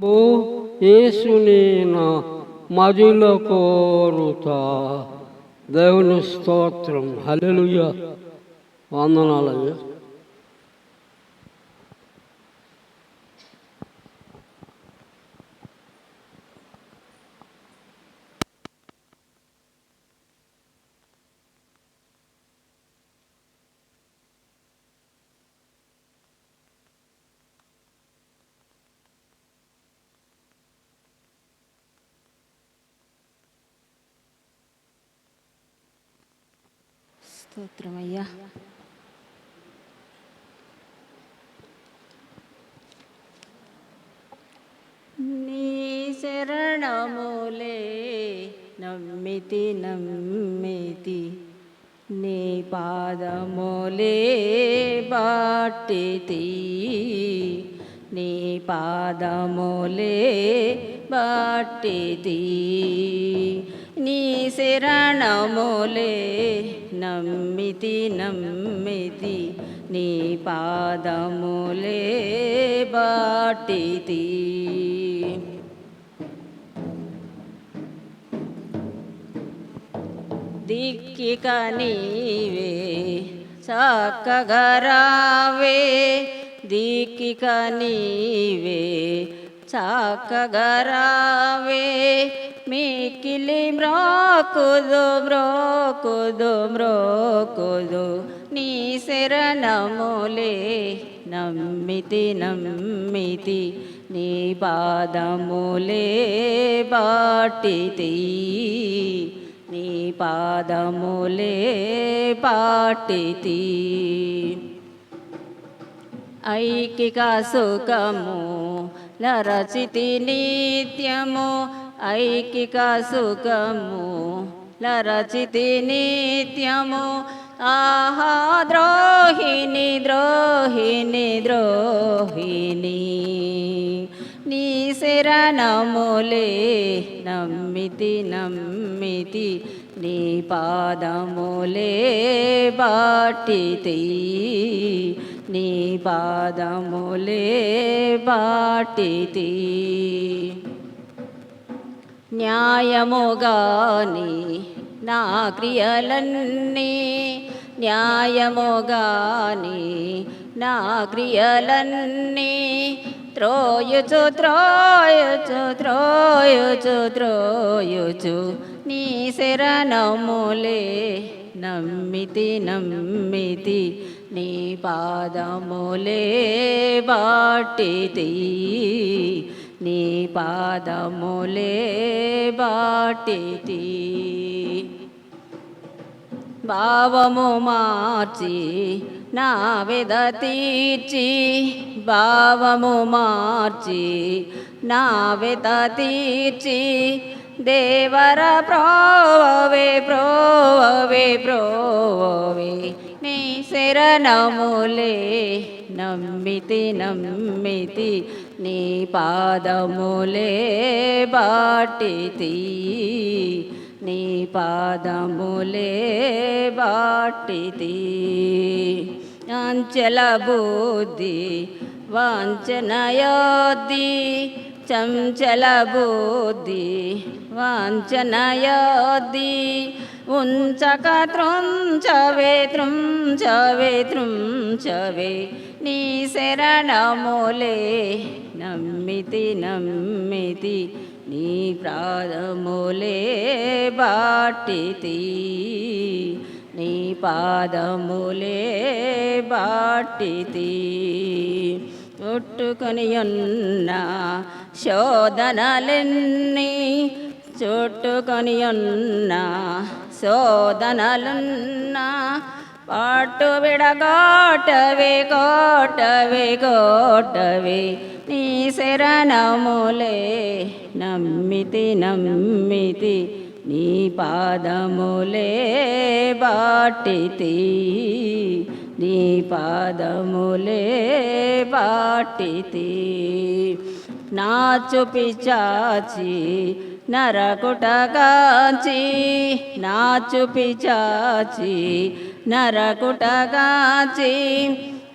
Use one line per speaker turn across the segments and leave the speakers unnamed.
యేసుని నా మదిలో కోరుతా. దేవుని స్తోత్రం. హల్లెలూయా. వందనాలయ్యా.
స్తోత్రమయ్యా. నీ శరణములే నమ్మితి నమ్మితి, నీ పాదములే బాటితి, నీ పాదములే బాటితి, నీ శరణములే నమ్మితి నమ్మితి, నీ పాదములే బాటితి. దిక్కిక నీవే చక్కగా రావే, దిక్కిక నీవే చక్కగా రావే, మిక్కిలి మ్రోకుదు మ్రోకుదు మ్రోకుదు, నీ శరణములే నమ్మితి నమ్మితి, నీ పాదములే బాటితి, నీ పాదములే బాటితి. ఐకిక సుఖము లరచితి నిత్యము, ఐకిక సుఖము లరచితి నిత్యము, ఆహా ద్రోహిణి ద్రోహిణి ద్రోహిణి, నీ శరణములే నమ్మితి నమ్మితి, నీ పాదములే బాటితి, నీ పాదములే బాటితి. న్యాయముగాని నా క్రియలన్నీ, న్యాయముగాని నా క్రియలన్నీ, త్రోయుచు త్రోయుచు త్రోయుచు త్రోయుచు, నీ శరణములే నమ్మితి నమ్మితి, నీ పాదములే బాటితి, నీ పాదములే బాటితి. భావము మార్చి నా వెద తీర్చి, భావము మార్చి నా వెద తీర్చి, దేవర ప్రోవే ప్రోవే ప్రోవే, నీ శరణములే నమ్మితి నమ్మితి, నీ పాదములే బాటితి, నీ పాదములే బాటితి. అంచెల బుద్ధి వాంఛనయోద్ధి, చంచల బుద్ధి వాంఛనయోద్ధి, ఉంచక త్రుంచవే త్రుంచవే త్రుంచవే, నీ శరణములే నమ్మితి నమ్మితి, నీ పాదములే బాటితి, నీ పాదములే బాటితి. చుట్టుకొని ఉన్న శోధనలన్నీ, చుట్టుకొని ఉన్న శోధనలున్నా, పాటు విడగొట్టవే కొట్టవే కొట్టవే, నీ శరణములే నమ్మితి నమ్మితి, నీ పాదములే బాటితి, నీ పాదములే బాటితి. నాచు పిచాచి నరకుటగాచి, నాచు పిచాచి నరకుటగాచి,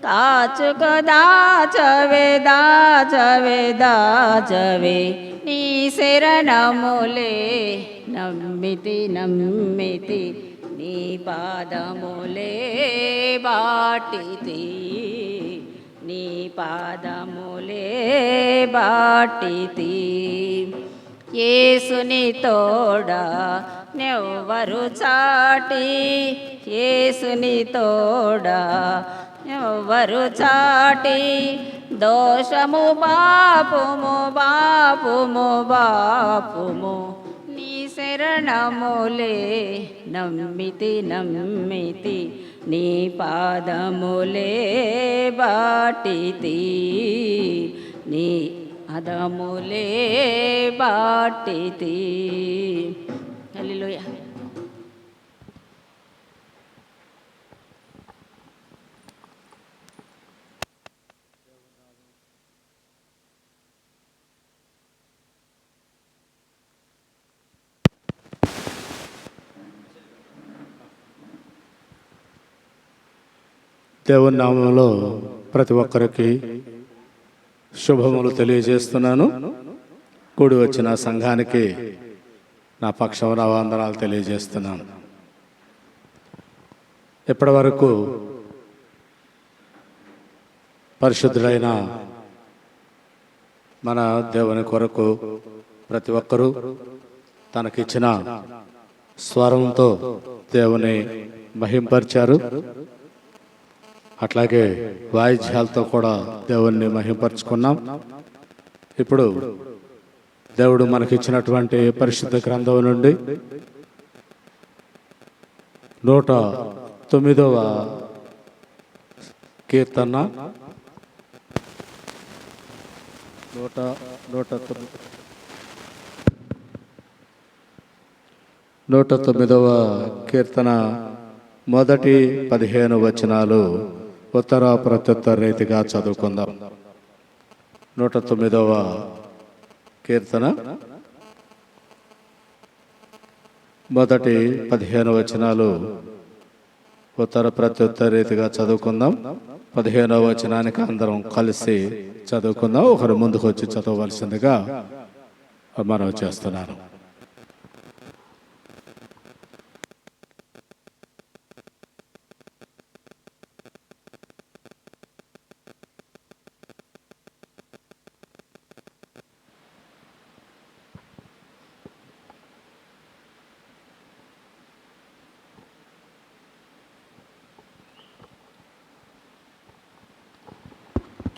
కాచుకు దాచవే దాచవే దాచవే నీ శరణములే నమ్మితి నమ్మితి నీ పాదములే బాటితి నీ పాదములే బాటితి యేసుని తోడా నెవ్వరు చాటి యేసుని తోడా ఎవ్వరు చాటి దోషము బాపుము బాపుము బాపుము నీ శరణములే నమ్మితి నమ్మితి నీ పాదములే బాటితి నీ పాదములే బాటితి. హల్లెలూయా.
దేవుని నామంలో ప్రతి ఒక్కరికి శుభములు తెలియజేస్తున్నాను. కూడి వచ్చిన సంఘానికి నా పక్షమున వందనాలు తెలియజేస్తున్నాను. ఇప్పటి వరకు పరిశుద్ధుడైన మన దేవుని కొరకు ప్రతి ఒక్కరూ తనకిచ్చిన స్వరంతో దేవుని మహింపరిచారు. అట్లాగే వాయిద్యాలతో కూడా దేవుణ్ణి మహింపరుచుకున్నాం. ఇప్పుడు దేవుడు మనకిచ్చినటువంటి పరిశుద్ధ గ్రంథం నుండి 109వ కీర్తన 109వ కీర్తన మొదటి 15 వచనాలు ఉత్తర ప్రత్యుత్తర రీతిగా చదువుకుందాం. 109వ కీర్తన మొదటి 15 వచనాలు ఉత్తర ప్రత్యుత్తర రీతిగా చదువుకుందాం. 15వ వచనానికి అందరం కలిసి చదువుకుందాం. ఒకరు ముందుకు వచ్చి చదవవలసిందిగా మనవి చేస్తున్నాను.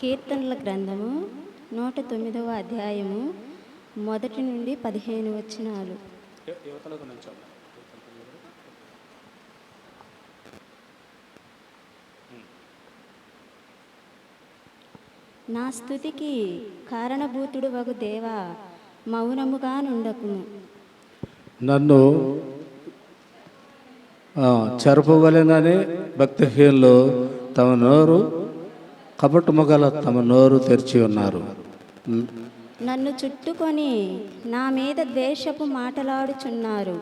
కీర్తనల గ్రంథము 109వ అధ్యాయము 1 నుండి 15 వచనాలు. నా స్తుతికి కారణభూతుడు వగు దేవా, మౌనముగా నుండకుము.
నన్ను చెరపవలెనని భక్తిహీనులు తమ నోరు కపటముగల తమ నోరు తెరిచి ఉన్నారు.
నన్ను చుట్టుకొని నా మీద ద్వేషపు మాటలాడుచున్నారు,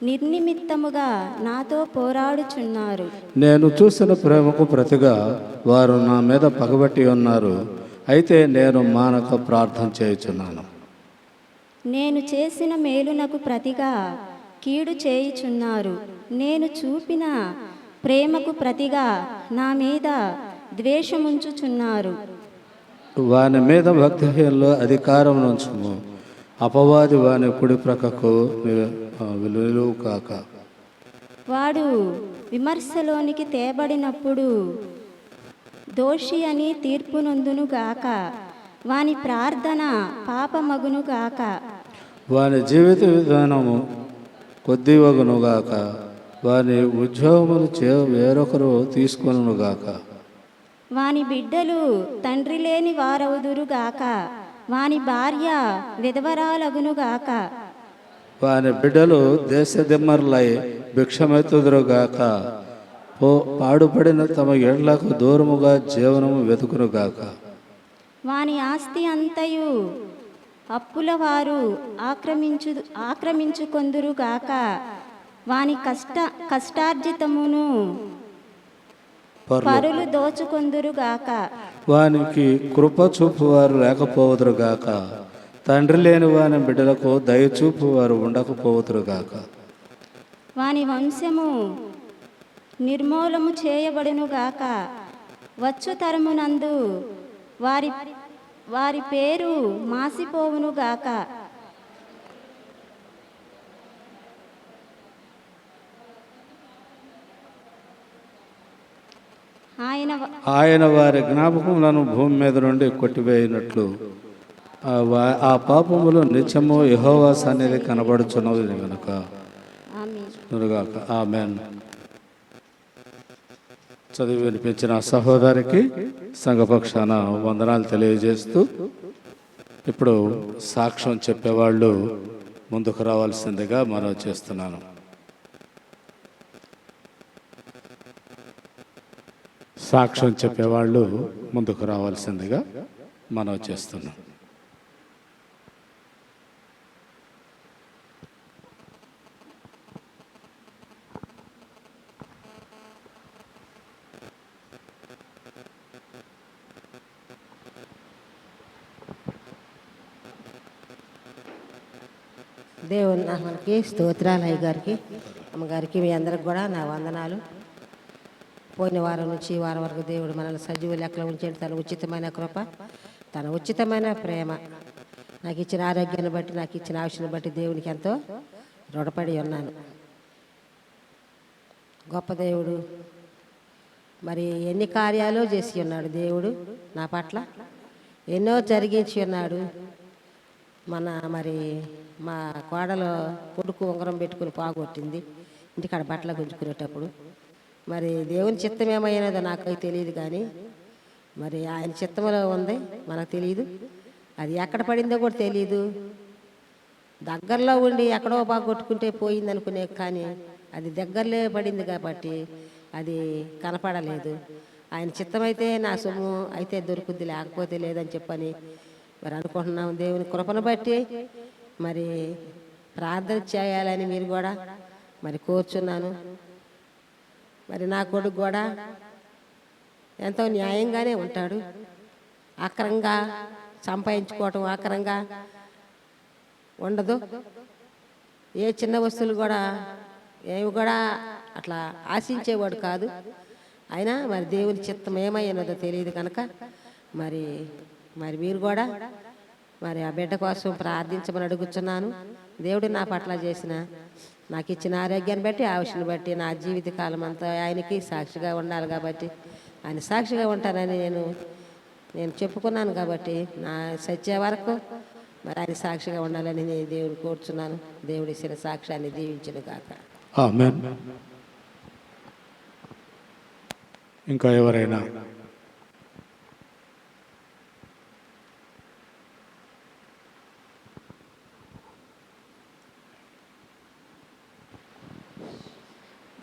నిర్నిమిత్తముగా నాతో పోరాడుచున్నారు.
నేను చూసిన ప్రేమకు ప్రతిగా వారు నా మీద పగబట్టి ఉన్నారు. అయితే నేను మానక ప్రార్థన చేయుచున్నాను.
నేను చేసిన మేలునకు ప్రతిగా కీడు చేయుచున్నారు. నేను చూపిన ప్రేమకు ప్రతిగా నా మీద ద్వేషముంచుచున్నారు.
వాని మీద భక్తిహీనులు అధికారం నుంచుము. అపవాది వాని కుడి ప్రక్కకు నిలువు కాక.
వాడు విమర్శలోనికి తేబడినప్పుడు దోషి అని తీర్పునొందును గాక. వాని ప్రార్థన పాపమగును గాక.
వాని జీవిత విధానము కొద్దివగును గాక. వాని ఉద్యోగములు వేరొకరు తీసుకొనును గాక.
వాని బిడ్డలు తండ్రి లేని వారవుదురుగాక. వాని భార్య విధవరాలగునుగాక.
వాని బిడ్డలు దేశదిమ్మరులై భిక్షమెత్తుదురుగాక. పాడుపడిన తమ ఎడ్లకు దూరముగా జీవనము వెతుకునుగాక.
వాని ఆస్తి అంతయు అప్పుల వారు ఆక్రమించుకొందురుగాక. వాని కష్టార్జితమును పరులు దోచుకొందురుగాక.
వానికి కృప చూపువారు లేకపోవుదురుగాక. తండ్రి లేని వాని బిడ్డలకు దయచూపు వారు ఉండకపోవుదురుగాక.
వాని వంశము నిర్మూలము చేయబడునుగాక. వచ్చు తరమునందు వారి వారి పేరు మాసిపోవునుగాక.
ఆయన వారి జ్ఞాపకములను భూమి మీద నుండి కొట్టివేయినట్లు ఆ పాపములు నిత్యము యెహోవా సన్నిధి కనబడుచున్నది కనుక. ఆమేన్. చదివి వినిపించిన సహోదరికి సంఘపక్షాన వందనాలు తెలియజేస్తూ ఇప్పుడు సాక్ష్యం చెప్పేవాళ్ళు ముందుకు రావాల్సిందిగా మనవి చేస్తున్నాను. సాక్ష్యం చెప్పేవాళ్ళు ముందుకు రావాల్సిందిగా మనవి చేస్తున్నాం.
దేవుని నామానికి స్తోత్రాలు. అయ్య గారికి, అమ్మగారికి, మీ అందరికి కూడా నా వందనాలు. పోయిన వారం నుంచి ఈ వారం వరకు దేవుడు మనల్ని సజీవ లెక్కలో ఉంచేది తన ఉచితమైన కృప, తన ఉచితమైన ప్రేమ, నాకు ఇచ్చిన ఆరోగ్యాన్ని బట్టి, నాకు ఇచ్చిన ఆశను బట్టి దేవునికి ఎంతో రుణపడి ఉన్నాను. గొప్ప దేవుడు. మరి ఎన్ని కార్యాలు చేసి ఉన్నాడు దేవుడు నా పట్ల, ఎన్నో జరిగించి ఉన్నాడు. మరి మా కోడలో కొడుకు ఉంగరం పెట్టుకుని పోగొట్టింది ఇంటికాడ బట్టలు గుంజుకునేటప్పుడు. మరి దేవుని చిత్తం ఏమైనదో నాకు తెలియదు, కానీ మరి ఆయన చిత్తంలో ఉంది, మనకు తెలియదు. అది ఎక్కడ పడిందో కూడా తెలియదు. దగ్గరలో ఉండి ఎక్కడో బాగొట్టుకుంటే పోయింది అనుకునే, కానీ అది దగ్గరలో పడింది కాబట్టి అది కనపడలేదు. ఆయన చిత్తమైతే నా సొమ్ము అయితే దొరుకుద్ది, లేకపోతే లేదని చెప్పని మరి అనుకుంటున్నాం. దేవుని కృపను బట్టి మరి ప్రార్థన చేయాలని మీరు కూడా మరి కోరుచున్నాను. మరి నా కొడుకు కూడా ఎంతో న్యాయంగానే ఉంటాడు. అక్రంగా సంపాదించుకోవటం అక్రంగా ఉండదు. ఏ చిన్న వస్తువులు కూడా ఏవి కూడా అట్లా ఆశించేవాడు కాదు. అయినా మరి దేవుని చిత్తం ఏమైనదో తెలియదు కనుక మరి మీరు కూడా మరి ఆ బిడ్డ కోసం ప్రార్థించమని అడుగుతున్నాను. దేవుడు నా పట్ల చేసిన, నాకు ఇచ్చిన ఆరోగ్యాన్ని బట్టి, ఆవిషను బట్టి నా జీవితకాలం అంతా ఆయనకి సాక్షిగా ఉండాలి కాబట్టి, ఆయన సాక్షిగా ఉంటానని నేను చెప్పుకున్నాను కాబట్టి నా సత్య వరకు మరి ఆయన సాక్షిగా ఉండాలని నేను దేవుని కోరుచున్నాను. దేవుడు ఇచ్చిన సాక్ష్యాన్ని దీవించును గాక.
ఆమేన్. ఇంకా ఎవరైనా?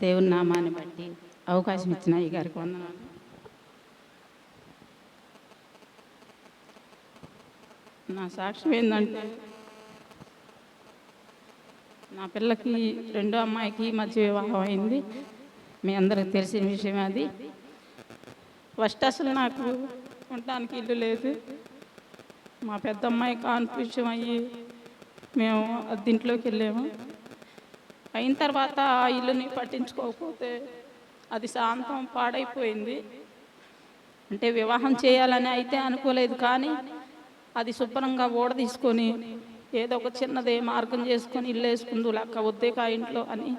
దేవుని నామాన్ని బట్టి అవకాశం ఇచ్చిన అయ్య గారికి వందనాలు. నా సాక్ష్యం ఏంటంటే, నా పిల్లకి రెండో అమ్మాయికి మధ్య వివాహం అయింది. మీ అందరికి తెలిసిన విషయం అది. ఫస్ట్ అసలు నాకు ఉండటానికి ఇల్లు లేదు. మా పెద్ద అమ్మాయి కాన్ఫ్యూషన్ అయ్యి మేము అద్దీంట్లోకి వెళ్ళాము. అయిన తర్వాత ఆ ఇల్లుని పట్టించుకోకపోతే అది శాంతం పాడైపోయింది. అంటే వివాహం చేయాలని అయితే అనుకోలేదు, కానీ అది శుభ్రంగా ఓడ తీసుకొని ఏదో ఒక చిన్నదే మార్గం చేసుకొని ఇల్లు వేసుకుందు లెక్క వద్దే కా ఇంట్లో అని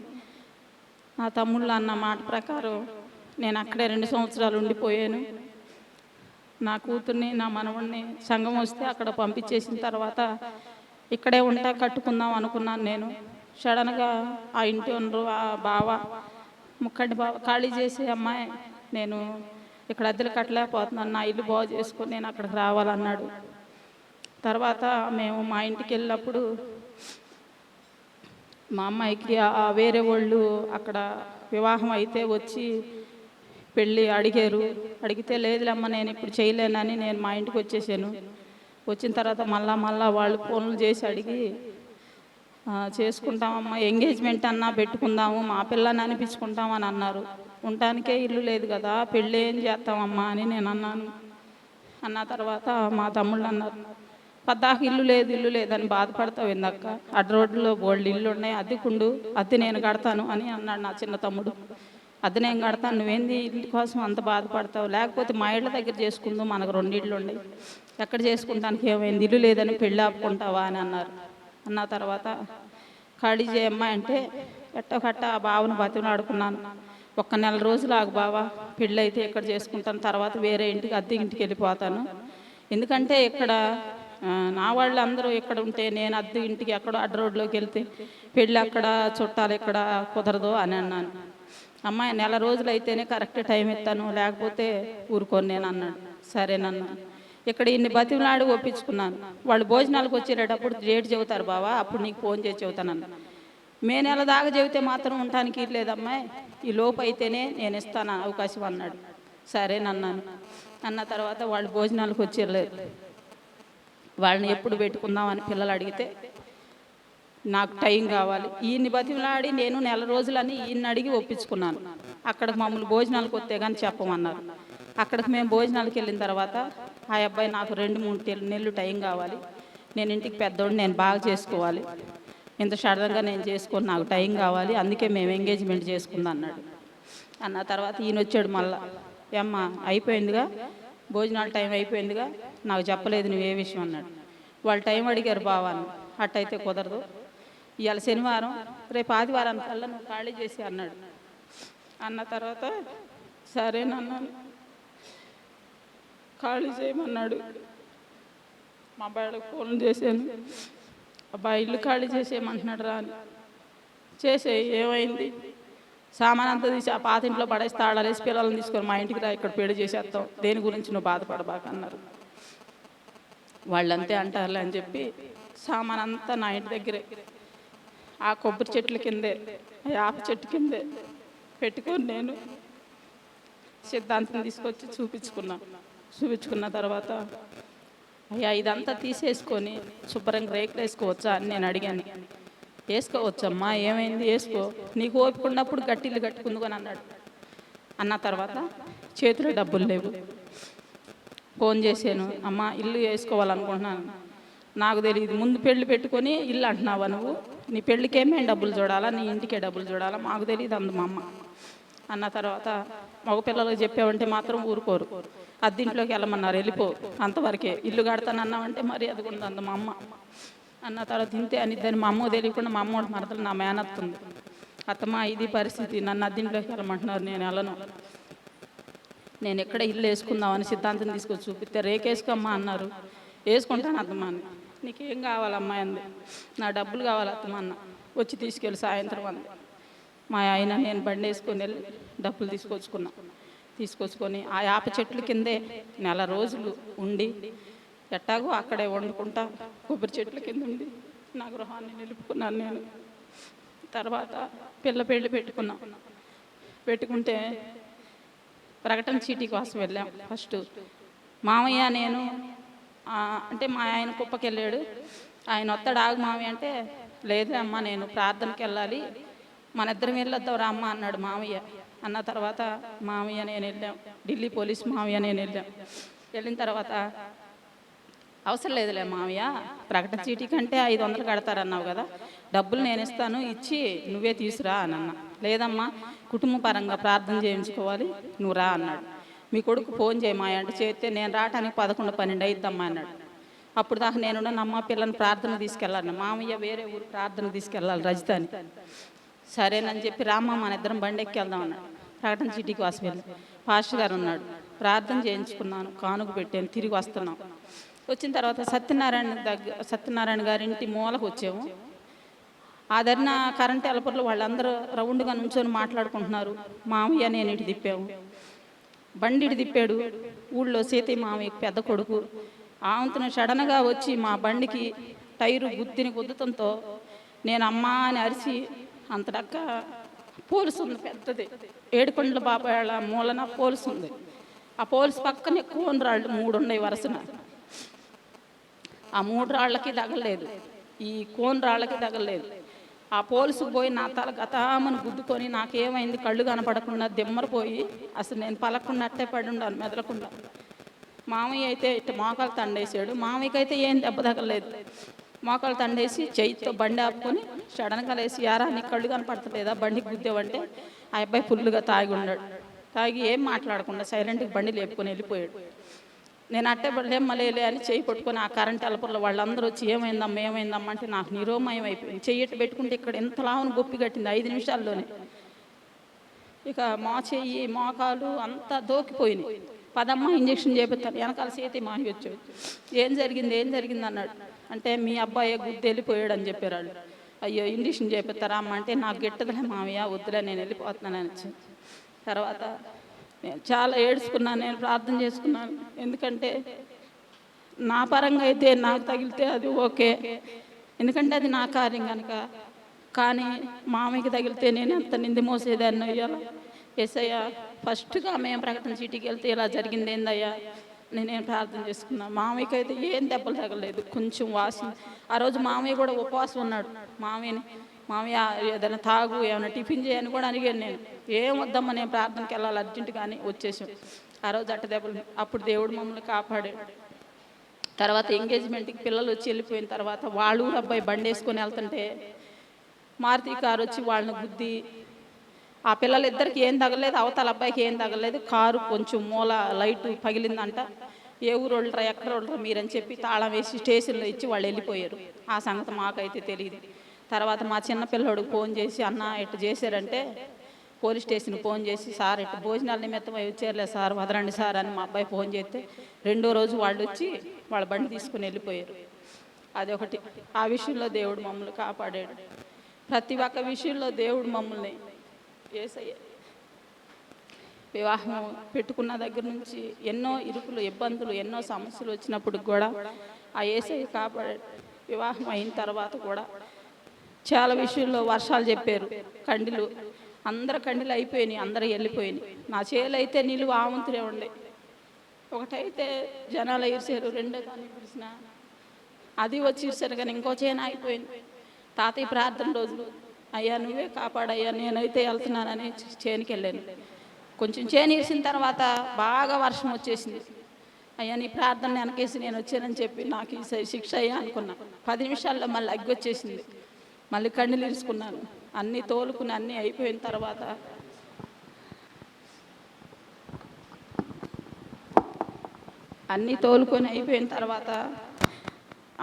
నా తమ్ముళ్ళు అన్న మాట ప్రకారం నేను అక్కడే 2 సంవత్సరాలు ఉండిపోయాను. నా కూతుర్ని, నా మనవడిని సంఘం వస్తే అక్కడ పంపించేసిన తర్వాత ఇక్కడే ఉంటా కట్టుకుందాం అనుకున్నాను. నేను సడన్గా ఆ ఇంటి ఓనరు, ఆ బావ, ముక్కండి బావ ఖాళీ చేసి, అమ్మాయి నేను ఇక్కడ అద్దెలు కట్టలేకపోతున్నాను, నా ఇల్లు బాగు చేసుకొని నేను అక్కడికి రావాలన్నాడు. తర్వాత మేము మా ఇంటికి వెళ్ళినప్పుడు మా అమ్మాయికి వేరే వాళ్ళు అక్కడ వివాహం అయితే వచ్చి పెళ్ళి అడిగారు. అడిగితే లేదులేమ్మ నేను ఇప్పుడు చేయలేనని నేను మా ఇంటికి వచ్చేసాను. వచ్చిన తర్వాత మళ్ళా వాళ్ళు ఫోన్లు చేసి అడిగి చేసుకుంటామమ్మా, ఎంగేజ్మెంట్ అన్నా పెట్టుకుందాము, మా పిల్లని అనిపించుకుంటామని అన్నారు. ఉండటానికే ఇల్లు లేదు కదా, పెళ్ళి ఏం చేస్తామమ్మా అని నేను అన్నాను. అన్న తర్వాత మా తమ్ముళ్ళు అన్నారు, పద్దాక ఇల్లు లేదని బాధపడతావు ఎందుక్క, అడ్డ రోడ్లో బోల్డ్ ఇల్లు ఉన్నాయి, అద్దెకుండు, అద్దె నేను కడతాను అని అన్నాడు నా చిన్న తమ్ముడు. అద్దె నేను కడతాను, నువ్వేంది ఇల్లు కోసం అంత బాధపడతావు, లేకపోతే మా ఇళ్ళ దగ్గర చేసుకుందాం, మనకు 2 ఇళ్ళు ఉన్నాయి, ఎక్కడ చేసుకుంటానికి ఏమైంది, ఇల్లు లేదని పెళ్ళి ఆపుకుంటావా అని అన్నారు. అన్న తర్వాత ఖాళీ చేయమ్మా అంటే ఎట్టకట్ట ఆ బావను బతిమలాడుకున్నాను. 1 నెల రోజులు ఆగు బావా, పెళ్ళి అయితే ఇక్కడ చేసుకుంటాను, తర్వాత వేరే ఇంటికి అద్దె ఇంటికి వెళ్ళిపోతాను, ఎందుకంటే ఇక్కడ నా వాళ్ళు అందరూ ఇక్కడ ఉంటే నేను అద్దె ఇంటికి ఎక్కడో అడ్డ రోడ్లోకి వెళ్తే పెళ్ళి అక్కడ చుట్టాలు ఇక్కడ కుదరదు అని అన్నాను. అమ్మాయి 1 నెల రోజులు అయితేనే కరెక్ట్ టైం ఇస్తాను, లేకపోతే ఊరుకోను నేను అన్నాడు. సరేనన్నా. ఇక్కడ ఇన్ని బతిమలాడి ఒప్పించుకున్నాను. వాళ్ళు భోజనాలకు వచ్చేటప్పుడు డేట్ చెబుతారు బావా, అప్పుడు నీకు ఫోన్ చేసి చెబుతానన్న. మే నెల దాకా చెబితే మాత్రం ఉండటానికి లేదమ్మాయి, ఈ లోపు అయితేనే నేను ఇస్తాను అవకాశం అన్నాడు. సరేనన్నాను. అన్న తర్వాత వాళ్ళు భోజనాలకు వచ్చేయలేదు. వాళ్ళని ఎప్పుడు పెట్టుకుందామని పిల్లలు అడిగితే నాకు టైం కావాలి, ఈయన్ని బతిమలాడి నేను 1 నెల రోజులని ఈయన్ని అడిగి ఒప్పించుకున్నాను. అక్కడికి మమ్మల్ని భోజనాలకు వస్తే కానీ చెప్పమన్నారు. అక్కడికి మేము భోజనాలకు వెళ్ళిన తర్వాత ఆ అబ్బాయి నాకు 2-3 నెలలు టైం కావాలి, నేను ఇంటికి పెద్దోడు, నేను బాగా చేసుకోవాలి, ఇంత సడన్గా నేను చేసుకొని నాకు టైం కావాలి, అందుకే మేము ఎంగేజ్మెంట్ చేసుకుందాం అన్నాడు. అన్న తర్వాత ఈయన వచ్చాడు మళ్ళా, ఏమ్మా అయిపోయిందిగా, భోజనాల టైం అయిపోయిందిగా, నాకు చెప్పలేదు నువ్వే విషయం అన్నాడు. వాళ్ళు టైం అడిగారు బావాను, అట్టయితే కుదరదు, ఇవాళ శనివారం, రేపు ఆదివారానికి కల్లా నువ్వు ఖాళీ చేసి అన్నాడు. అన్న తర్వాత సరేనన్నాను. ఖాళీ చేయమన్నాడు. మా అబ్బాయికి ఫోన్ చేశాను, అబ్బాయి ఇల్లు ఖాళీ చేసేయమంటున్నాడు రా అని. చేసే ఏమైంది, సామాన్ అంతా తీసి ఆ పాత ఇంట్లో పడేసి తాళాలేసి పిల్లల్ని తీసుకొని మా ఇంటికి రా, ఇక్కడ పెళ్లి చేసేస్తాం, దేని గురించి నువ్వు బాధపడబాకన్నారు. వాళ్ళంతే అంటారులే అని చెప్పి సామాన్ అంతా నా ఇంటి దగ్గరే ఆ కొబ్బరి చెట్ల కిందే, ఆ యాప చెట్టు కిందే పెట్టుకొని నేను సిద్ధాంతం తీసుకొచ్చి చూపించుకున్న తర్వాత, అయ్యా ఇదంతా తీసేసుకొని శుభ్రంగా రేకులు వేసుకోవచ్చా అని నేను అడిగాను. వేసుకోవచ్చమ్మా, ఏమైంది వేసుకో, నీకు ఓపిక ఉన్నప్పుడు గట్టిల్లు కట్టుకుందుకొని అన్నాడు. అన్న తర్వాత చేతిలో డబ్బులు లేవు. ఫోన్ చేశాను, అమ్మ ఇల్లు వేసుకోవాలనుకుంటున్నాను, నాకు తెలియదు, ముందు పెళ్ళి పెట్టుకొని ఇల్లు అంటున్నావా నువ్వు, నీ పెళ్ళికేమేం డబ్బులు చూడాలా, నీ ఇంటికే డబ్బులు చూడాలా, మాకు తెలియదు అందు మా అమ్మ. అన్న తర్వాత మగ పిల్లలకు చెప్పావంటే మాత్రం ఊరుకోరు, అద్దింట్లోకి వెళ్ళమన్నారు, వెళ్ళిపో, అంతవరకే, ఇల్లు కడతానన్నావంటే మరి అది కూడా అందు మా అమ్మ. అన్న తర్వాత ఇంతే అనిద్దని మా అమ్మ తెలియకుండా మా అమ్మ మరదలు నా మేనత్తుంది, అత్తమ్మ ఇది పరిస్థితి, నన్ను అద్దింట్లోకి వెళ్ళమంటున్నారు, నేను వెళ్ళను, నేను ఎక్కడ ఇల్లు వేసుకుందామని సిద్ధాంతం తీసుకొచ్చి చూపిస్తే రేకేసుకోమ్మా అన్నారు. వేసుకుంటాను అత్తమ్మ అని. నీకేం కావాలమ్మా అంది. నా డబ్బులు కావాలి అత్తమ్మ అన్న. వచ్చి తీసుకెళ్ళి సాయంత్రం అంది. మా ఆయన నేను బండి వేసుకొని వెళ్ళి డబ్బులు తీసుకొచ్చుకొని ఆ యాప చెట్ల కిందే 1 నెల రోజులు ఉండి ఎట్టాగో అక్కడే వండుకుంటా కొబ్బరి చెట్ల కింద ఉండి నా గృహాన్ని నిలుపుకున్నాను నేను. తర్వాత పెళ్ళి పెట్టుకుంటే ప్రకటన చీటీ కోసం వెళ్ళాం. ఫస్ట్ మామయ్య నేను అంటే మా ఆయన కుప్పకి వెళ్ళాడు, ఆయన వస్తాడు ఆగు మామయ్య అంటే, లేదే అమ్మ నేను ప్రార్థనకి వెళ్ళాలి, మన ఇద్దరం వెళ్ళొద్దాం రా అమ్మ అన్నాడు మామయ్య. అన్న తర్వాత మామయ్య నేను వెళ్ళాం, ఢిల్లీ పోలీస్ మామయ్య నేను వెళ్ళిన తర్వాత అవసరం లేదులే మామయ్య, ప్రకటన చీటీ కంటే 500 కడతారన్నావు కదా, డబ్బులు నేను ఇస్తాను, ఇచ్చి నువ్వే తీసురా అని అన్న. లేదమ్మా కుటుంబ పరంగా ప్రార్థన చేయించుకోవాలి, నువ్వు రా అన్నాడు. మీ కొడుకు ఫోన్ చేయమాయ అంటే చేస్తే నేను రావటానికి 11-12 అయిద్దమ్మా అన్నాడు. అప్పుడు దాకా నేను నమ్మ పిల్లని ప్రార్థన తీసుకెళ్ళాను, మామయ్య వేరే ఊరు ప్రార్థన తీసుకెళ్ళాలి రజితాని. సరేనని చెప్పి రామ్మ మన ఇద్దరం బండి ఎక్కి వెళ్దాం అన్నాడు. ప్రకటన చీటీ కోసం వెళ్ళి పాస్టర్ గారు ఉన్నాడు, ప్రార్థన చేయించుకున్నాను, కానుక పెట్టాను, తిరిగి వస్తున్నాం. వచ్చిన తర్వాత సత్యనారాయణ గారి ఇంటి మూలకు వచ్చాము. ఆ ధరన కరెంట్ ఎలపర్లు వాళ్ళందరూ రౌండ్గా నుంచొని మాట్లాడుకుంటున్నారు. మామయ్య నేను ఇటు తిప్పాము, బండి ఇటు తిప్పాడు. ఊళ్ళో సీతయ్య మామయ్య పెద్ద కొడుకు ఆవంతున సడన్గా వచ్చి మా బండికి టైరు గుద్దుతంతో నేను అమ్మా అని అరిచి, అంతడక్క పోలీసు ఉంది పెద్దది, ఏడుకొండల బాబాయ్ మూలన పోలీసు ఉంది. ఆ పోలీసు పక్కనే కోన్ రాళ్ళు 3 ఉన్నాయి వరుసన. ఆ 3 రాళ్ళకి తగలలేదు, ఈ కోన్ రాళ్ళకి తగలలేదు. ఆ పోలీసుకు పోయి నా తల గతామని గుద్దుకొని నాకేమైంది కళ్ళు కనపడకుండా దిమ్మరిపోయి అసలు నేను పలకుండా అట్టే పడి ఉండాను మెదలకుండా. మామయ్య అయితే ఇట్ట మోకాలు తండేసాడు. మామయ్యకి అయితే ఏం దెబ్బ తగలేదు. మోకాలు తండేసి చేయితో బండి ఆపుకొని సడన్గా లేసి యారా నీకు కళ్ళు కనపడతలేదా బండికి గుద్దేవంటే ఆ అబ్బాయి ఫుల్గా తాగి ఉన్నాడు. తాగి ఏం మాట్లాడకుండా సైలెంట్గా బండి లేపుకొని వెళ్ళిపోయాడు. నేను అట్టే లేమ్మలేలే అని చేయి పట్టుకొని ఆ కరెంట్ ఎలపర్లో వాళ్ళందరూ వచ్చి ఏమైందమ్మా అంటే నాకు నిరోమయం అయిపోయింది. చెయ్యట్టు పెట్టుకుంటే ఇక్కడ ఎంత లావును గొప్పి కట్టింది 5 నిమిషాల్లోనే. ఇక మా చెయ్యి మోకాలు అంతా దోకిపోయినాయి. పదమ్మ ఇంజక్షన్ చేపిస్తాను వెనకాల సీతి మాహి వచ్చాడు. ఏం జరిగింది అన్నాడు. అంటే మీ అబ్బాయి గుద్ది వెళ్ళిపోయాడు అని చెప్పారు వాళ్ళు. అయ్యో ఇంజక్షన్ చేపిస్తారా అమ్మ అంటే నాకు గిట్టదులే మామయ్య వద్దులే నేను వెళ్ళిపోతున్నానని వచ్చాను. తర్వాత నేను చాలా ఏడ్చుకున్నాను, నేను ప్రార్థన చేసుకున్నాను. ఎందుకంటే నా పరంగా అయితే నాకు తగిలితే అది ఓకే, ఎందుకంటే అది నా కార్యం కనుక. కానీ మామయ్యకి తగిలితే నేను ఎంత నింది మోసేదాన్ని అయ్యాలా. ఏసయ్య ఫస్ట్గా మేము ప్రకటన సిటీకి వెళ్తే ఇలా జరిగింది ఏందయ్యా నేనేం ప్రార్థన చేసుకున్నాను. మామయ్యకి అయితే ఏం దెబ్బలు తగలేదు, కొంచెం వాసి. ఆ రోజు మామయ్య కూడా ఉపవాసం ఉన్నాడు. మామయ్య ఏదైనా తాగు ఏమైనా టిఫిన్ చేయని కూడా అడిగాను నేను. ఏం వద్దమ్మా నేను ప్రార్థనకి వెళ్ళాలి అర్జెంటు కానీ వచ్చేసాం. ఆ రోజు అట్ట దెబ్బలు. అప్పుడు దేవుడు మమ్మల్ని కాపాడాడు. తర్వాత ఎంగేజ్మెంట్కి పిల్లలు వచ్చి వెళ్ళిపోయిన తర్వాత వాళ్ళు అబ్బాయి బండి వేసుకొని వెళ్తుంటే మారుతి కారు వచ్చి వాళ్ళని గుద్ది ఆ పిల్లలిద్దరికి ఏం తగలేదు, అవతల అబ్బాయికి ఏం తగలేదు. కారు కొంచెం మూల లైటు పగిలిందంట. ఏ ఊరు వాళ్ళరా ఎక్కడ వాళ్ళరా మీరని చెప్పి తాళం వేసి స్టేషన్లో ఇచ్చి వాళ్ళు వెళ్ళిపోయారు. ఆ సంగతి మాకైతే తెలియదు. తర్వాత మా చిన్న పిల్లోడికి ఫోన్ చేసి అన్న ఇట్టు చేశారంటే పోలీస్ స్టేషన్కి ఫోన్ చేసి సార్ ఇట్టు భోజనాల నిమిత్తం వచ్చారులే సార్ వదలండి సార్ అని మా అబ్బాయి ఫోన్ చేస్తే 2వ రోజు వాళ్ళు వచ్చి వాళ్ళ బండి తీసుకుని వెళ్ళిపోయారు. అదొకటి. ఆ విషయంలో దేవుడు మమ్మల్ని కాపాడాడు. ప్రతి ఒక్క విషయంలో దేవుడు మమ్మల్ని యేసయ్య వివాహం పెట్టుకున్న దగ్గర నుంచి ఎన్నో ఇరుకులు ఇబ్బందులు ఎన్నో సమస్యలు వచ్చినప్పుడు కూడా ఆ యేసయ్య కాపాడాడు. వివాహం అయిన తర్వాత కూడా చాలా విషయంలో వర్షాలు చెప్పారు, కండిలు అందరు కండిలు అయిపోయినాయి, అందరూ వెళ్ళిపోయినాయి. నా చేలు అయితే నిలువ ఆవంతులే ఉండే. ఒకటైతే జనాలు ఇరిసారు, రెండో కానీ పిలిచిన అది వచ్చి ఇరిసారు కానీ ఇంకో చేను అయిపోయింది. తాతయ్య ప్రార్థన రోజులు అయ్యా నువ్వే కాపాడయ్యా నేనైతే వెళ్తున్నానని చేనుకి వెళ్ళాను. కొంచెం చేను ఇరిసిన తర్వాత బాగా వర్షం వచ్చేసింది. అయ్యా నీ ప్రార్థన వెనకేసి నేను వచ్చానని చెప్పి నాకు ఈ శిక్ష అయ్యా అనుకున్నా. 10 నిమిషాల్లో మళ్ళీ అగ్గి వచ్చేసింది. మళ్ళీ కన్నీళ్ళు ఇరుచుకున్నాను. అన్నీ తోలుకుని అన్నీ అయిపోయిన తర్వాత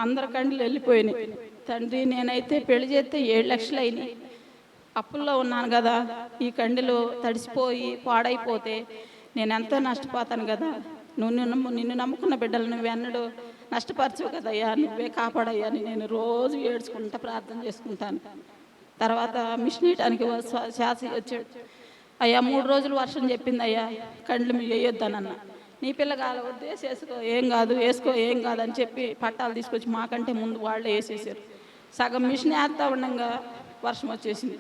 అందరి కండ్లు వెళ్ళిపోయినాయి. తండ్రి నేనైతే పెళ్లి చేస్తే 7 లక్షలు అయినాయి. అప్పుల్లో ఉన్నాను కదా, ఈ కండిలో తడిసిపోయి పాడైపోతే నేను ఎంతో నష్టపోతాను కదా. నిన్ను నమ్ముకున్న బిడ్డలు నువ్వెన్నడూ నష్టపరచవు కదయ్యా, నువ్వే కాపాడయ్యా అని నేను రోజు ఏడ్చుకుంటా ప్రార్థన చేసుకుంటాను. తర్వాత మిషన్ వేయటానికి శాసి వచ్చాడు. అయ్యా 3 రోజులు వర్షం చెప్పింది అయ్యా కండ్లు మీరు వేయొద్దానన్న. నీ పిల్లగాల వద్దు వేసుకో ఏం కాదు వేసుకో ఏం కాదు అని చెప్పి పట్టాలు తీసుకొచ్చి మాకంటే ముందు వాళ్ళే వేసేసారు. సగం మిషన్ వేస్తా ఉండగా వర్షం వచ్చేసింది.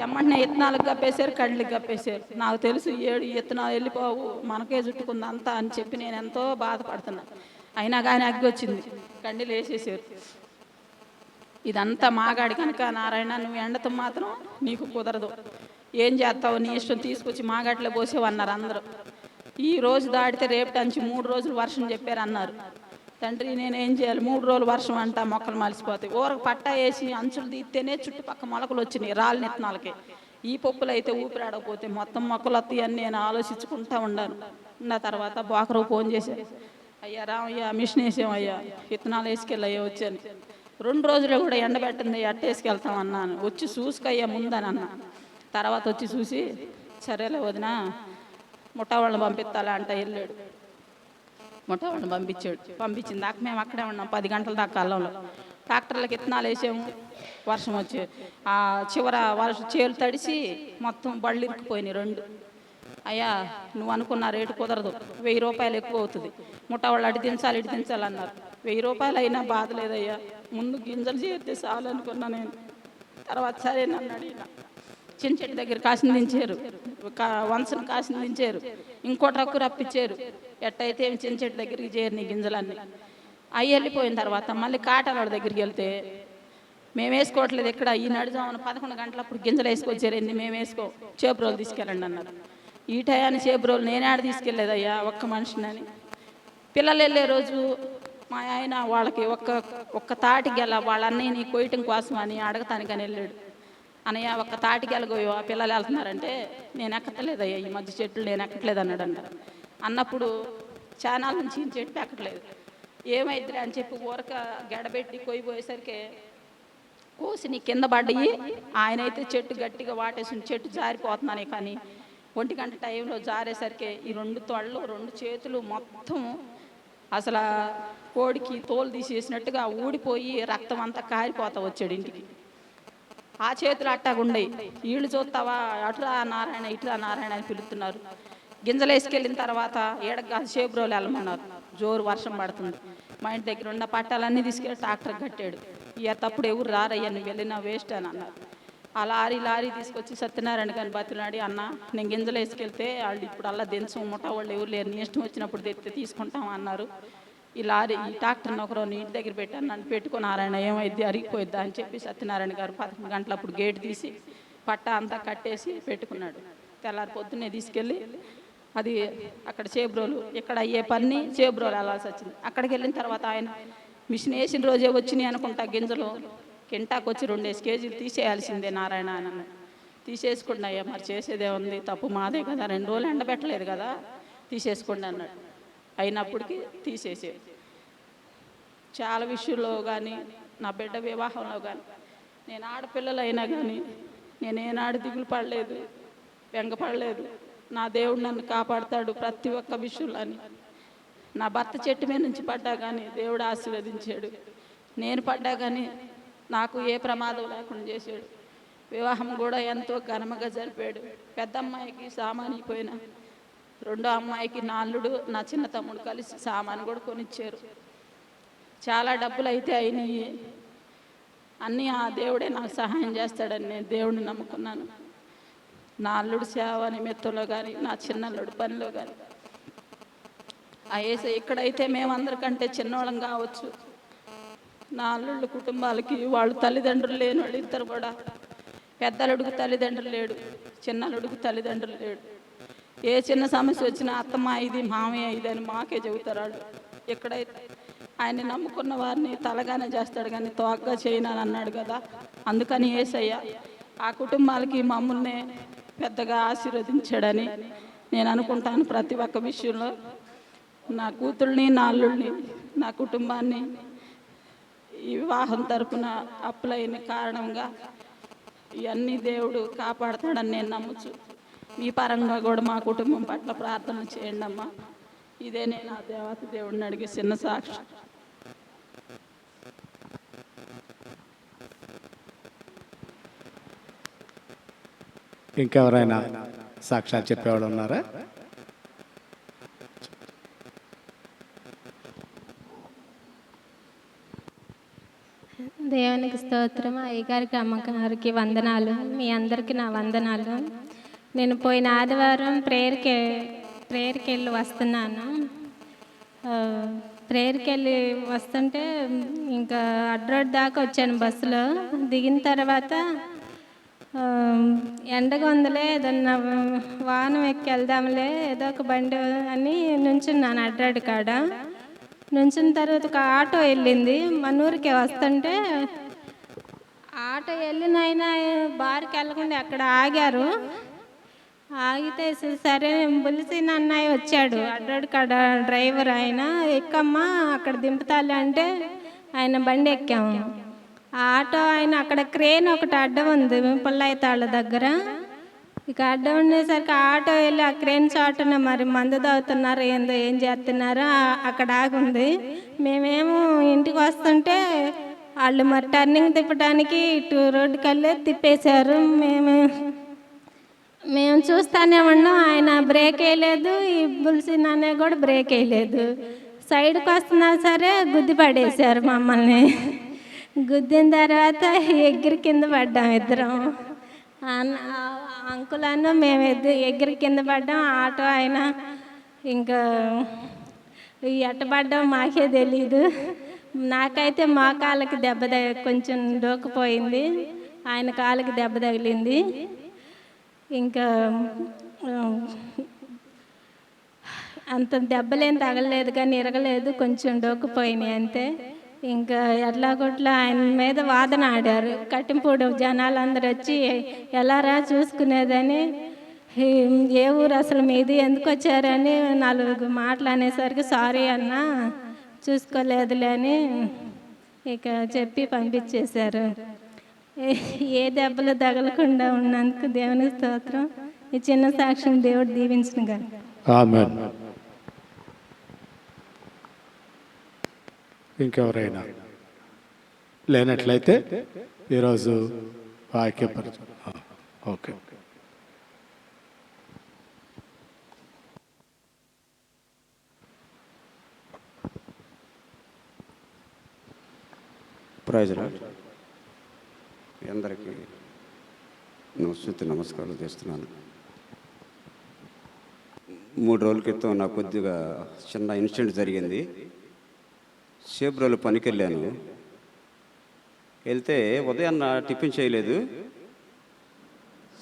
ఎమ్మంటే ఇత్తనాలకు కప్పేశారు, కండ్లకి కప్పేశారు. నాకు తెలుసు 7 ఇత్తనాలు వెళ్ళిపోవు మనకే చుట్టుకుంది అంతా అని చెప్పి నేను ఎంతో బాధపడుతున్నా. అయినా కానీ అగ్గి వచ్చింది, కండిలు వేసేసారు. ఇదంతా మాగాడి కనుక నారాయణ నువ్వు ఎండతో మాత్రం నీకు కుదరదు, ఏం చేస్తావు నీ ఇష్టం తీసుకొచ్చి మాగాట్లో పోసేవన్నారు అందరూ. ఈ రోజు దాటితే రేపటి 3 రోజులు వర్షం చెప్పారు అన్నారు. తండ్రి నేనేం చేయాలి, 3 రోజులు వర్షం అంట మొక్కలు మలిసిపోతాయి. ఊరకు పట్టా వేసి అంచులు తీస్తేనే చుట్టుపక్క మొలకలు వచ్చినాయి రాళ్ళ నిత్తనాలకి. ఈ పప్పులు అయితే ఊపిరాడకపోతే మొత్తం మొక్కలు వస్తాయి అని నేను ఆలోచించుకుంటా ఉన్నాను. ఉన్న తర్వాత బోకరు ఫోన్ చేశారు, అయ్యా రామయ్యా మిషన్ వేసామయ్యా విత్తనాలు వేసుకెళ్ళయ్యా వచ్చాను. 2 రోజులు కూడా ఎండబెట్టింది అట్టేసుకెళ్తాం అన్నాను. వచ్చి చూసుకయ్యా ముందని అన్నా. తర్వాత వచ్చి చూసి సరేలే వదిన ముఠా వాళ్ళని పంపిస్తాలా అంట వెళ్ళాడు. ముఠా వాళ్ళని పంపించిన దాకా మేము అక్కడే ఉన్నాం 10 గంటల దాకా కాలంలో. ట్రాక్టర్లకు విత్తనాలు వేసాము, వర్షం వచ్చి ఆ చివర చేలు తడిసి మొత్తం బళ్ళు ఇరుక్కుపోయినాయి 2. అయ్యా నువ్వు అనుకున్న రేటు కుదరదు, 1000 రూపాయలు ఎక్కువ అవుతుంది. ముఠా వాళ్ళు అటు దించాలన్నారు. 1000 రూపాయలు అయినా బాధ లేదయ్యా, ముందు గింజలు చేస్తే చాలు అనుకున్నా నేను. తర్వాత సరేనన్నాడు. ఈయన చిన్న చెట్టు దగ్గర కాసిన దించారు, వంశను కాసిన దించారు, ఇంకో ట్రక్కు రప్పించారు. ఎట్టయితే చిన్న చెట్టు దగ్గరికి చేరు నీ గింజలన్నీ అవి వెళ్ళిపోయిన తర్వాత మళ్ళీ కాటలోడి దగ్గరికి వెళ్తే మేము వేసుకోవట్లేదు ఇక్కడ ఈ నడుజామున 11 గంటలప్పుడు గింజలు వేసుకొచ్చారండి, మేము వేసుకో చేపురోలు తీసుకెళ్ళండి అన్నారు. ఈ టయాన్ని చేపురోలు నేనే ఆడ తీసుకెళ్ళలేదయ్యా ఒక్క మనిషిని. పిల్లలు వెళ్ళే రోజు మా ఆయన వాళ్ళకి ఒక్క తాటి గెల వాళ్ళ అన్నయ్యని కొయ్యటం కోసం అని అడగటానికని వెళ్ళాడు. అన్నయ్య ఒక్క తాటి గెలగోయో ఆ పిల్లలు వెళ్తున్నారంటే నేను ఎక్కట్లేదయ్యా ఈ మధ్య చెట్లు నేను ఎక్కట్లేదు అన్నాడంట. అన్నప్పుడు చానాల నుంచి ఈ చెట్టు ఎక్కట్లేదు, ఏమైద్ది అని చెప్పి ఊరక గడబెట్టి కొయ్యిపోయేసరికి కోసి నీ కింద పడ్డాయి. ఆయన అయితే చెట్టు గట్టిగా వాటేసి చెట్టు జారిపోతున్నానే, కానీ 1 గంట టైంలో జారేసరికి ఈ 2 తొళ్ళు 2 చేతులు మొత్తం అసలు కోడికి తోలు తీసేసినట్టుగా ఊడిపోయి రక్తం అంతా కారిపోతా వచ్చాడు ఇంటికి. ఆ చేతులు అట్టాగుండయి. వీళ్ళు చూస్తావా అటురా నారాయణ ఇటురా నారాయణ అని పిలుస్తున్నారు. గింజలు వేసుకెళ్ళిన తర్వాత ఏడగా చేపురోలు వెళ్ళమన్నారు. జోరు వర్షం పడుతుంది. మా ఇంటి దగ్గర ఉన్న పట్టాలన్నీ తీసుకెళ్ళి ట్రాక్టర్ కట్టాడు. ఇక తప్పుడు ఎవరు రారయ్యా నువ్వు వెళ్ళినా వేస్ట్ అని అన్నారు. ఆ లారీ తీసుకొచ్చి సత్యనారాయణ గారిని బతిలాడి, అన్న నేను గింజలు వేసుకెళ్తే వాళ్ళు ఇప్పుడు అలా దించం ముఠ వాళ్ళు ఎవరు లేరు, నీ ఇష్టం వచ్చినప్పుడు తెస్తే తీసుకుంటాం అన్నారు. ఈ ట్రాక్టర్ని ఒకరు నీ ఇంటి దగ్గర పెట్టాను, నన్ను పెట్టుకుని నారాయణ ఏమైద్ది అరిగిపోయిద్దా అని చెప్పి సత్యనారాయణ గారు 11 గంటలప్పుడు గేటు తీసి పట్టా అంతా కట్టేసి పెట్టుకున్నాడు. తెల్లారి పొద్దున్నే తీసుకెళ్ళి అది అక్కడ చేబ్రోలు ఇక్కడ అయ్యే పని చేబ్రోలు వెళ్ళాల్సి వచ్చింది. అక్కడికి వెళ్ళిన తర్వాత ఆయన మిషన్ వేసిన రోజే వచ్చినాయి అనుకుంటా గింజలు, కింటాకు వచ్చి 2 కేజీలు తీసేయాల్సిందే నారాయణ అని అన్నాడు. తీసేసుకోండి అయ్యా, మరి చేసేదే ఉంది, తప్పు మాదే కదా, 2 రోజులు ఎండబెట్టలేదు కదా, తీసేసుకోండి అన్నాడు. అయినప్పటికీ తీసేసేది. చాలా విషయంలో కానీ నా బిడ్డ వివాహంలో కానీ నేను ఆడపిల్లలైనా కానీ నేను ఏనాడు దిగులు పడలేదు, వెంగపడలేదు. నా దేవుడు నన్ను కాపాడుతాడు ప్రతి ఒక్క విషయంలో. నా భర్త చెట్టు మీద నుంచి పడ్డా కానీ దేవుడు ఆశీర్వదించాడు. నేను పడ్డా కానీ నాకు ఏ ప్రమాదం లేకుండా చేశాడు. వివాహం కూడా ఎంతో ఘనంగా జరిపాడు. పెద్ద అమ్మాయికి సామాన్ అయిపోయినా, 2వ అమ్మాయికి నా అల్లుడు నా చిన్న తమ్ముడు కలిసి సామాను కూడా కొనిచ్చారు. చాలా డబ్బులు అయితే అయినాయి. అన్నీ ఆ దేవుడే నాకు సహాయం చేస్తాడని నేను దేవుడిని నమ్ముకున్నాను. నా అల్లుడు సేవ నిమిత్తంలో కానీ నా చిన్న అల్లుడు పనిలో కానీ అయ్యేసే ఇక్కడైతే మేమందరికంటే చిన్నవాళ్ళం కావచ్చు. నా అల్లుళ్ళ కుటుంబాలకి వాళ్ళు తల్లిదండ్రులు లేని వాళ్ళు ఇద్దరు కూడా, పెద్ద అల్లుడికి తల్లిదండ్రులు లేడు, చిన్న అల్లుడికి తల్లిదండ్రులు లేడు. ఏ చిన్న సమస్య వచ్చినా అత్తమ్మ ఇది మామయ్య ఇది అని మాకే చెబుతారు వాళ్ళు. ఎక్కడైతే ఆయన్ని నమ్ముకున్న వారిని తలగానే చేస్తాడు కానీ తోగ్గా చేయనని అన్నాడు కదా, అందుకని యేసయ్య ఆ కుటుంబాలకి మమ్మల్ని పెద్దగా ఆశీర్వదించాడని నేను అనుకుంటాను. ప్రతి ఒక్క విషయంలో నా కూతుళ్ళని నా అల్లుళ్ళని నా కుటుంబాన్ని ఈ వివాహం తరపున అప్పులైన కారణంగా ఇవన్నీ దేవుడు కాపాడుతాడని నేను నమ్ముచు. మీ పరంగా కూడా మా కుటుంబం పట్ల ప్రార్థన చేయండి అమ్మా. ఇదే నేను ఆ దేవత దేవుడిని అడిగే చిన్న సాక్షి.
ఇంకెవరైనా సాక్ష్యాలు చెప్పేవాడు ఉన్నారా?
దేవునికి స్తోత్రం. అయ్యగారికి అమ్మగారికి వందనాలు. మీ అందరికీ నా వందనాలు. నేను పోయిన ఆదివారం ప్రేయర్కి వెళ్ళి వస్తున్నాను. ప్రేయర్కి వెళ్ళి వస్తుంటే ఇంకా అడ్రోడ్ దాకా వచ్చాను బస్సులో. దిగిన తర్వాత ఎండగా ఉందిలే, ఏదన్నా వాహనం ఎక్కి వెళ్దాంలే, ఏదో ఒక బండి అని నుంచున్నాను అడ్రోడ్ కాడ. నుంచిన తర్వాత ఒక ఆటో వెళ్ళింది. మన ఊరికి వస్తుంటే ఆటో వెళ్ళినైనా బార్కి వెళ్ళకుండా అక్కడ ఆగారు. ఆగితే సరే బులిసిన అన్నయ్య వచ్చాడు, అడ్రోడ్ కాడ డ్రైవర్. ఆయన ఎక్కమ్మా అక్కడ దింపుతాలి అంటే ఆయన బండి ఎక్కాము. ఆ ఆటో ఆయన అక్కడ క్రేన్ ఒకటి అడ్డం ఉంది పుల్లైతాళ్ళ దగ్గర. ఇక అడ్డం ఉండేసరికి ఆటో వెళ్ళి ఆ క్రేన్ చాటున మరి మందు తాగుతున్నారు ఏందో ఏం చేస్తున్నారో అక్కడ ఆగుంది. మేమేమో ఇంటికి వస్తుంటే వాళ్ళు మరి టర్నింగ్ తిప్పడానికి ఇటు రోడ్డు కల్లే తిప్పేశారు. మేము చూస్తానే ఉన్నాం. ఆయన బ్రేక్ వేయలేదు, ఈ బుల్సిన అనే కూడా బ్రేక్ వేయలేదు. సైడ్కి వస్తున్నా సరే గుద్ది పడేశారు మమ్మల్ని. గుద్దిన తర్వాత ఎగిరి కింద పడ్డాం ఇద్దరం. అంకులను మేము ఎగిరి కింద పడ్డాం. ఆటో ఆయన ఇంకా ఎట్టబడ్డాం మాకే తెలీదు. నాకైతే మా కాళ్ళకి దెబ్బ కొంచెం డోకపోయింది, ఆయన కాళ్ళకి దెబ్బ తగిలింది. ఇంకా ఆ, అంత దెబ్బలేం తగలలేదు కానీ ఇరగలేదు, కొంచెం డోకపోయినాయి అంతే. ఇంకా ఎట్లా కొట్లా ఆయన మీద వాదన ఆడారు. కట్టింపూడి జనాలందరూ వచ్చి ఎలారా చూసుకునేదని, ఏ ఊరు అసలు మీది, ఎందుకు వచ్చారని 4 మాటలు అనేసరికి సారీ అన్న చూసుకోలేదులే అని ఇక చెప్పి పంపించేశారు. ఏ దెబ్బలు తగలకుండా ఉన్నందుకు దేవునికి స్తోత్రం. ఈ చిన్న సాక్ష్యం దేవుడు దీవించిన.
ఆమేన్. ఇంకెవరైనా లేనట్లయితే ఈరోజు వాక్యపరచు. ఓకే.
Praise lord. మీ అందరికీ నమస్కారాలు చేస్తున్నాను. 3 రోజుల క్రితం నాకు కొద్దిగా చిన్న ఇన్సిడెంట్ జరిగింది. సేబ్రోలు పనికి వెళ్ళాను. వెళ్తే ఉదయాన్న టిఫిన్ చేయలేదు.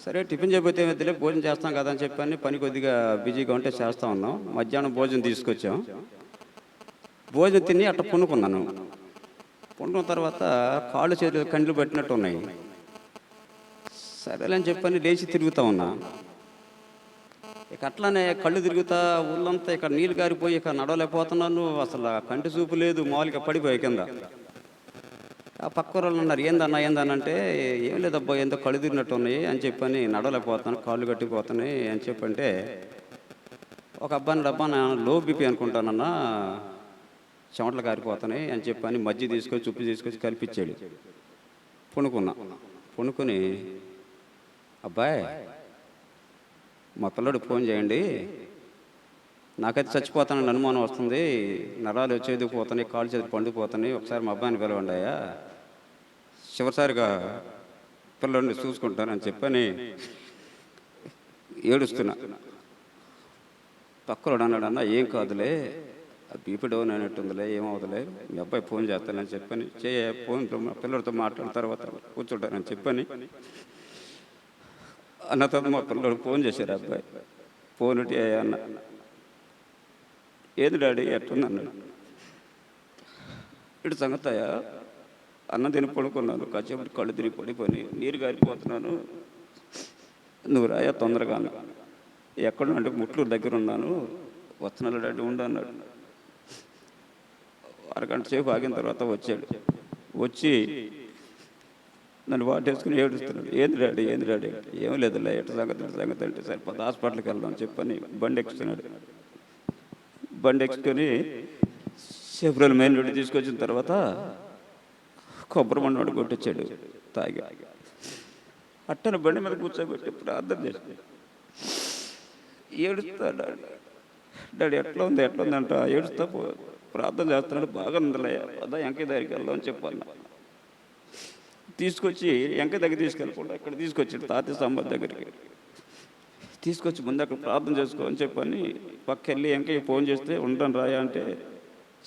సరే టిఫిన్ చేయకపోతే మధ్యలో భోజనం చేస్తాం కదా అని చెప్పని పని కొద్దిగా బిజీగా ఉంటే చేస్తూ ఉన్నాం. మధ్యాహ్నం భోజనం తీసుకొచ్చాం. భోజనం తిని అట్లా పునుకున్నాను. పునుకున్న తర్వాత కాళ్ళు చేతులు కండ్లు పట్టినట్టు ఉన్నాయి. సరేలేని చెప్పని లేచి తిరుగుతూ ఉన్నా. ఇక అట్లానే కళ్ళు తిరుగుతా ఊళ్ళంతా ఇక్కడ నీళ్ళు గారిపోయి ఇక నడవలేకపోతున్నాను. అసలు కంటి చూపు లేదు, మామూలుగా పడిపోయి కింద. ఆ పక్క వాళ్ళు అన్నారు, ఏందన్నా అంటే, ఏం లేదబ్బా ఏందో కళ్ళు తిరిగినట్టు ఉన్నాయి అని చెప్పని, నడవలేకపోతున్నాను, కాళ్ళు కట్టిపోతున్నాయి అని చెప్పంటే, ఒక అబ్బాయిని డబ్బా లో బీపీ అనుకుంటానన్నా, చెమటలు కారిపోతున్నాయి అని చెప్పని మజ్జి తీసుకొచ్చి ఉప్పు తీసుకొచ్చి కల్పించాడు. పుణుకుని అబ్బాయి మా పిల్లడు ఫోన్ చేయండి, నాకైతే చచ్చిపోతానని అనుమానం వస్తుంది, నరాలు వచ్చేది పోతున్నాయి, కాళ్ళు చేతులు పండుకుపోతున్నాయి, ఒకసారి మా అబ్బాయిని పిలవండి అయ్యా, చివరిసారిగా పిల్లడిని చూసుకుంటానని చెప్పని ఏడుస్తున్నా. పక్కలోడు అన్నాడన్నా, ఏం కాదులే, బీపీ డౌన్ అయినట్టుందిలే, ఏమవుతులే, మీ అబ్బాయి ఫోన్ చేస్తానని చెప్పని ఫోన్తో మా పిల్లడితో మాట్లాడిన తర్వాత కూర్చుంటానని చెప్పని అన్న తర్వాత మా పిల్లడు ఫోన్ చేశారు. అబ్బాయి ఫోన్ అన్న, ఏది డాడీ ఎట్టున్నాను, ఇటు సంగతయ్యా, అన్నం తిని పడుకున్నాను, కాసేపటి కళ్ళు తిరిగి పడిపోయి నీరు గారిపోతున్నాను, నువ్వు రాయా తొందరగా, ఎక్కడ అంటే ముట్లూరు దగ్గర ఉన్నాను, వస్తున్నాడు డాడీ ఉండు అన్నాడు. అరగంట సేపు ఆగిన తర్వాత వచ్చాడు. వచ్చి నన్ను వాటేసుకుని ఏడుస్తున్నాడు. ఏంది డాడీ ఏం లేదులే, ఎటు సంగతి అంటే సరిపోతే హాస్పిటల్కి వెళ్దాం చెప్పని బండి ఎక్కుతున్నాడు. బండి ఎక్కుని ఏప్రిల్ మెయిన్ రోడ్డు తీసుకొచ్చిన తర్వాత కొబ్బరి బండి వాడు కొట్టించాడు తాగి. అట్టన బండి మీద కూర్చోబెట్టి ప్రార్థన చేసి ఏడుస్తాడు. డాడీ ఎట్లా ఉంది అంట ఏడుస్తా ప్రార్థన చేస్తున్నాడు. బాగా ఉందిలే, అదా ఎంకే దగ్గరికి వెళ్దాం చెప్పాను. తీసుకొచ్చి ఎంకే దగ్గర తీసుకెళ్ళకుండా ఇక్కడ తీసుకొచ్చాడు, తాత సంబత్ దగ్గరికి తీసుకొచ్చి ముందు అక్కడ ప్రార్థన చేసుకోని చెప్పని పక్కెళ్ళి ఎంకయ్య ఫోన్ చేస్తే ఉంటాను రాయా అంటే,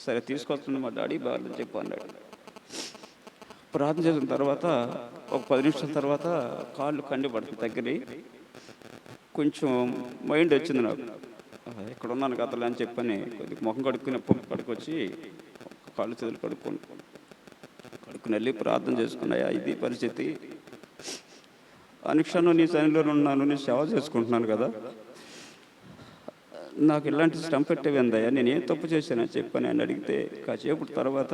సరే తీసుకొస్తున్నాడు మా డాడీ బాగాలని చెప్పి అన్నాడు. ప్రార్థన చేసిన తర్వాత ఒక 10 నిమిషాల తర్వాత కాళ్ళు కండి పడుతుంది దగ్గర, కొంచెం మైండ్ వచ్చింది నాకు, ఇక్కడ ఉన్నాను కథలు అని చెప్పని కొద్దిగా ముఖం కడుక్కొచ్చి కాళ్ళు చేతులు కడుక్కొని వెళ్ళి ప్రార్థన చేసుకున్నాయా, ఇది పరిస్థితి, అనుక్షణం నీ సన్నిధిలో ఉన్నాను, నీ సేవ చేసుకుంటున్నాను కదా, నాకు ఇలాంటి శ్రమ పెట్టేవిందయ్యా, నేను ఏం తప్పు చేశానని చెప్పని ఆయన అడిగితే, కాసేపటి తర్వాత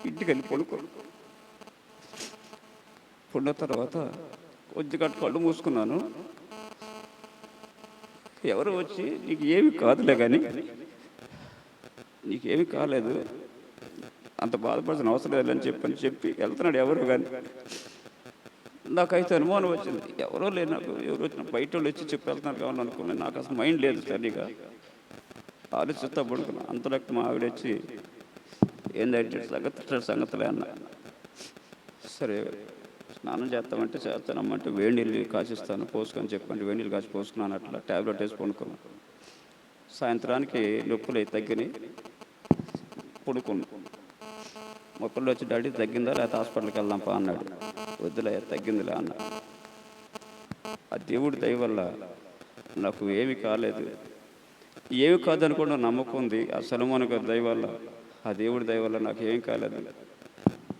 ఇంటికి వెళ్ళి పడుకున్న తర్వాత కొద్దిగా కళ్ళు మూసుకున్నాను. ఎవరు వచ్చి, నీకు ఏమి కాదులే కానీ, నీకేమి కాలేదు, అంత బాధపడాల్సిన అవసరం లేదని చెప్పి వెళ్తున్నాడు. ఎవరు కానీ నాకైతే అనుమానం వచ్చింది, ఎవరో లేదు నాకు, ఎవరు వచ్చిన బయట వాళ్ళు వచ్చి చెప్పి వెళ్తున్నారు కావాలని అనుకున్నాను. నాకు అసలు మైండ్ లేదు సరిగా, ఆలోచిస్తా పడుకున్నాను. అంతలోకి మా ఆవిడ వచ్చి ఏందంటే సంగతులే అన్న. సరే స్నానం చేస్తామంటే చేస్తానమ్మంటే వేడి నీళ్ళు కాసిస్తాను పోసుకొని చెప్పండి, వేడి నీళ్ళు కాసి పోసుకున్నాను. అట్లా ట్యాబ్లెట్ వేసి పడుకున్నాను. సాయంత్రానికి నొప్పులు తగ్గినాయి, పడుకున్నాను. మొక్కలు వచ్చి డాడీ తగ్గిందా లేకపోతే హాస్పిటల్కి వెళ్దాంపా అన్నాడు. వద్దులే తగ్గిందిలే అన్న. ఆ దేవుడి దయ వల్ల నాకు ఏమి కాలేదు. ఏమి కాదనుకున్న నమ్మకం ఉంది. ఆ సొలొమోను గారి దయ వల్ల, ఆ దేవుడి దయ వల్ల నాకు ఏం కాలేదు.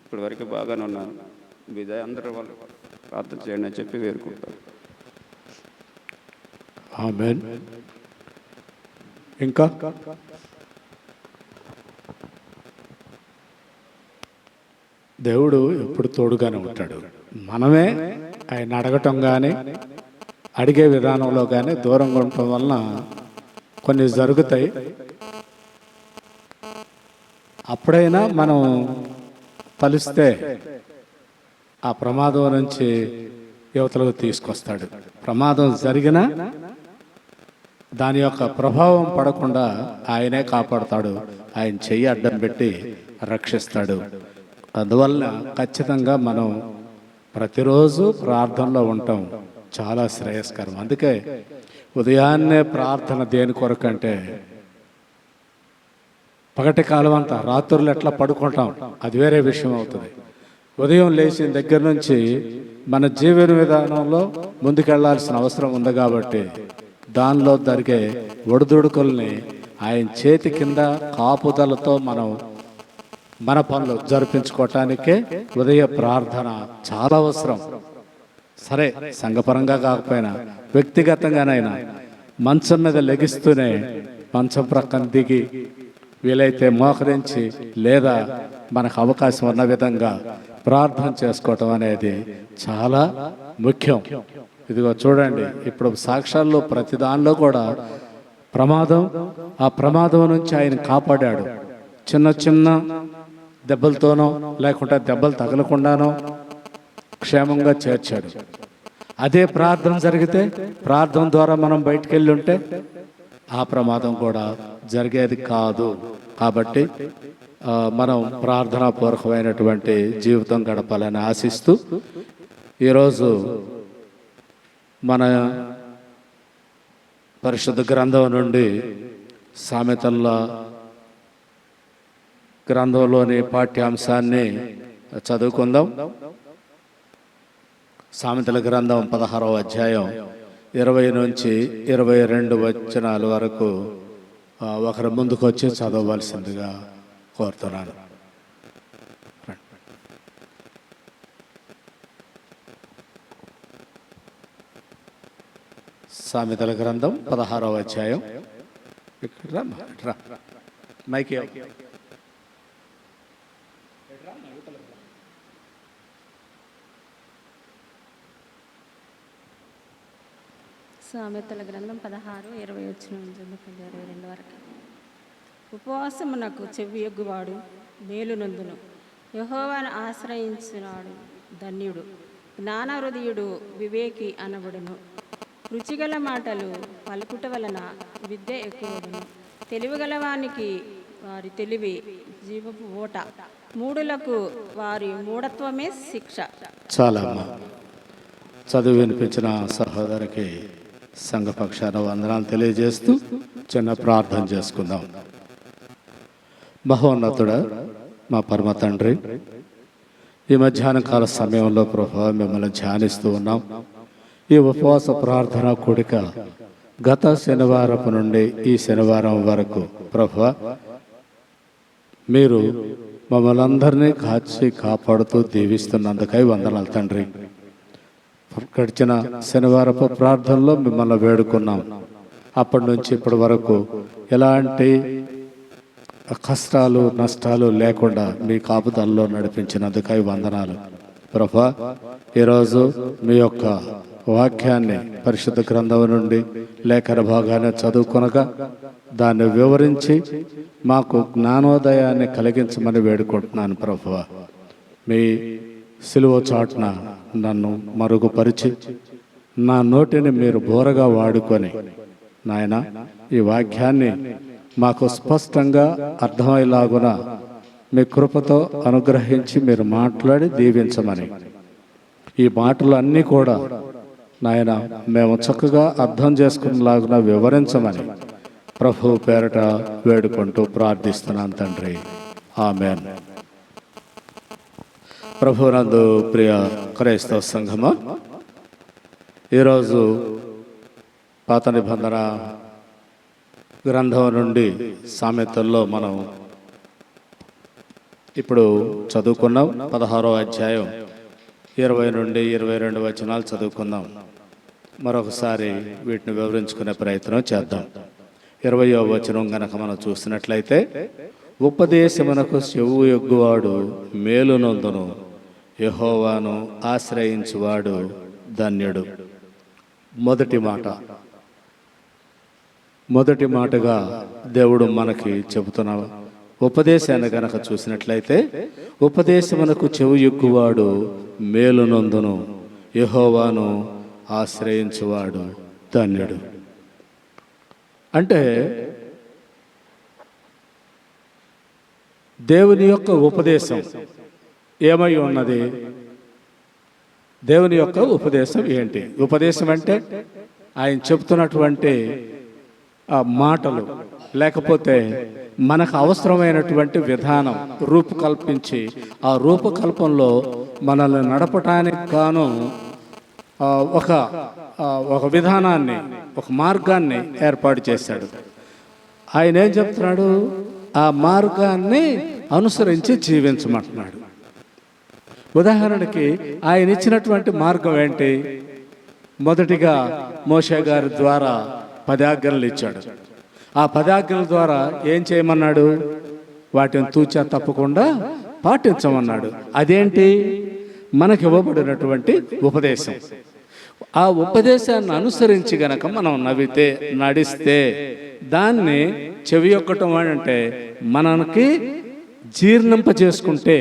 ఇప్పటి వరకు బాగానే ఉన్నాను. మీ దయ అందరి వాళ్ళు ప్రార్థన చేయండి అని చెప్పి వేరుకుంటాను.
ఆమేన్. ఇంకా దేవుడు ఎప్పుడు తోడుగానే ఉంటాడు. మనమే ఆయన అడగటం కానీ అడిగే విధానంలో కానీ దూరంగా ఉండటం వలన కొన్ని జరుగుతాయి. అప్పుడైనా మనం తలిస్తే ఆ ప్రమాదం నుంచి యువతలకు తీసుకొస్తాడు. ప్రమాదం జరిగినా దాని యొక్క ప్రభావం పడకుండా ఆయనే కాపాడుతాడు. ఆయన చెయ్యి అడ్డం పెట్టి రక్షిస్తాడు. అందువల్ల ఖచ్చితంగా మనం ప్రతిరోజు ప్రార్థనలో ఉంటాం చాలా శ్రేయస్కరం. అందుకే ఉదయాన్నే ప్రార్థన దేని కొరకంటే పగటి కాలం అంతా రాత్రులు ఎట్లా పడుకుంటాం అది వేరే విషయం అవుతుంది. ఉదయం లేచిన దగ్గర నుంచి మన జీవన విధానంలో ముందుకెళ్లాల్సిన అవసరం ఉంది కాబట్టి దానిలో జరిగే ఒడిదుడుకుల్ని ఆయన చేతి కింద కాపుదలతో మనం మన పనులు జరిపించుకోవటానికే ఉదయ ప్రార్థన చాలా అవసరం. సరే, సంఘపరంగా కాకపోయినా వ్యక్తిగతంగానైనా మంచం మీద లెగిస్తూనే మంచం ప్రక్కన దిగి వీలైతే మోకరించి లేదా మనకు అవకాశం ఉన్న విధంగా ప్రార్థన చేసుకోవటం అనేది చాలా ముఖ్యం. ఇదిగో చూడండి, ఇప్పుడు సాక్ష్యాల్లో ప్రతి దానిలో కూడా ప్రమాదం, ఆ ప్రమాదం నుంచి ఆయన కాపాడాడు. చిన్న చిన్న దెబ్బలతోనో లేకుంటే దెబ్బలు తగలకుండానో క్షేమంగా చేర్చాడు. అదే ప్రార్థన జరిగితే, ప్రార్థన ద్వారా మనం బయటికి వెళ్ళి ఉంటే ఆ ప్రమాదం కూడా జరిగేది కాదు. కాబట్టి మనం ప్రార్థనాపూర్వకమైనటువంటి జీవితం గడపాలని ఆశిస్తూ ఈరోజు మన పరిశుద్ధ గ్రంథం నుండి సామెతల గ్రంథంలోని పాఠ్యాంశాన్ని చదువుకుందాం. సామెతల గ్రంథం 16వ అధ్యాయం 20 నుంచి 22 వచనాల వరకు ఒకరి ముందుకు వచ్చి చదవవలసిందిగా కోరుతున్నాను. సామెతల గ్రంథం 16వ అధ్యాయం. మైక్
సామెతల గ్రంథం 16:20 22 వరకు. ఉపవాసమునకు చెవి ఎగ్గువాడు మేలు నందును, యెహోవాను ఆశ్రయించినాడు ధన్యుడు. జ్ఞాన హృదయుడు వివేకి అనబడును. రుచిగల మాటలు పలుకుట వలన విద్య ఎక్కువడును. తెలివిగలవానికి వారి తెలివి జీవపు ఓట, మూడులకు వారి మూఢత్వమే శిక్ష.
చాలా చదువు వినిపించిన సహోదరికి సంఘపక్షాన వందనాలు తెలియజేస్తూ చిన్న ప్రార్థన చేసుకుందాం. మహోన్నతుడా, మా పరమ తండ్రి, ఈ మధ్యాహ్న కాల సమయంలో ప్రభువా మిమ్మల్ని ధ్యానిస్తూ ఉన్నాం. ఈ ఉపవాస ప్రార్థన కూడిక గత శనివారపు నుండి ఈ శనివారం వరకు ప్రభువా మీరు మమ్మల్ని అందరినీ కాచి కాపాడుతూ దీవిస్తున్నందుకై వందనాలు తండ్రి. గడిచిన శనివారపు ప్రార్థనలో మిమ్మల్ని వేడుకున్నాం. అప్పటి నుంచి ఇప్పటి వరకు ఎలాంటి కష్టాలు నష్టాలు లేకుండా మీ కాపుదల్లో నడిపించినందుకై వందనాలు ప్రభువా. ఈరోజు మీ యొక్క వాక్యాన్ని పరిశుద్ధ గ్రంథం నుండి లేఖన భాగాన్ని చదువుకొనగా దాన్ని వివరించి మాకు జ్ఞానోదయాన్ని కలిగించమని వేడుకుంటున్నాను ప్రభువా. మీ సిలువ చాటున నన్ను మరుగుపరిచి నా నోటిని మీరు బోరగా వాడుకొని నాయన ఈ వాక్యాన్ని మాకు స్పష్టంగా అర్థమయ్యేలాగున మీ కృపతో అనుగ్రహించి మీరు మాట్లాడి దీవించమని ఈ మాటలు అన్నీ కూడా నాయన మేము చక్కగా అర్థం చేసుకునేలాగా వివరించమని ప్రభు పేరట వేడుకుంటూ ప్రార్థిస్తున్నాను తండ్రి. ఆమేన్. ప్రభునందు ప్రియ క్రైస్తవ సంఘమా, ఈరోజు పాత నిబంధన గ్రంథం నుండి సామెతల్లో మనం ఇప్పుడు చదువుకున్నాం. 16వ అధ్యాయం 20 నుండి 22 వచనాలు చదువుకుందాం. మరొకసారి వీటిని వివరించుకునే ప్రయత్నం చేద్దాం. 20వ వచనం గనక మనం చూసినట్లయితే, ఉపదేశమునకు చెవు యొగ్గువాడు మేలునందును, యెహోవాను ఆశ్రయించువాడు ధన్యుడు. మొదటి మాటగా దేవుడు మనకి చెబుతున్న ఉపదేశాన్ని గనక చూసినట్లయితే, ఉపదేశమునకు చెవు యొగ్గువాడు మేలునందును, యెహోవాను ఆశ్రయించువాడు ధన్యుడు. అంటే దేవుని యొక్క ఉపదేశం ఏమై ఉన్నది? దేవుని యొక్క ఉపదేశం ఏంటి? ఉపదేశం అంటే ఆయన చెప్తున్నటువంటి ఆ మాటలు, లేకపోతే మనకు అవసరమైనటువంటి విధానం రూపకల్పించి, ఆ రూపకల్పనలో మనల్ని నడపటానికి గాను ఒక విధానాన్ని, ఒక మార్గాన్ని ఏర్పాటు చేశాడు. ఆయన ఏం చెప్తున్నాడు? ఆ మార్గాన్ని అనుసరించి జీవించమంటున్నాడు. ఉదాహరణకి ఆయన ఇచ్చినటువంటి మార్గం ఏంటి? మొదటిగా మోషే గారి ద్వారా 10 ఆజ్ఞలు ఇచ్చాడు. ఆ 10 ఆజ్ఞల ద్వారా ఏం చేయమన్నాడు? వాటిని తూచా తప్పకుండా పాటించమన్నాడు. అదేంటి? మనకి ఇవ్వబడినటువంటి ఉపదేశం. ఆ ఉపదేశాన్ని అనుసరించి గనక మనం నడిస్తే, దాన్ని చెవియొక్కటం అంటే మనకి జీర్ణింప చేసుకుంటే,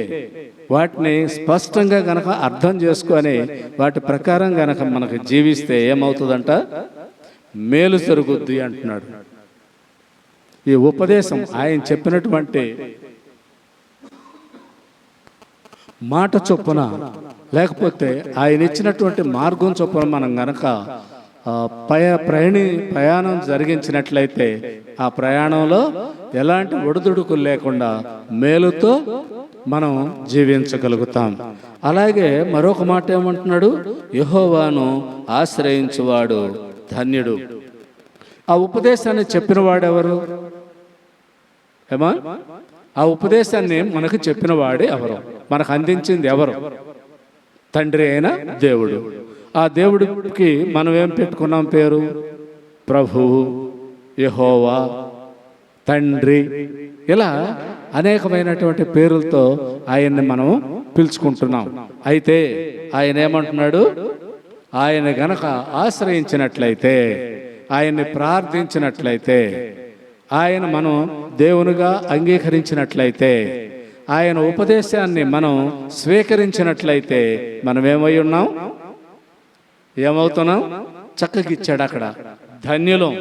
వాటిని స్పష్టంగా గనక అర్థం చేసుకొని వాటి ప్రకారం గనక మనకు జీవిస్తే ఏమవుతుందంట? మేలు జరుగుద్ది అంటున్నాడు. ఈ ఉపదేశం ఆయన చెప్పినటువంటి మాట చొప్పున, లేకపోతే ఆయన ఇచ్చినటువంటి మార్గం చొప్పున మనం గనక ప్రయాణం జరిగించినట్లయితే, ఆ ప్రయాణంలో ఎలాంటి ఒడిదుడుకులు లేకుండా మేలుతో మనం జీవించగలుగుతాం. అలాగే మరొక మాట ఏమంటున్నాడు? యెహోవాను ఆశ్రయించువాడు ధన్యుడు. ఆ ఉపదేశాన్ని చెప్పిన వాడెవరు? ఆ ఉపదేశాన్ని మనకు చెప్పిన వాడే ఎవరు? మనకు అందించింది ఎవరు? తండ్రి అయిన దేవుడు. ఆ దేవుడికి మనం ఏం పెట్టుకున్నాం పేరు? ప్రభువు, యెహోవా, తండ్రి, ఇలా అనేకమైనటువంటి పేర్లతో ఆయన్ని మనం పిలుచుకుంటున్నాం. అయితే ఆయన ఏమంటున్నాడు? ఆయన గనక ఆశ్రయించినట్లయితే, ఆయన్ని ప్రార్థించినట్లయితే, ఆయన మనం దేవునిగా అంగీకరించినట్లయితే, ఆయన ఉపదేశాన్ని మనం స్వీకరించినట్లయితే మనం ఏమై ఉన్నాం? ఏమవుతున్నాం? చక్కగా ఇచ్చాడు అక్కడ, ధన్యులం.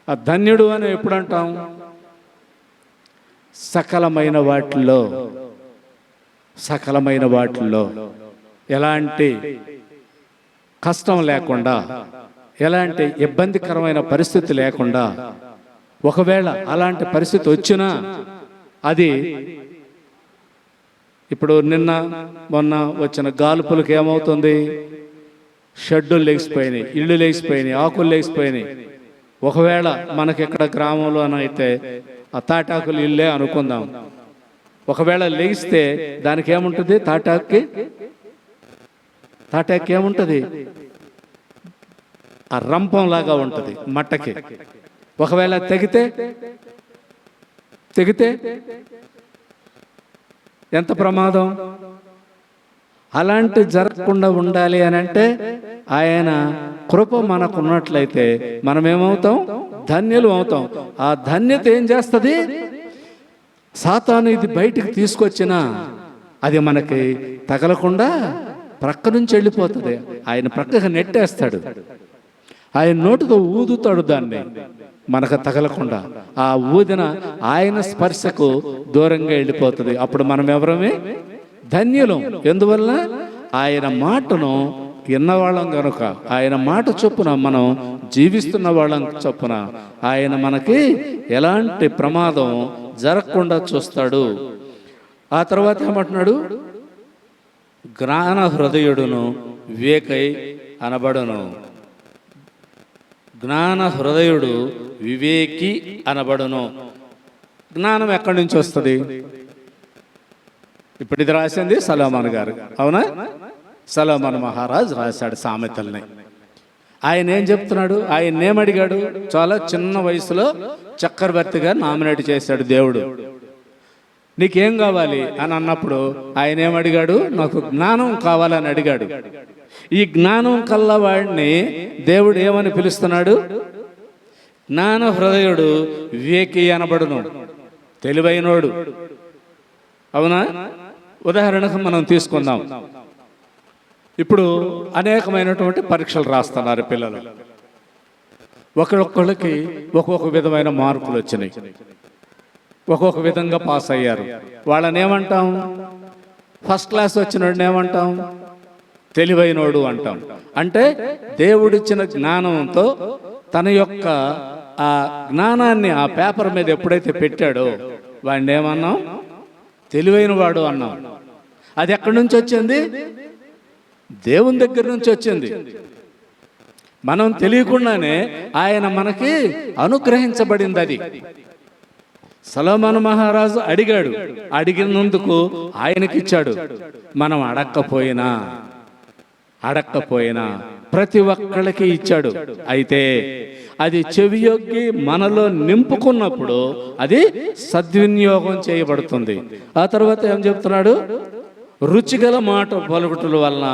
ఆ ధన్యుడు అని ఎప్పుడు అంటాం? సకలమైన వాటిల్లో ఎలాంటి కష్టం లేకుండా, ఎలాంటి ఇబ్బందికరమైన పరిస్థితి లేకుండా, ఒకవేళ అలాంటి పరిస్థితి వచ్చినా అది ఇప్పుడు నిన్న మొన్న వచ్చిన గాలుపులకు ఏమవుతుంది? షెడ్డులు లెగిసిపోయినాయి, ఇళ్ళు లెగిసిపోయినాయి, ఆకులు లెగిసిపోయినాయి. ఒకవేళ మనకి ఇక్కడ గ్రామంలోనైతే ఆ తాటాకులు ఇల్లే అనుకుందాం. ఒకవేళ లెగిస్తే దానికి ఏముంటుంది? తాటాకి ఏముంటుంది? ఆ రంపంలాగా ఉంటుంది మట్టకి. ఒకవేళ తెగితే ఎంత ప్రమాదం. అలాంటి జరగకుండా ఉండాలి అని అంటే ఆయన కృప మనకున్నట్లయితే మనం ఏమవుతాం? ధన్యులు అవుతాం. ఆ ధన్యత ఏం చేస్తుంది? సాతాను ఇది బయటికి తీసుకొచ్చినా అది మనకి తగలకుండా ప్రక్క నుంచి వెళ్ళిపోతుంది. ఆయన ప్రక్కగా నెట్టేస్తాడు, ఆయన నోటితో ఊదుతాడు, దాన్ని మనకు తగలకుండా. ఆ ఊదిన ఆయన స్పర్శకు దూరంగా వెళ్ళిపోతుంది. అప్పుడు మనం ఎవరమే? ధన్యులం. ఎందువల్ల? ఆయన మాటను విన్నవాళ్ళం కనుక, ఆయన మాట చొప్పున మనం జీవిస్తున్న వాళ్ళం చొప్పున ఆయన మనకి ఎలాంటి ప్రమాదం జరగకుండా చూస్తాడు. ఆ తర్వాత ఏమంటున్నాడు? జ్ఞాన హృదయుడును వివేకై అనబడును. జ్ఞాన హృదయుడు వివేకి అనబడును. జ్ఞానం ఎక్కడి నుంచి వస్తుంది? ఇప్పుడు ఇది రాసింది సలోమన్ గారు, అవునా? సలోమన్ మహారాజ్ రాశాడు సామెతల్ని. ఆయన ఏం చెప్తున్నాడు? ఆయన ఏమడిగాడు? చాలా చిన్న వయసులో చక్రవర్తిగా నామినేట్ చేశాడు దేవుడు. నీకేం కావాలి అని అన్నప్పుడు ఆయన ఏమడిగాడు? నాకు జ్ఞానం కావాలని అడిగాడు. ఈ జ్ఞానం కల్లవాడిని దేవుడు ఏమని పిలుస్తున్నాడు? జ్ఞాన హృదయుడు వివేకి అనబడును, తెలివైనోడు. అవునా? ఉదాహరణకు మనం తీసుకుందాం. ఇప్పుడు అనేకమైనటువంటి పరీక్షలు రాస్తున్నారు పిల్లలు. ఒకళ్ళొక్కళ్ళకి ఒక్కొక్క విధమైన మార్కులు వచ్చినాయి, ఒక్కొక్క విధంగా పాస్ అయ్యారు. వాళ్ళని ఏమంటాం? ఫస్ట్ క్లాస్ వచ్చినోడిని ఏమంటాం? తెలివైనోడు అంటాం. అంటే దేవుడిచ్చిన జ్ఞానంతో తన యొక్క ఆ జ్ఞానాన్ని ఆ పేపర్ మీద ఎప్పుడైతే పెట్టాడో వాడిని ఏమన్నాం? తెలివైన వాడు అన్నాం. అది ఎక్కడి నుంచి వచ్చింది? దేవుని దగ్గర నుంచి వచ్చింది. మనం తెలియకుండానే ఆయన మనకి అనుగ్రహించబడింది. అది సొలొమోను మహారాజు అడిగాడు, అడిగినందుకు ఆయనకిచ్చాడు. మనం అడక్కపోయినా ప్రతి ఒక్కళ్ళకి ఇచ్చాడు. అయితే అది చెవియొగ్గి మనలో నింపుకున్నప్పుడు అది సద్వినియోగం చేయబడుతుంది. ఆ తర్వాత ఏం చెప్తున్నాడు? రుచిగల మాట పలుకుటల వలన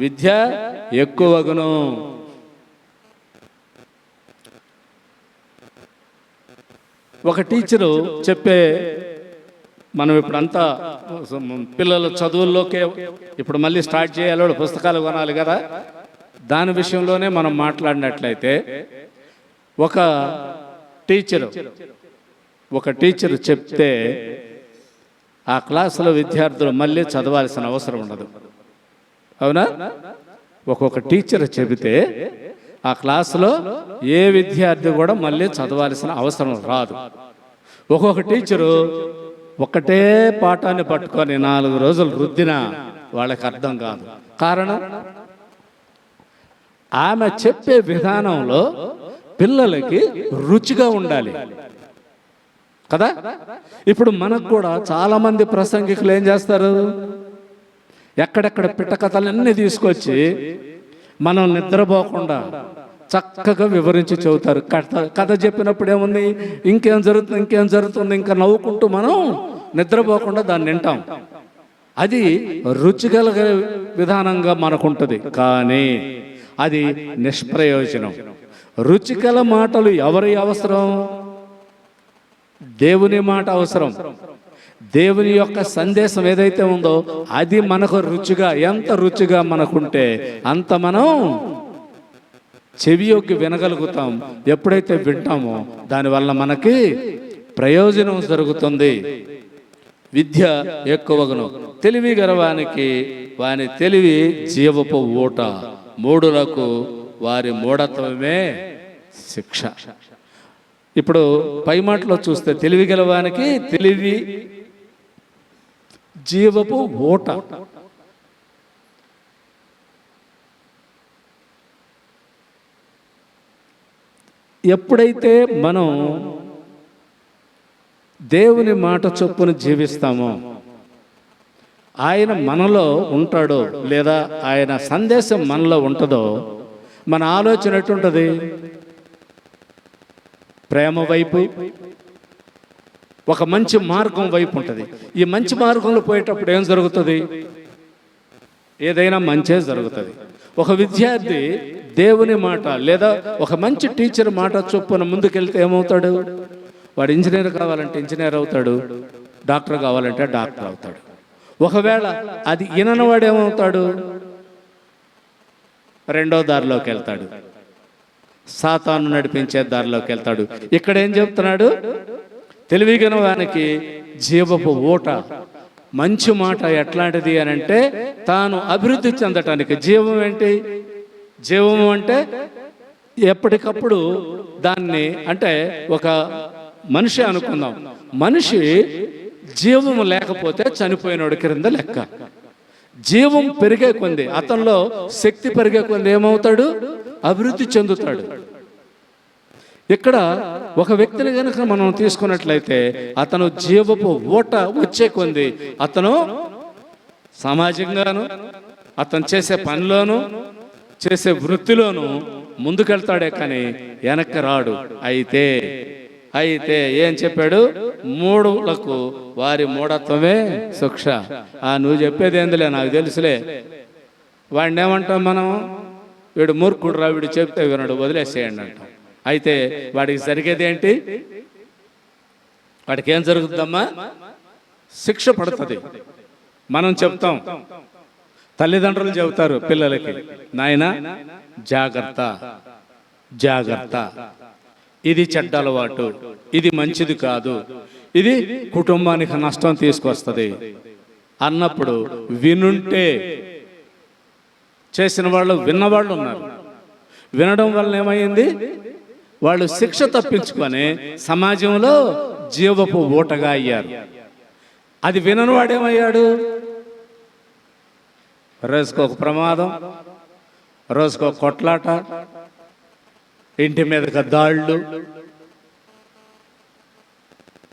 విద్య ఎక్కువగును. ఒక టీచరు చెప్పే, మనం ఇప్పుడంతా పిల్లల చదువుల్లోకే ఇప్పుడు మళ్ళీ స్టార్ట్ చేయాలి, పుస్తకాలు కొనాలి కదా, దాని విషయంలోనే మనం మాట్లాడినట్లయితే ఒక టీచరు చెప్తే ఆ క్లాసులో విద్యార్థులు మళ్ళీ చదవాల్సిన అవసరం ఉండదు. అవునా? ఒక్కొక్క టీచర్ చెబితే ఆ క్లాసులో ఏ విద్యార్థి కూడా మళ్ళీ చదవాల్సిన అవసరం రాదు. ఒక్కొక్క టీచరు ఒకటే పాఠాన్ని పట్టుకొని 4 రోజులు రుద్దినా వాళ్ళకి అర్థం కాదు. కారణం, ఆమె చెప్పే విధానంలో పిల్లలకి రుచిగా ఉండాలి కదా. ఇప్పుడు మనకు కూడా చాలా మంది ప్రసంగికులు ఏం చేస్తారు? ఎక్కడెక్కడ పిట్ట కథలన్నీ తీసుకొచ్చి మనం నిద్రపోకుండా చక్కగా వివరించి చెబుతారు. కథ చెప్పినప్పుడు ఏముంది? ఇంకేం జరుగుతుంది, ఇంకా నవ్వుకుంటూ మనం నిద్రపోకుండా దాన్ని వింటాం. అది రుచిగల విధానంగా మనకుంటుంది, కానీ అది నిష్ప్రయోజనం. రుచిగల మాటలు ఎవరి అవసరం? దేవుని మాట అవసరం. దేవుని యొక్క సందేశం ఏదైతే ఉందో అది మనకు రుచిగా, ఎంత రుచిగా మనకుంటే అంత మనం చెవియొగ్గి వినగలుగుతాం. ఎప్పుడైతే వింటామో దానివల్ల మనకి ప్రయోజనం జరుగుతుంది. విద్య ఎక్కువగును, తెలివి గలవానికి వాని తెలివి జీవపు ఊట, మూఢులకు వారి మూఢత్వమే శిక్ష. ఇప్పుడు పై మాటలో చూస్తే తెలివి గలవానికి తెలివి జీవపు ఊట. ఎప్పుడైతే మనం దేవుని మాట చొప్పున జీవిస్తామో, ఆయన మనలో ఉంటాడో లేదా ఆయన సందేశం మనలో ఉంటుందో, మన ఆలోచన ఎటుంటుంది? ప్రేమ వైపు, ఒక మంచి మార్గం వైపు ఉంటుంది. ఈ మంచి మార్గంలో పోయేటప్పుడు ఏం జరుగుతుంది? ఏదైనా మంచే జరుగుతుంది. ఒక విద్యార్థి దేవుని మాట లేదా ఒక మంచి టీచర్ మాట చొప్పున ముందుకెళ్తే ఏమవుతాడు? వాడు ఇంజనీర్ కావాలంటే ఇంజనీర్ అవుతాడు, డాక్టర్ కావాలంటే డాక్టర్ అవుతాడు. ఒకవేళ అది ఈననవాడు ఏమవుతాడు? రెండో దారిలోకి వెళ్తాడు, సాతాను నడిపించే దారిలోకి వెళ్తాడు. ఇక్కడ ఏం చెప్తున్నాడు? తెలివిగల వానికి జీవపు ఊట, మంచి మాట ఎట్లాంటిది అని అంటే తాను అభివృద్ధి చెందటానికి. జీవం ఏంటి? జీవము అంటే ఎప్పటికప్పుడు దాన్ని, అంటే ఒక మనిషి అనుకుందాం, మనిషి జీవము లేకపోతే చనిపోయినోడి క్రింద లెక్క. జీవం పెరిగే కొంది, అతనిలో శక్తి పెరిగే కొంది ఏమవుతాడు? అభివృద్ధి చెందుతాడు. ఇక్కడ ఒక వ్యక్తిని కనుక మనం తీసుకున్నట్లయితే అతను జీవపు ఊట వచ్చే కొంది అతను సామాజికంగాను, అతను చేసే పనిలోను, చేసే వృత్తిలోను ముందుకెళ్తాడే కానీ వెనక్కి రాడు. అయితే ఏం చెప్పాడు? మూఢులకు వారి మూఢత్వమే శిక్ష. నువ్వు చెప్పేది ఏందిలే, నాకు తెలుసులే. వాడిని ఏమంటాం మనం? వీడు మూర్ఖుడు రా, వీడు చెప్తే వినడు, వదిలేసేయండి అంటాం. అయితే వాడికి జరిగేది ఏంటి? వాడికి ఏం జరుగుతుందమ్మా? శిక్ష పడుతుంది. మనం చెప్తాం, తల్లిదండ్రులు చెబుతారు పిల్లలకి, నాయనా జాగ్రత్త జాగ్రత్త, ఇది చెడ్డ అలవాటు, ఇది మంచిది కాదు, ఇది కుటుంబానికి నష్టం తీసుకొస్తుంది అన్నప్పుడు వినుంటే, చేసిన వాళ్ళు విన్నవాళ్ళు ఉన్నారు. వినడం వల్ల ఏమైంది? వాళ్ళు శిక్ష తప్పించుకొని సమాజంలో జీవపు ఊటగా అయ్యారు. అది వినని వాడేమయ్యాడు? రోజుకొక ప్రమాదం, రోజుకొక కొట్లాట, ఇంటి మీదకి దాళ్ళు,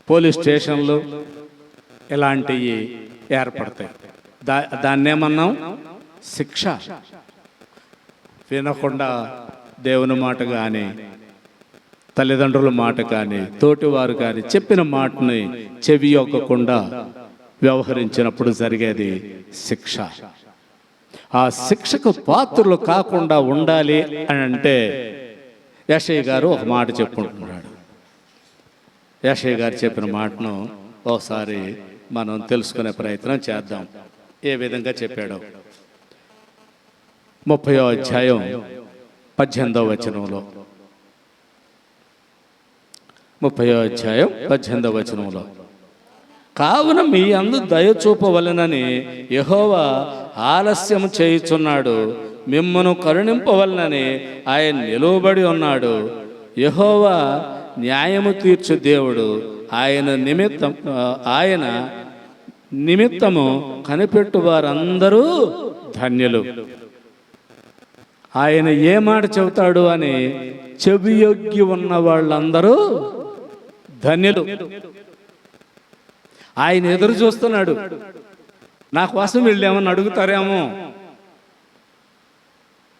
పోలీస్ స్టేషన్లు, ఇలాంటివి ఏర్పడతాయి. దాన్నేమన్నాం? శిక్ష. వినకుండా దేవుని మాట కానీ, తల్లిదండ్రుల మాట కానీ, తోటివారు కానీ చెప్పిన మాటని చెవి యొక్కకుండా వ్యవహరించినప్పుడు జరిగేది శిక్ష. ఆ శిక్షకు పాత్రలు కాకుండా ఉండాలి అని అంటే యెషయా గారు ఒక మాట చెప్పుకుంటున్నాడు. యెషయా గారు చెప్పిన మాటను ఒకసారి మనం తెలుసుకునే ప్రయత్నం చేద్దాం. ఏ విధంగా చెప్పాడో 30వ అధ్యాయం 18వ వచనంలో, 30వ అధ్యాయం 18వ వచనంలో, కావున మీ అందు దయ చూపవలెనని యెహోవా ఆలస్యం చేయుచున్నాడు, మిమ్మను కరుణింపవలనని ఆయన నిలువబడి ఉన్నాడు. యెహోవా న్యాయము తీర్చు దేవుడు, ఆయన నిమిత్తము కనిపెట్టు వారందరూ ధన్యులు. ఆయన ఏ మాట చెబుతాడు అని చెవియొగ్గి ఉన్న వాళ్ళందరూ ధన్యులు. ఆయన ఎదురు చూస్తున్నాడు. నా కోసం వీళ్ళు ఏమన్నా అడుగుతారేమో,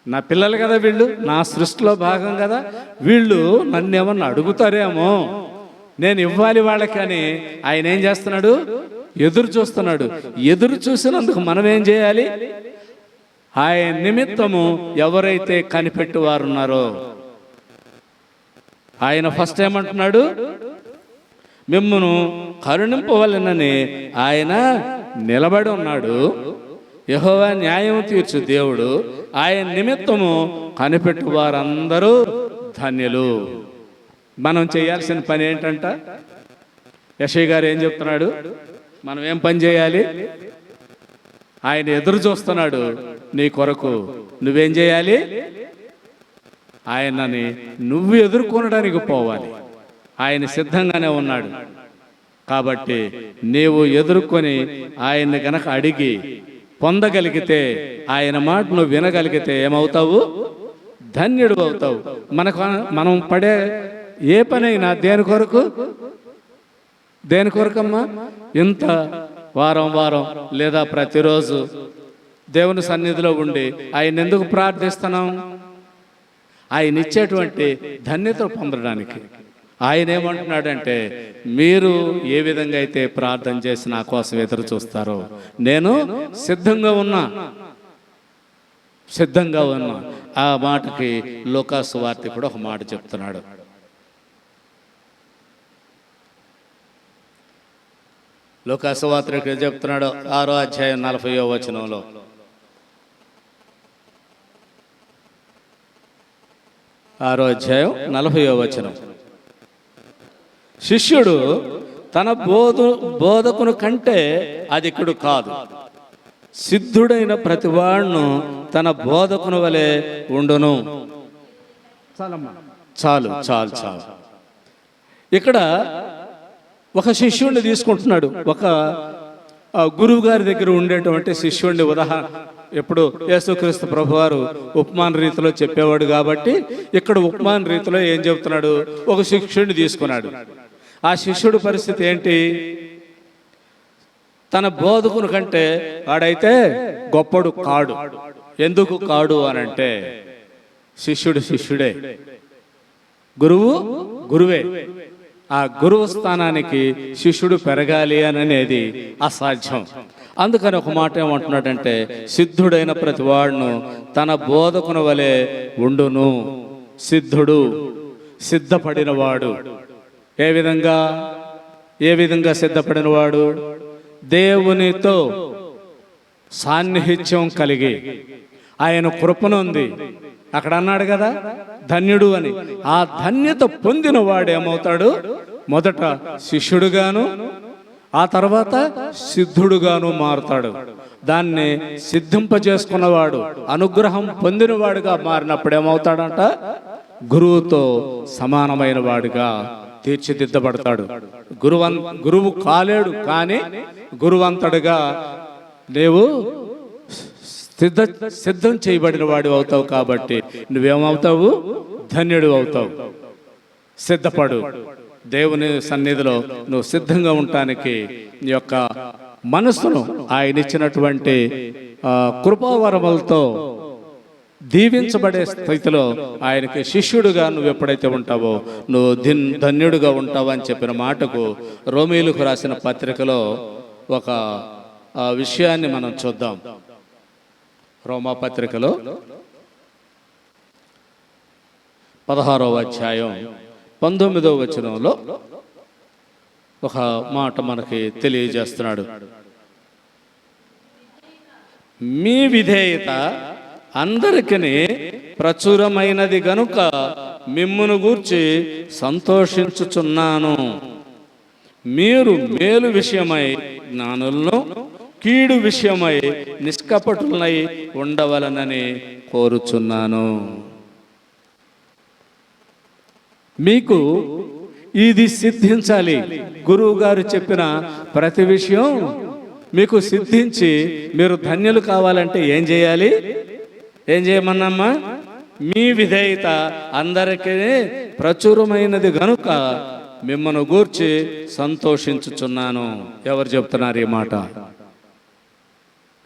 నా పిల్లలు కదా వీళ్ళు, నా సృష్టిలో భాగం కదా, వీళ్ళు నన్ను ఏమన్నా అడుగుతారేమో, నేను ఇవ్వాలి వాళ్ళకని ఆయన ఏం చేస్తున్నాడు? ఎదురు చూస్తున్నాడు. ఎదురు చూసినందుకు మనం ఏం చేయాలి? ఆయన నిమిత్తము ఎవరైతే కనిపెట్టువారు ఉన్నారో, ఆయన ఫస్ట్ ఏమంటున్నాడు? మిమ్మును కరుణింపవలెనని ఆయన నిలబడి ఉన్నాడు. యెహోవా న్యాయం తీర్చు దేవుడు, ఆయన నిమిత్తము కనిపెట్టు వారందరూ ధన్యులు. మనం చేయాల్సిన పని ఏంటంట? యెషయా గారు ఏం చెప్తున్నాడు? మనం ఏం పని చేయాలి? ఆయన ఎదురు చూస్తున్నాడు నీ కొరకు. నువ్వేం చేయాలి? ఆయనని నువ్వు ఎదుర్కొనడానికి పోవాలి. ఆయన సిద్ధంగానే ఉన్నాడు. కాబట్టి నీవు ఎదుర్కొని ఆయన్ని గనక అడిగి పొందగలిగితే, ఆయన మాట నువ్వు వినగలిగితే ఏమవుతావు? ధన్యుడు అవుతావు. మనం పడే ఏ పనైనా దేని కొరకు? దేని కొరకమ్మా? ఇంత వారం లేదా ప్రతిరోజు దేవుని సన్నిధిలో ఉండి ఆయన ఎందుకు ప్రార్థిస్తున్నాం? ఆయన ఇచ్చేటువంటి ధన్యత పొందడానికి. ఆయన ఏమంటున్నాడంటే, మీరు ఏ విధంగా అయితే ప్రార్థన చేసి నా కోసం ఎదురు చూస్తారో నేను సిద్ధంగా ఉన్నా. ఆ మాటకి లూకా సువార్తికుడు ఒక మాట చెప్తున్నాడు. లూకా సువార్తికుడు చెప్తున్నాడు 6వ అధ్యాయం 40వ వచనంలో, 6వ అధ్యాయం 40వ వచనం, శిష్యుడు తన బోధకుని కంటే అధికుడు కాదు. సిద్ధుడైన ప్రతివాడును తన బోధకుని వలె ఉండును. చాలు చాలు చాలు. ఇక్కడ ఒక శిష్యుడిని తీసుకుంటున్నాడు. ఒక గురువు గారి దగ్గర ఉండేటువంటి శిష్యుడిని ఉదాహరణ ఎప్పుడు యేసుక్రీస్తు ప్రభువారు ఉపమాన రీతిలో చెప్పేవాడు కాబట్టి ఇక్కడ ఉపమాన రీతిలో ఏం చెబుతున్నాడు, ఒక శిష్యుడిని తీసుకున్నాడు. ఆ శిష్యుడి పరిస్థితి ఏంటి? తన బోధకుని కంటే వాడైతే గొప్పడు కాడు. ఎందుకు కాడు అనంటే శిష్యుడు శిష్యుడే, గురువు గురువే. ఆ గురువు స్థానానికి శిష్యుడు పెరగాలి అనేది అసాధ్యం. అందుకని ఒక మాట ఏమంటున్నాడంటే, సిద్ధుడైన ప్రతి వాడును తన బోధకుని వలె ఉండును. సిద్ధుడు, సిద్ధపడినవాడు. ఏ విధంగా సిద్ధపడినవాడు? దేవునితో సాన్నిహిత్యం కలిగి ఆయన కృపనుంది. అక్కడ అన్నాడు కదా ధన్యుడు అని. ఆ ధన్యత పొందిన వాడు ఏమవుతాడు? మొదట శిష్యుడుగాను, ఆ తర్వాత సిద్ధుడుగాను మారుతాడు. దాన్ని సిద్ధింపజేసుకున్నవాడు, అనుగ్రహం పొందినవాడుగా మారినప్పుడు ఏమవుతాడంట? గురువుతో సమానమైన వాడుగా తీర్చిదిద్దబడతాడు. గురువు కాలేడు, కానీ గురువంతుడుగా నీవు సిద్ధం చేయబడిన వాడు అవుతావు. కాబట్టి నువ్వేమవుతావు? ధన్యుడు అవుతావు. సిద్ధపడు. దేవుని సన్నిధిలో నువ్వు సిద్ధంగా ఉండటానికి నీ యొక్క మనస్సును ఆయన ఇచ్చినటువంటి కృపావరములతో దీవించబడే స్థితిలో ఆయనకి శిష్యుడుగా నువ్వు ఎప్పుడైతే ఉంటావో నువ్వు ధన్యుడుగా ఉంటావు అని చెప్పిన మాటకు రోమీయులకు రాసిన పత్రికలో ఒక విషయాన్ని మనం చూద్దాం. రోమా పత్రికలో 16వ అధ్యాయం 19వ వచనంలో ఒక మాట మనకి తెలియజేస్తున్నాడు. మీ విధేయత అందరికీ ప్రచురమైనది గనుక మిమ్మును గూర్చి సంతోషించుచున్నాను. మీరు మేలు విషయమై జ్ఞానులను, కీడు విషయమై నిష్కపటులై ఉండవలనని కోరుచున్నాను. మీకు ఇది సిద్ధించాలి. గురువు గారు చెప్పిన ప్రతి విషయం మీకు సిద్ధించి మీరు ధన్యులు కావాలంటే ఏం చేయాలి? ఏం చేయమన్నమ్మా? మీ విధేయత అందరికీ ప్రచురమైనది గనుక మిమ్మల్ని గూర్చి సంతోషించుచున్నాను. ఎవరు చెప్తున్నారు ఈ మాట?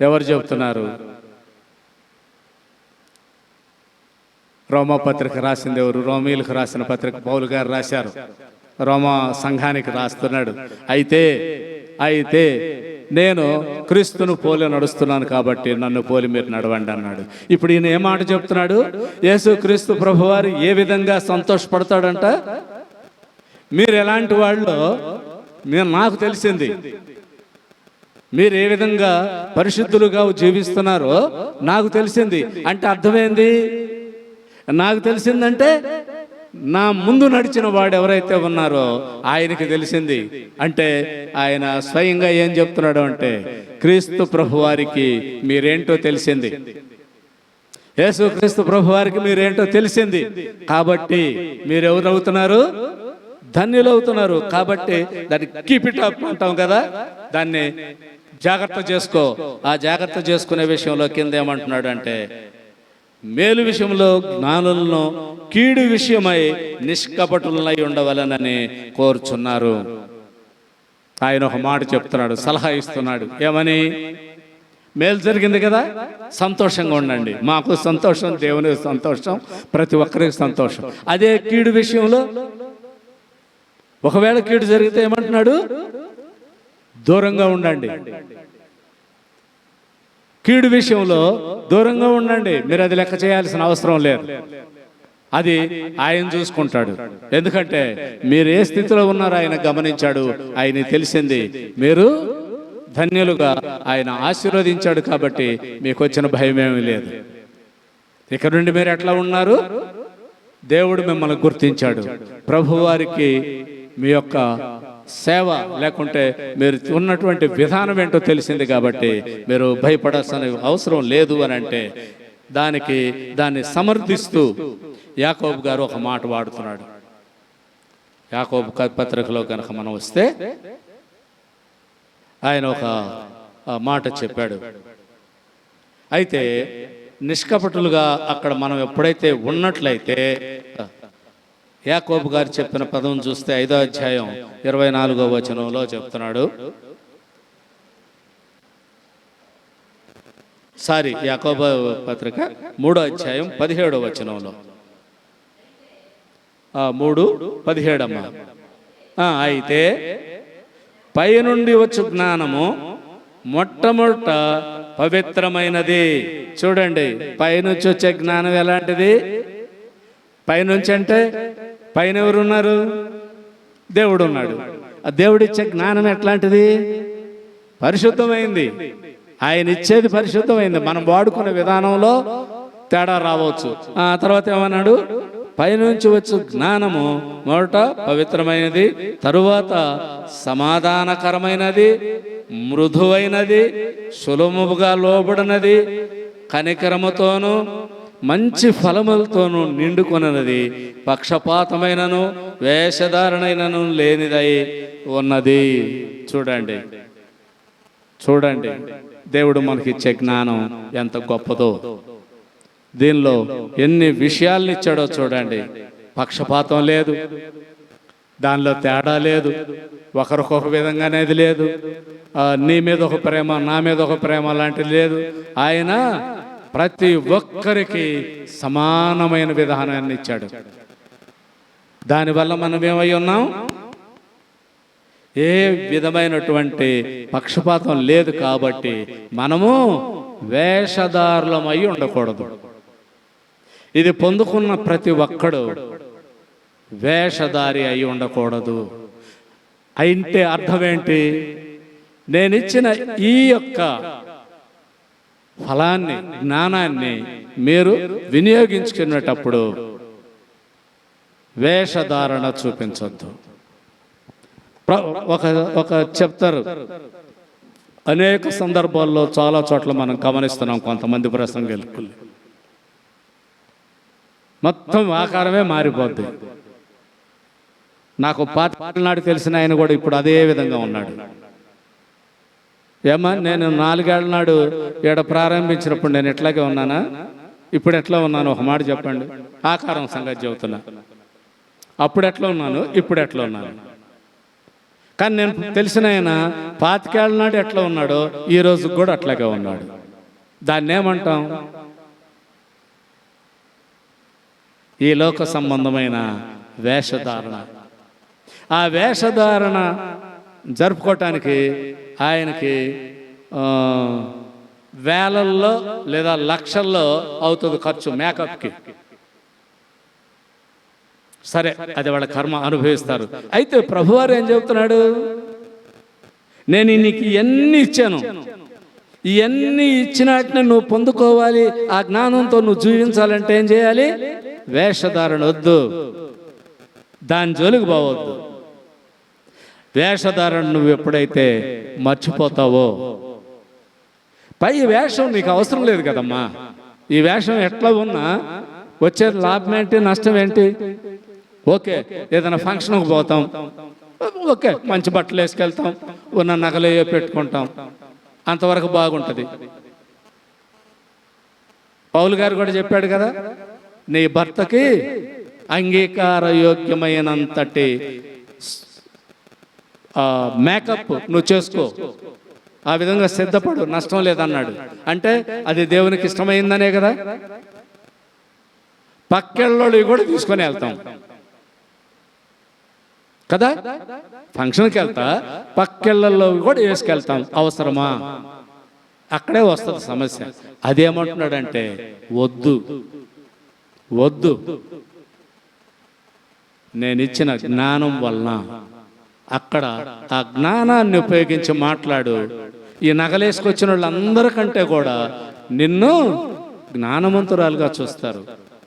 ఎవరు చెప్తున్నారు? రోమా పత్రిక రాసింది ఎవరు? రోమీలకు రాసిన పత్రిక పౌలు గారు రాశారు. రోమా సంఘానికి రాస్తున్నాడు. అయితే నేను క్రీస్తును పోలి నడుస్తున్నాను కాబట్టి నన్ను పోలి మీరు నడవండి అన్నాడు. ఇప్పుడు ఈయన ఏ మాట చెప్తున్నాడు? యేసు క్రీస్తు ప్రభువారు ఏ విధంగా సంతోషపడతాడంట? మీరు ఎలాంటి వాళ్ళు నాకు తెలిసింది. మీరు ఏ విధంగా పరిశుద్ధులుగా జీవిస్తున్నారో నాకు తెలిసింది. అంటే అర్థమైంది. నాకు తెలిసిందంటే నా ముందు నడిచిన వాడు ఎవరైతే ఉన్నారో ఆయనకి తెలిసింది. అంటే ఆయన స్వయంగా ఏం చెప్తున్నాడు అంటే, క్రీస్తు ప్రభువారికి మీరేంటో తెలిసింది. యేసు క్రీస్తు ప్రభువారికి మీరేంటో తెలిసింది. కాబట్టి మీరెవరు అవుతున్నారు? ధన్యులు అవుతున్నారు. కాబట్టి దాన్ని కీప్ ఇట్ అప్ అంటాం కదా, దాన్ని జాగ్రత్త చేసుకో. ఆ జాగ్రత్త చేసుకునే విషయంలో కింద ఏమంటున్నాడు అంటే, మేలు విషయంలో జ్ఞానులను, కీడు విషయమై నిష్కపటులై ఉండవలనని కోరుచున్నారు. ఆయన ఒక మాట చెప్తున్నాడు, సలహా ఇస్తున్నాడు. ఏమని? మేలు జరిగింది కదా, సంతోషంగా ఉండండి. మాకు సంతోషం, దేవునికి సంతోషం, ప్రతి ఒక్కరికి సంతోషం. అదే కీడు విషయంలో ఒకవేళ కీడు జరిగితే ఏమంటున్నాడు? దూరంగా ఉండండి. కీడు విషయంలో దూరంగా ఉండండి. మీరు అది లెక్క చేయాల్సిన అవసరం లేదు. అది ఆయన చూసుకుంటాడు. ఎందుకంటే మీరు ఏ స్థితిలో ఉన్నారో ఆయన గమనించాడు. ఆయన తెలిసింది. మీరు ధన్యులుగా ఆయన ఆశీర్వదించాడు. కాబట్టి మీకు వచ్చిన భయం ఏమీ లేదు. ఇక నుండి మీరు ఎట్లా ఉన్నారు? దేవుడు మిమ్మల్ని గుర్తించాడు. ప్రభువారికి మీ యొక్క సేవ లేకుంటే మీరు ఉన్నటువంటి విధానం ఏంటో తెలిసింది కాబట్టి మీరు భయపడాల్సిన అవసరం లేదు అని అంటే దాన్ని సమర్థిస్తూ యాకోబు గారు ఒక మాట వాడుతున్నాడు. యాకోబు పత్రికలో కనుక మనం వస్తే ఆయన ఒక మాట చెప్పాడు. అయితే నిష్కపటులుగా అక్కడ మనం ఎప్పుడైతే ఉన్నట్లయితే యాకోబు గారు చెప్పిన పదం చూస్తే 5వ అధ్యాయం 24వ వచనంలో చెప్తున్నాడు. యాకోబు పత్రిక 3వ అధ్యాయం 17వ వచనంలో 3:17 అయితే పైనుండి వచ్చు జ్ఞానము మొట్టమొదట పవిత్రమైనది. చూడండి, పైనుంచి వచ్చే జ్ఞానం ఎలాంటిది? పైనుంచి అంటే పైన ఎవరున్నారు? దేవుడు ఉన్నాడు. ఆ దేవుడిచ్చే జ్ఞానం ఎట్లాంటిది? పరిశుద్ధమైంది. ఆయన ఇచ్చేది పరిశుద్ధమైంది. మనం వాడుకునే విధానంలో తేడా రావచ్చు. ఆ తర్వాత ఏమన్నాడు? పైనుంచి వచ్చు జ్ఞానము మొదట పవిత్రమైనది, తరువాత సమాధానకరమైనది, మృదువైనది, సులభముగా లోబడినది, కనికరముతోనూ మంచి ఫలములతోనూ నిండుకొనది, పక్షపాతమైనను వేషధారణైనను లేనిదై ఉన్నది. చూడండి దేవుడు మనకిచ్చే జ్ఞానం ఎంత గొప్పదో. దీనిలో ఎన్ని విషయాలను ఇచ్చాడో చూడండి. పక్షపాతం లేదు, దానిలో తేడా లేదు, ఒకరికొక విధంగా అనేది లేదు, నీ మీద ఒక ప్రేమ నా మీద ఒక ప్రేమ లాంటిది లేదు. ఆయన ప్రతి ఒక్కరికి సమానమైన విధానాన్ని ఇచ్చాడు. దానివల్ల మనం ఏమై ఉన్నాం? ఏ విధమైనటువంటి పక్షపాతం లేదు కాబట్టి మనము వేషధారులమై ఉండకూడదు. ఇది పొందుకున్న ప్రతి ఒక్కడు వేషధారి అయి ఉండకూడదు. అంటే అర్థం ఏంటి? నేనిచ్చిన ఈ యొక్క ఫలాన్ని, జ్ఞానాన్ని మీరు వినియోగించుకునేటప్పుడు వేషధారణ చూపించొద్దు. ఒక చెప్తారు, అనేక సందర్భాల్లో చాలా చోట్ల మనం గమనిస్తున్నాం. కొంతమంది ప్రసంగికులు మొత్తం ఆకారమే మారిపోద్ది. నాకు పాత తెలిసిన ఆయన కూడా ఇప్పుడు అదే విధంగా ఉన్నాడు. ఏమా, నేను 4 ఏళ్ల నాడు ఈడ ప్రారంభించినప్పుడు నేను ఎట్లాగే ఉన్నానా, ఇప్పుడు ఎట్లా ఉన్నాను? ఒక మాట చెప్పండి. ఆకారం సంగతి చెబుతున్నా. అప్పుడు ఎట్లా ఉన్నాను, ఇప్పుడు ఎట్లా ఉన్నాను? కానీ నేను తెలిసిన ఆయన 25 ఏళ్ల నాడు ఎట్లా ఉన్నాడో ఈ రోజు కూడా అట్లాగే ఉన్నాడు. దాన్ని ఏమంటాం? ఈ లోక సంబంధమైన వేషధారణ. ఆ వేషధారణ జరుపుకోవటానికి ఆయనకి వేలల్లో లేదా లక్షల్లో అవుతుంది ఖర్చు మేకప్కి. సరే, అది వాళ్ళ కర్మ, అనుభవిస్తారు. అయితే ప్రభువారు ఏం చెబుతున్నాడు? నేను నీకు ఇవన్నీ ఇచ్చాను, ఇవన్నీ ఇచ్చినట్టునే నువ్వు పొందుకోవాలి, ఆ జ్ఞానంతో నువ్వు జీవించాలంటే ఏం చేయాలి? వేషధారణ వద్దు, దాని జోలికి పోవద్దు. వేషధారణ నువ్వు ఎప్పుడైతే మర్చిపోతావో, పై వేషం నీకు అవసరం లేదు కదమ్మా. ఈ వేషం ఎట్లా ఉన్నా వచ్చేది లాభం ఏంటి, నష్టం ఏంటి? ఓకే, ఏదైనా ఫంక్షన్కి పోతాం, ఓకే, మంచి బట్టలు వేసుకెళ్తాం, ఉన్న నగలేయో పెట్టుకుంటాం, అంతవరకు బాగుంటుంది. పౌలు గారు కూడా చెప్పాడు కదా, నీ భర్తకి అంగీకార యోగ్యమైనంతటి మేకప్ నువ్వు చేసుకో, ఆ విధంగా సిద్ధపడు, నష్టం లేదన్నాడు. అంటే అది దేవునికి ఇష్టమైందనే కదా. పక్కెళ్ళోళ్ళు కూడా తీసుకొని వెళ్తాం కదా, ఫంక్షన్కి వెళ్తా పక్కెళ్ళల్లో కూడా వేసుకెళ్తాం. అవసరమా? అక్కడే వస్తుంది సమస్య. అదేమంటున్నాడంటే వద్దు వద్దు, నేను ఇచ్చిన జ్ఞానం వలన అక్కడ ఆ జ్ఞానాన్ని ఉపయోగించి మాట్లాడు. ఈ నగలేసుకొచ్చిన వాళ్ళందరికంటే కూడా నిన్ను జ్ఞానవంతురాలుగా చూస్తారు,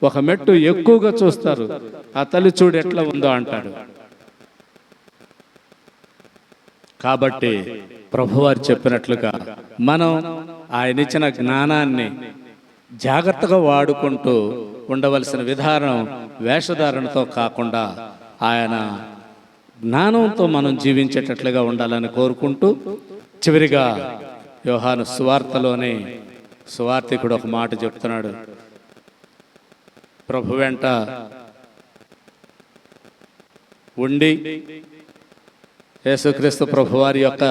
ఒక మెట్టు ఎక్కువగా చూస్తారు. ఆ తల్లి చూడు ఎట్లా ఉందో అంటాడు. కాబట్టి ప్రభువారు చెప్పినట్లుగా మనం ఆయన ఇచ్చిన జ్ఞానాన్ని జాగ్రత్తగా వాడుకుంటూ ఉండవలసిన విధానం వేషధారణతో కాకుండా ఆయన జ్ఞానంతో మనం జీవించేటట్లుగా ఉండాలని కోరుకుంటూ చివరిగా యోహాను సువార్తలోనే సువార్తికుడు ఒక మాట చెప్తున్నాడు. ప్రభు వెంట ఉండి యేసుక్రీస్తు ప్రభువారి యొక్క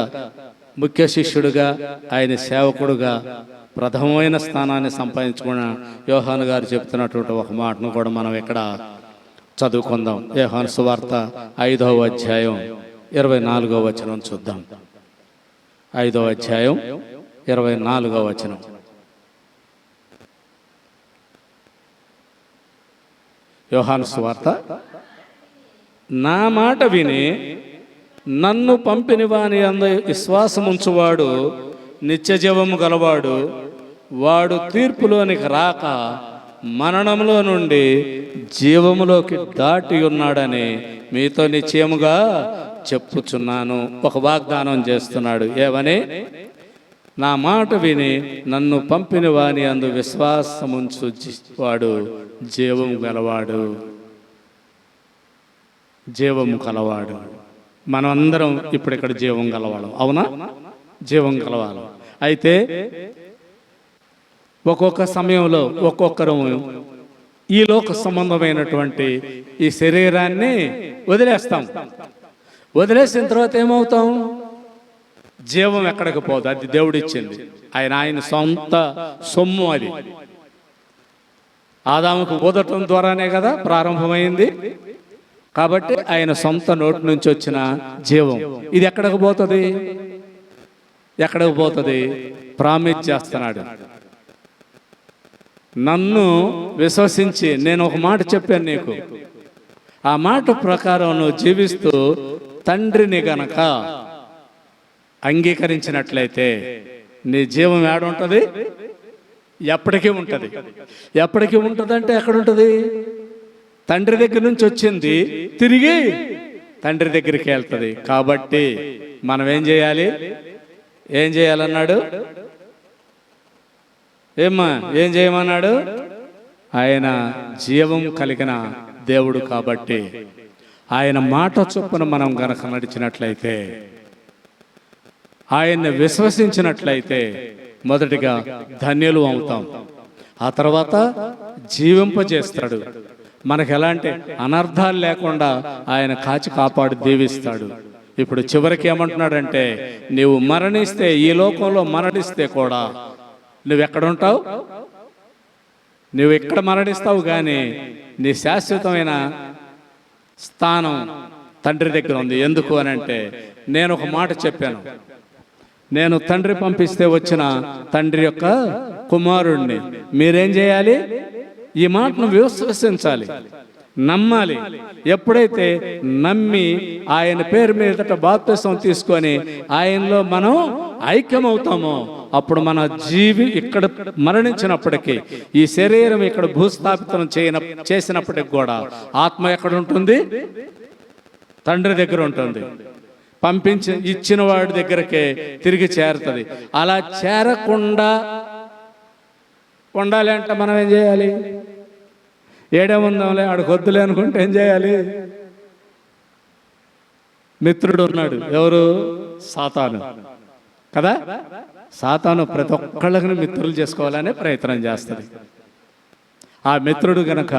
ముఖ్య శిష్యుడుగా, ఆయన సేవకుడుగా ప్రథమమైన స్థానాన్ని సంపాదించుకున్న యోహాను గారు చెప్తున్నటువంటి ఒక మాటను కూడా మనం ఇక్కడ చదువుకుందాం. యోహాను సువార్త 5వ అధ్యాయం 24వ వచనం చూద్దాం. 5వ అధ్యాయం 24వ వచనం. యోహాను సువార్త, నా మాట విని నన్ను పంపిన వాని యందు విశ్వాసముంచువాడు నిత్యజీవము గలవాడు, వాడు తీర్పులోనికి రాక మరణంలో నుండి జీవములోకి దాటి ఉన్నాడని మీతో నిశ్చయముగా చెప్పుచున్నాను. ఒక వాగ్దానం చేస్తున్నాడు. ఏమని? నా మాట విని నన్ను పంపిన వాని యందు విశ్వాసముంచు వాడు జీవము గలవాడు, జీవము కలవాడు. మనం అందరం ఇప్పుడు ఇక్కడ జీవం గలవాళ్ళం, అవునా? జీవం గలవాళ్ళం. అయితే ఒక్కొక్క సమయంలో ఒక్కొక్కరు ఈ లోక సంబంధమైనటువంటి ఈ శరీరాన్ని వదిలేస్తాం. వదిలేసిన తర్వాత ఏమవుతాం? జీవం ఎక్కడికి పోదు, అది దేవుడిచ్చింది. ఆయన సొంత సొమ్ము. అది ఆదాముకు ఊదటం ద్వారానే కదా ప్రారంభమైంది. కాబట్టి ఆయన సొంత నోటి నుంచి వచ్చిన జీవం ఇది ఎక్కడికి పోతుంది? ఎక్కడికి పోతుంది? ప్రామిస్ చేస్తున్నాడు. నన్ను విశ్వసించి నేను ఒక మాట చెప్పాను నీకు, ఆ మాట ప్రకారం నువ్వు జీవిస్తూ తండ్రిని గనక అంగీకరించినట్లయితే నీ జీవం ఏడుంటుంది? ఎప్పటికీ ఉంటుంది. ఎప్పటికీ ఉంటుంది అంటే ఎక్కడుంటుంది? తండ్రి దగ్గర నుంచి వచ్చింది తిరిగి తండ్రి దగ్గరికి వెళ్తుంది. కాబట్టి మనం ఏం చేయాలి? ఏం చేయాలన్నాడు? ఏమ్మా ఏం చేయమన్నాడు? ఆయన జీవం కలిగిన దేవుడు కాబట్టి ఆయన మాట చొప్పున మనం గనక నడిచినట్లయితే, ఆయన్ని విశ్వసించినట్లయితే మొదటిగా ధన్యులు అవుతాం. ఆ తర్వాత జీవింపజేస్తాడు. మనకు ఎలాంటి అనర్థాలు లేకుండా ఆయన కాచి కాపాడు దీవిస్తాడు. ఇప్పుడు చివరికి ఏమంటున్నాడంటే, నీవు మరణిస్తే, ఈ లోకంలో మరణిస్తే కూడా నువ్వెక్కడుంటావు? నువ్వు ఎక్కడ మరణిస్తావు, కానీ నీ శాశ్వతమైన స్థానం తండ్రి దగ్గర ఉంది. ఎందుకు అని అంటే, నేను ఒక మాట చెప్పాను, నేను తండ్రి పంపిస్తే వచ్చిన తండ్రి యొక్క కుమారుణ్ణి. మీరేం చేయాలి? ఈ మాటను విశ్వసించాలి, నమ్మాలి. ఎప్పుడైతే నమ్మి ఆయన పేరు మీదట బాప్తిసం తీసుకొని ఆయనలో మనం ఐక్యమవుతామో అప్పుడు మన ఇక్కడ మరణించినప్పటికీ, ఈ శరీరం ఇక్కడ భూస్థాపితం చేసినప్పటికి కూడా ఆత్మ ఎక్కడ ఉంటుంది? తండ్రి దగ్గర ఉంటుంది. ఇచ్చిన వాడి దగ్గరకే తిరిగి చేరుతుంది. అలా చేరకుండా ఉండాలి అంటే మనం ఏం చేయాలి? ఏడేముందాంలే, ఆడికి వద్దులే అనుకుంటే ఏం చేయాలి? మిత్రుడు ఉన్నాడు. ఎవరు? సాతాను కదా. సాతాను ప్రతి ఒక్కళ్ళకి మిత్రులు చేసుకోవాలనే ప్రయత్నం చేస్తుంది. ఆ మిత్రుడు గనక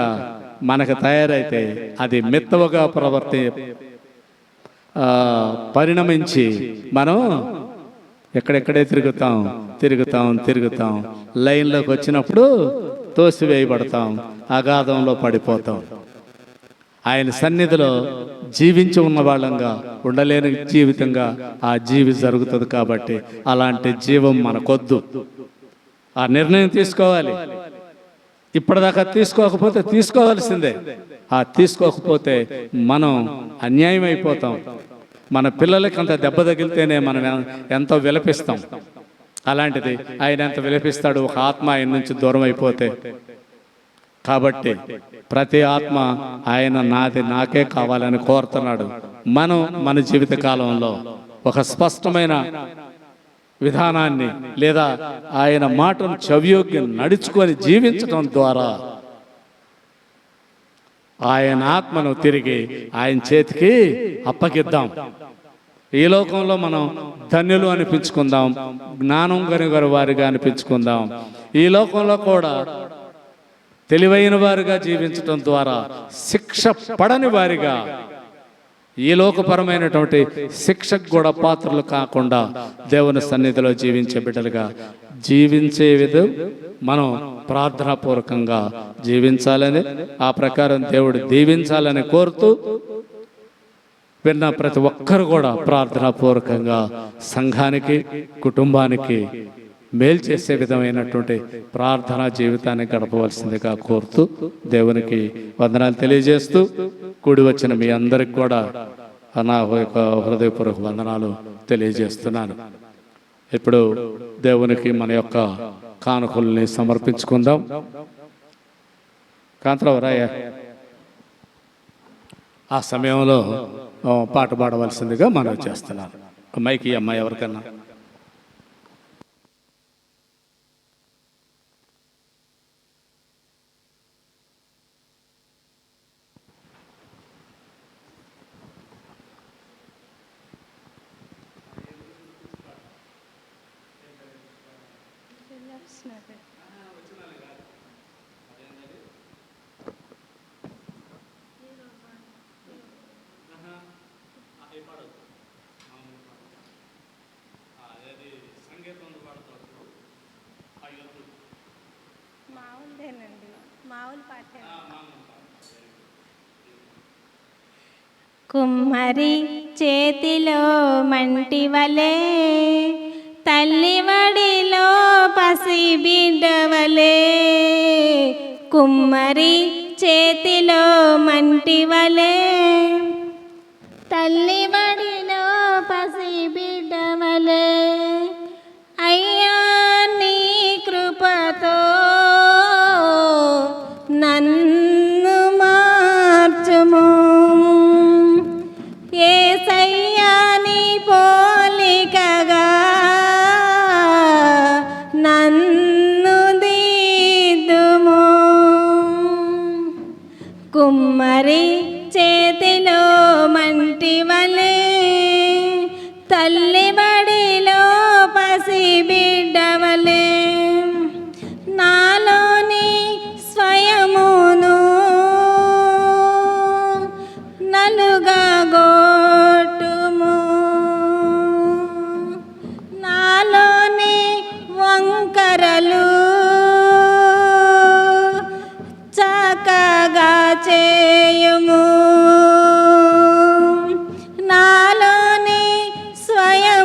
మనకు తయారైతే అది మిత్తవుగా పరిణమించి మనం ఎక్కడెక్కడే తిరుగుతాం లైన్లోకి వచ్చినప్పుడు తోసివేయబడతాం, అగాధంలో పడిపోతాం. ఆయన సన్నిధిలో జీవించి ఉన్న వాళ్ళంగా ఉండలేని జీవితంగా ఆ జీవి జరుగుతుంది. కాబట్టి అలాంటి జీవం మనకొద్దు. ఆ నిర్ణయం తీసుకోవాలి. ఇప్పటిదాకా తీసుకోకపోతే తీసుకోవాల్సిందే. ఆ తీసుకోకపోతే మనం అన్యాయం అయిపోతాం. మన పిల్లలకి అంత దెబ్బ తగిలితేనే మనం ఎంతో విలపిస్తాం. అలాంటిది ఆయన ఎంత విలపిస్తాడు ఒక ఆత్మ ఆయన నుంచి దూరం అయిపోతే. కాబట్టి ప్రతి ఆత్మ ఆయన నాకే కావాలని కోరుతున్నాడు. మనం మన జీవిత కాలంలో ఒక స్పష్టమైన విధానాన్ని లేదా ఆయన మాటను చెవియోగ్యం నడుచుకొని జీవించడం ద్వారా ఆయన ఆత్మను తిరిగి ఆయన చేతికి అప్పగిద్దాం. ఈ లోకంలో మనం ధన్యులు అనిపించుకుందాం, జ్ఞానం కనుగొని వారిగా అనిపించుకుందాం. ఈ లోకంలో కూడా తెలివైన వారిగా జీవించడం ద్వారా శిక్ష పడని వారిగా, ఈ లోకపరమైనటువంటి శిక్షకు కూడా పాత్రలు కాకుండా దేవుని సన్నిధిలో జీవించే బిడ్డలుగా జీవించే విధం మనం ప్రార్థనాపూర్వకంగా జీవించాలని, ఆ ప్రకారం దేవుడు దీవించాలని కోరుతూ విన్న ప్రతి ఒక్కరు కూడా ప్రార్థనాపూర్వకంగా సంఘానికి, కుటుంబానికి మేలు చేసే విధమైనటువంటి ప్రార్థనా జీవితాన్ని గడపవలసిందిగా కోరుతూ దేవునికి వందనాలు తెలియజేస్తూ కూడి వచ్చిన మీ అందరికి కూడా నా యొక్క హృదయపూర్వక వందనాలు తెలియజేస్తున్నాను. ఇప్పుడు దేవునికి మన యొక్క కానుకల్ని సమర్పించుకుందాం. కాంతరావరాయ ఆ సమయంలో పాట పాడవలసిందిగా మనం చేస్తున్నాను. మైకి అమ్మాయి ఎవరికన్నా
కుమ్మరి చేతిలో మంటి వలె, తల్లి వడిలో పసి బిడ్డవలే. కుమ్మరి చేతిలో మంటి వలె, తల్లి వడిలో పసి బిడ్డవలే. అయ్యా నీ కృపతో నన్ను మార్చుము, యేసయ్యా నీ పోలికగా నన్ను దిద్దుము. కుమ్మరి చేతిలో మంటి వలె, తల్లి బడిలో పసి బిడ్డవలే. నాలోని స్వయమును నలుగా గొట్టుము, నాలోని వంకరలు చక్కగా చేయుము. నాలోని స్వయం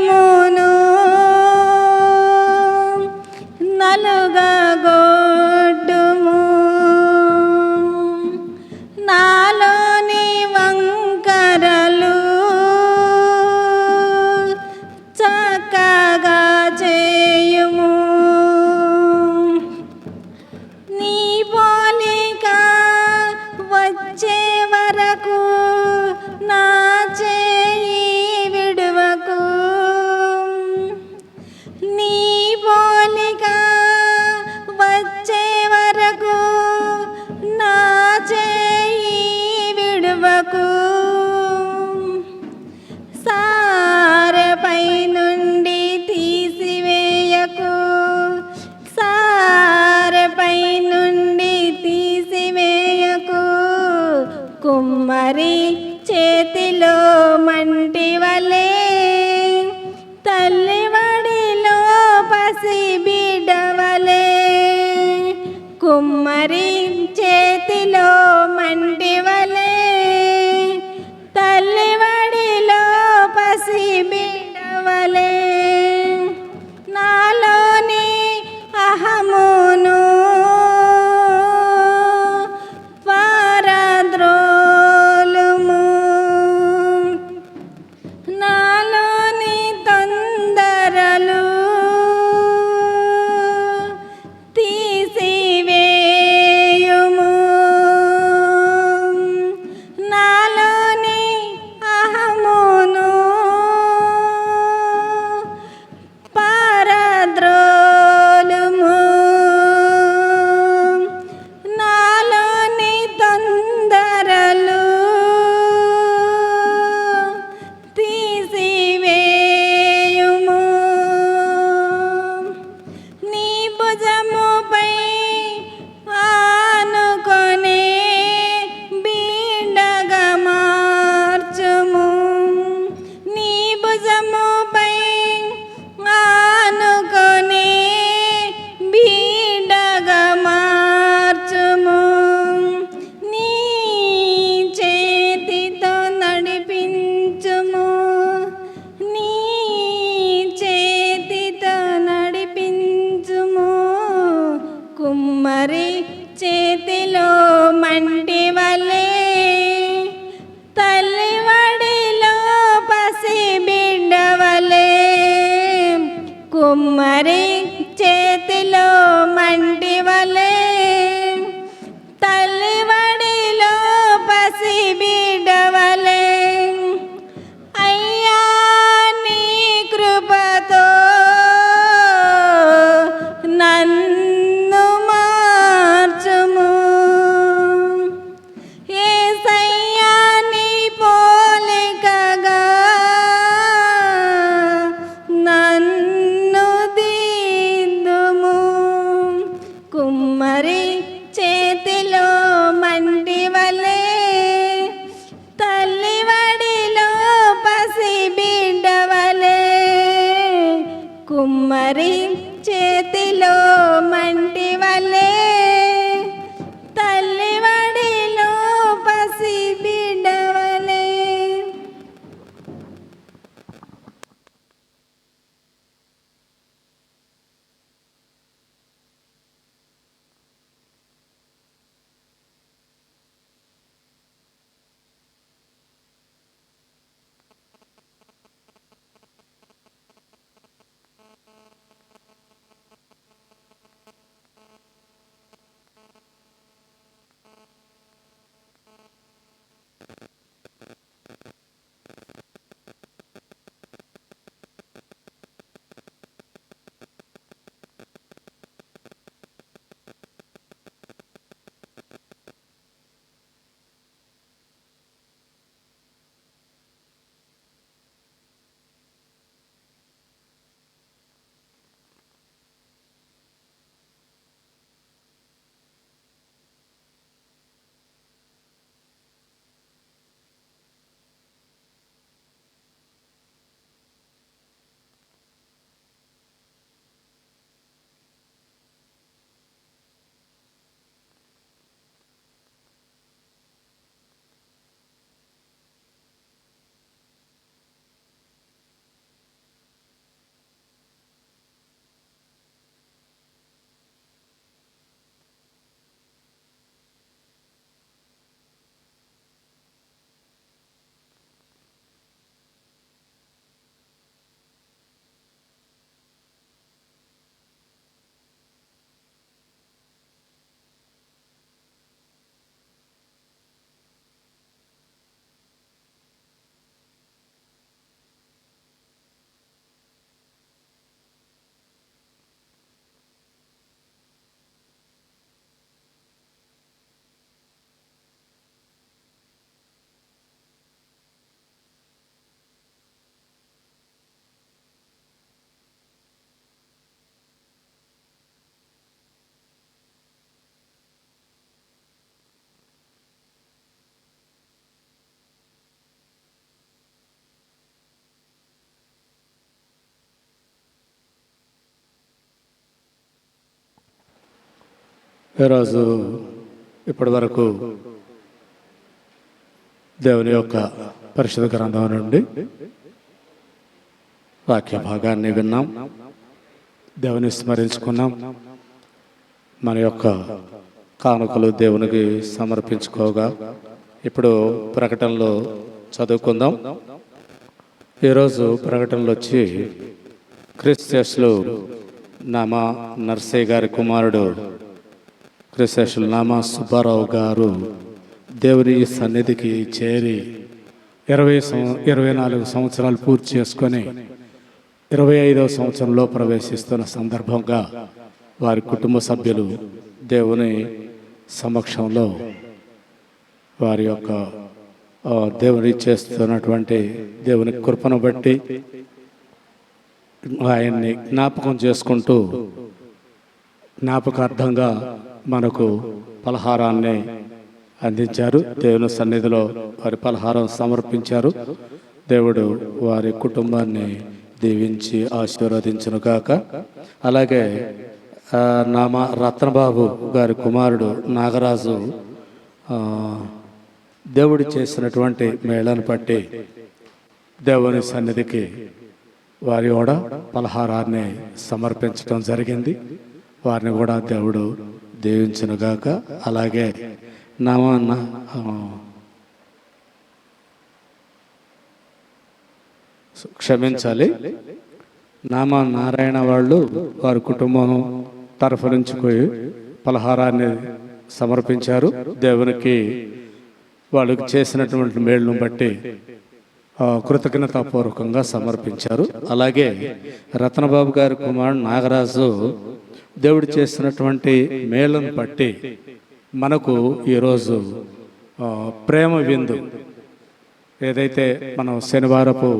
తండ్రి చేతిలో మంటి వలే తల్లి వడిలో పసి బిడ్డవలే.
ఈరోజు ఇప్పటి వరకు దేవుని యొక్క పరిశుద్ధ గ్రంథం నుండి వాక్య భాగాన్ని విన్నాం, దేవుని స్మరించుకున్నాం. మన యొక్క కానుకలు దేవునికి సమర్పించుకోగా ఇప్పుడు ప్రకటనలో చదువుకుందాం. ఈరోజు ప్రకటనలు వచ్చి క్రిస్టియస్లు నామా నర్సయ్య గారి కుమారుడు క్రిస్టియస్లు నామా సుబ్బారావు గారు దేవుని సన్నిధికి చేరి 24 సంవత్సరాలు పూర్తి చేసుకొని 25వ సంవత్సరంలో ప్రవేశిస్తున్న సందర్భంగా వారి కుటుంబ సభ్యులు దేవుని సమక్షంలో వారి యొక్క దేవుని చేస్తున్నటువంటి దేవుని కృపను బట్టి ఆయన్ని జ్ఞాపకం చేసుకుంటూ జ్ఞాపకార్థంగా మనకు పలహారాన్ని అందించారు. దేవుని సన్నిధిలో వారి పలహారం సమర్పించారు. దేవుడు వారి కుటుంబాన్ని దీవించి ఆశీర్వదించునుగాక. అలాగే నామా రత్నబాబు గారి కుమారుడు నాగరాజు దేవుడు చేసినటువంటి మేళను బట్టి దేవుని సన్నిధికి వారి కూడా పలహారాన్ని సమర్పించడం జరిగింది. వారిని కూడా దేవుడు దీవించునుగాక. అలాగే క్షమించాలి, నామా నారాయణ వాళ్ళు వారి కుటుంబం తరఫు నుంచి పలహారాన్ని సమర్పించారు. దేవునికి వాళ్ళకి చేసినటువంటి మేలును బట్టి కృతజ్ఞతాపూర్వకంగా సమర్పించారు. అలాగే రత్నబాబు గారి కుమారుడు నాగరాజు దేవుడు చేసినటువంటి మేలును బట్టి మనకు ఈరోజు ప్రేమ విందు ఏదైతే మనం శనివారపు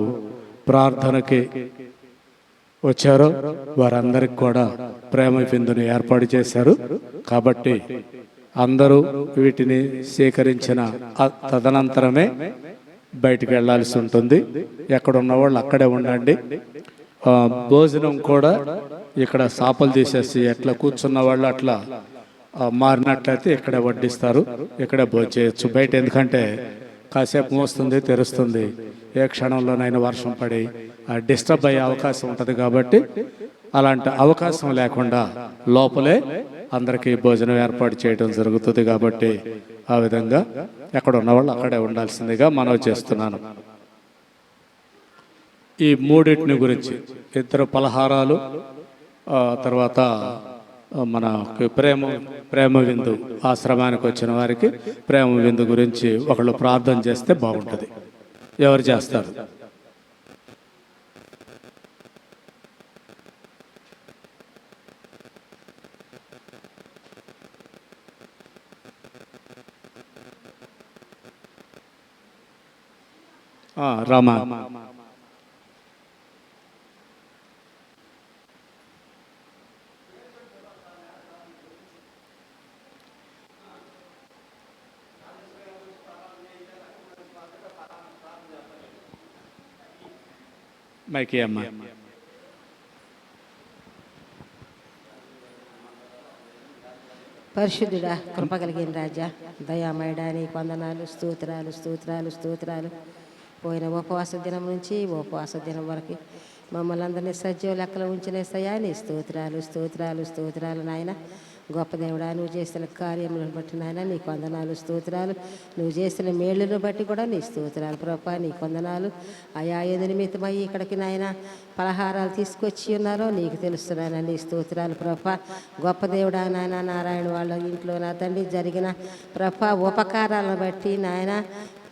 ప్రార్థనకి వచ్చారో వారందరికి కూడా ప్రేమ విందుని ఏర్పాటు చేశారు. కాబట్టి అందరూ వీటిని స్వీకరించిన తదనంతరమే బయటికి వెళ్లాల్సి ఉంటుంది. ఎక్కడున్న వాళ్ళు అక్కడే ఉండండి. భోజనం కూడా ఇక్కడ సాపలు తీసేసి ఎట్లా కూర్చున్న వాళ్ళు అట్లా మారినట్లయితే ఇక్కడే వడ్డిస్తారు, ఇక్కడే భోజనం చేయొచ్చు. బయట ఎందుకంటే కాసేపు మోస్తుంది, తెరుస్తుంది, ఏ క్షణంలోనైనా వర్షం పడి డిస్టర్బ్ అయ్యే అవకాశం ఉంటుంది. కాబట్టి అలాంటి అవకాశం లేకుండా లోపలే అందరికీ భోజనం ఏర్పాటు చేయడం జరుగుతుంది. కాబట్టి ఆ విధంగా ఎక్కడ ఉన్నవాళ్ళు అక్కడే ఉండాల్సిందిగా మనవి చేస్తున్నాను. ఈ మూడింటిని గురించి 2 పలహారాలు, తర్వాత మన ప్రేమ విందు, ఆశ్రమానికి వచ్చిన వారికి ప్రేమ విందు గురించి ఒకళ్ళు ప్రార్థన చేస్తే బాగుంటుంది. ఎవరు చేస్తారు? రామా. మైకి అమ్మ.
పరిశుద్ధుడా, కృప కలిగిన రాజా, దయామయుడా, నీకు వందనాలు, స్తోత్రాలు స్తోత్రాలు స్తోత్రాలు. పోయిన ఉపవాస దినం నుంచి ఉపవాస దినం వరకు మమ్మల్ని అందరినీ సజీవ లెక్కలు ఉంచినేస్తాయా, నీ స్తోత్రాలు స్తోత్రాలు స్తోత్రాలు. నాయన గొప్ప దేవుడా, నువ్వు చేసిన కార్యములను బట్టి నాయన నీకు వందనాలు స్తోత్రాలు. నువ్వు చేసిన మేళ్ళను బట్టి కూడా నీ స్తోత్రాలు ప్రభా, నీకు వందనాలు. అయా ఏది నిమిత్తమై ఇక్కడికి నాయన పలహారాలు తీసుకొచ్చి ఉన్నారో నీకు తెలుస్తున్నాయన, నీ స్తోత్రాలు ప్రభా. గొప్ప దేవుడా నాయన, నారాయణ వాళ్ళ ఇంట్లో నా తండ్రి జరిగిన ప్రభా ఉపకారాలను బట్టి నాయన,